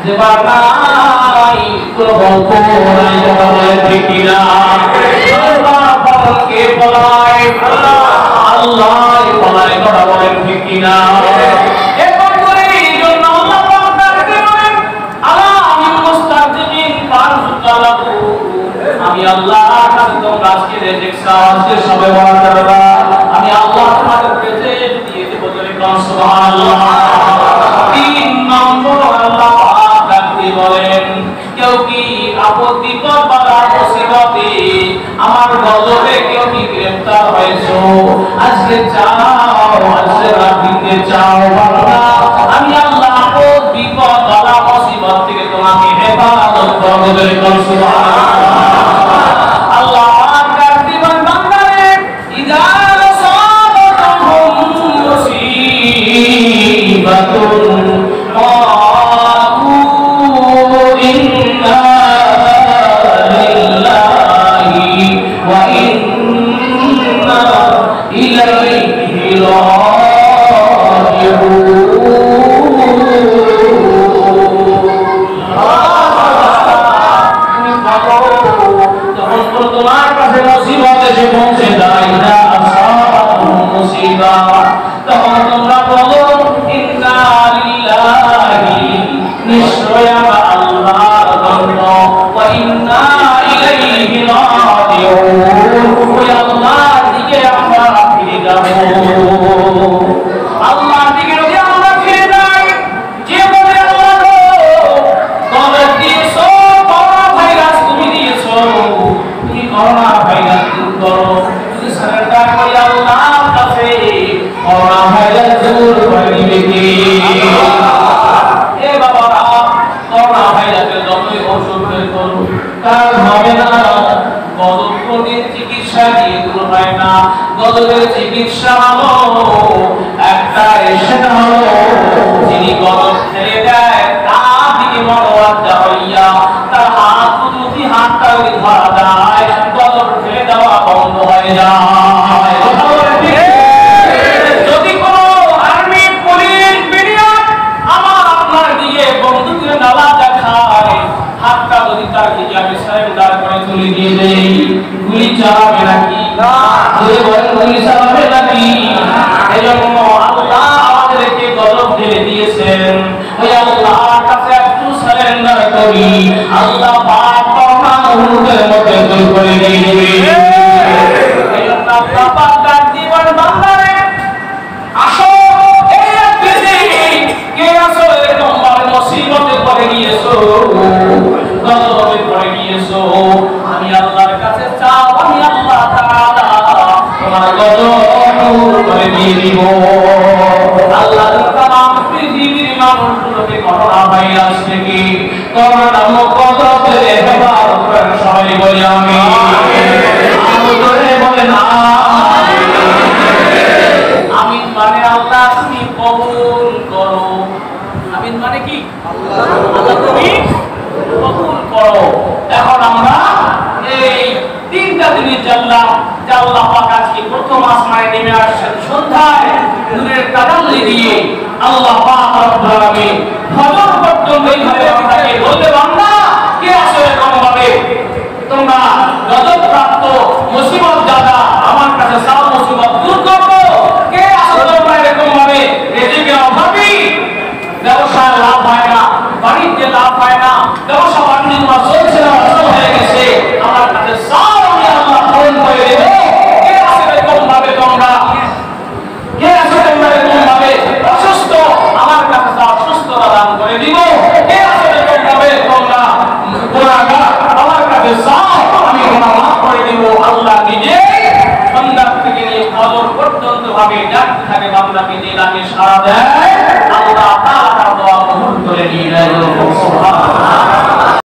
A: যেবার নাই কোনো গল্প নাই বলে ঠিক না। ফলনকে বলায় আল্লাহ বলায় কথা বলেন ঠিক না? এরপর করে এই জন্য আল্লাহ আমি আল্লাহ তোমরা আজকে রিজিক চাও, আজকে সবে বলা যাবে না, আমি আল্লাহ তোমাদের রিজিক দিয়ে দেব। সুবহানাল্লাহ। 3 নম্বর আল্লাহ পাক ডাকতে বলেন, কেউ কি আপদ বিপদ বাধা মুসিবতে আমার গজবে কেউ কি গ্রেফতার হয়েছো, আজকে চাও, আজকে রাতে চাও বান্দা, আমি আল্লাহ আপদ বিপদ বাধা মুসিবত থেকে তোমাকে হেফাজত করব। সুবহানাল্লাহ। আল্লাহ পাক ডাকতে বলেন, বান্দারে ইদা সাবাতুহুম মুসিবাতুন ক্বালু ইন্না লিল্লাহি ওয়া ইন্না ইলাইহি তোমার কাছে মুসিবত এসে পৌঁছে যায় না, মুসিবা, তখন তোমরা বলো ইন্না লিল্লাহি, নিশ্চয় আমরা আল্লাহর জন্য, ওয়া ইন্না ইলাইহি রাজিউন, ওই আল্লাহর দিকে আমরা ফিরে যাব। আল্লাহর দিকে যদি আমরা ফিরে যাই, যে বলে আল্লাহ গো কবে দিয়েছো করোনা ভাইরাস, তুমি দিয়েছো, তুমি করোনা ভাইরাস দূর করো, তুমি সারেন্ডার করি আল্লাহর কাছে, করোনা ভাইরাস দূর করে দিবে কে? এ বাবারা, করোনা ভাইরাসের যতই ওষুধ বের করো কাজ হবে না। গজব প্রতিদিন চিকিৎসা দিয়ে দূর হয় না। গজবের চিকিৎসা হলো একটা, সেটা হলো যিনি গজব ছেড়ে দেয় তার দিকে মনোবাঞ্ছা হইয়া তার হাত দুটি হাতটা যদি ধরা যায়, গজব ছেড়ে দেওয়া বন্ধ হয়ে যায়। যদি কোনো আর্মি পুলিশ বিডিআর আমার আপনার দিকে বন্দুকের নালা দেখায়, হাতটা যদি তার দিকে আমি সারেন্ডার করে তুলে দিয়ে দেই, গুলি চালাবে নাকি? না। গুলি চালাবে নাকি? এজন্য আল্লাহ আমাদেরকে গজব ঢেলে দিয়েছেন, ওই আল্লাহর কাছে একটু সারেন্ডার করি, মঞ্জুর করে দিয়েছে। এই জন্য আল্লাহ পাক ডাক দিবেন বান্দারে, আসো এই একদিন কে আসো এরকম ভাবে মুসিবতে পড়ে গিয়েছো, গজবে পড়ে গিয়েছো, আমি আল্লাহর কাছে চাও, আমি আল্লাহ তাআলা তোমার গজব দূর করে দিয়ে দিব। আল্লাহ তাআলা পৃথিবীর মানুষগুলোকে করোনা ভাইরাস থেকে, করোনা নামক গজব থেকে হেফাজত করেন। সবাই বলি আমিন। আরো জোরে বলেন আমিন। মানে আল্লাহ তুমি কবুল করো। আমিন মানে কি? আল্লাহ তুমি কবুল করো। এখন আমরা এই তিনটা জিনিস জানলাম যে আল্লাহ পাক আজকে প্রথম আসমানে নেমে আসছেন সন্ধ্যায় নূরের তাজাল্লি দিয়ে। আল্লাহ পাক রব্বুল আলামিন ফজর পর্যন্ত এইভাবে আমাদেরকে বলতে বান্দা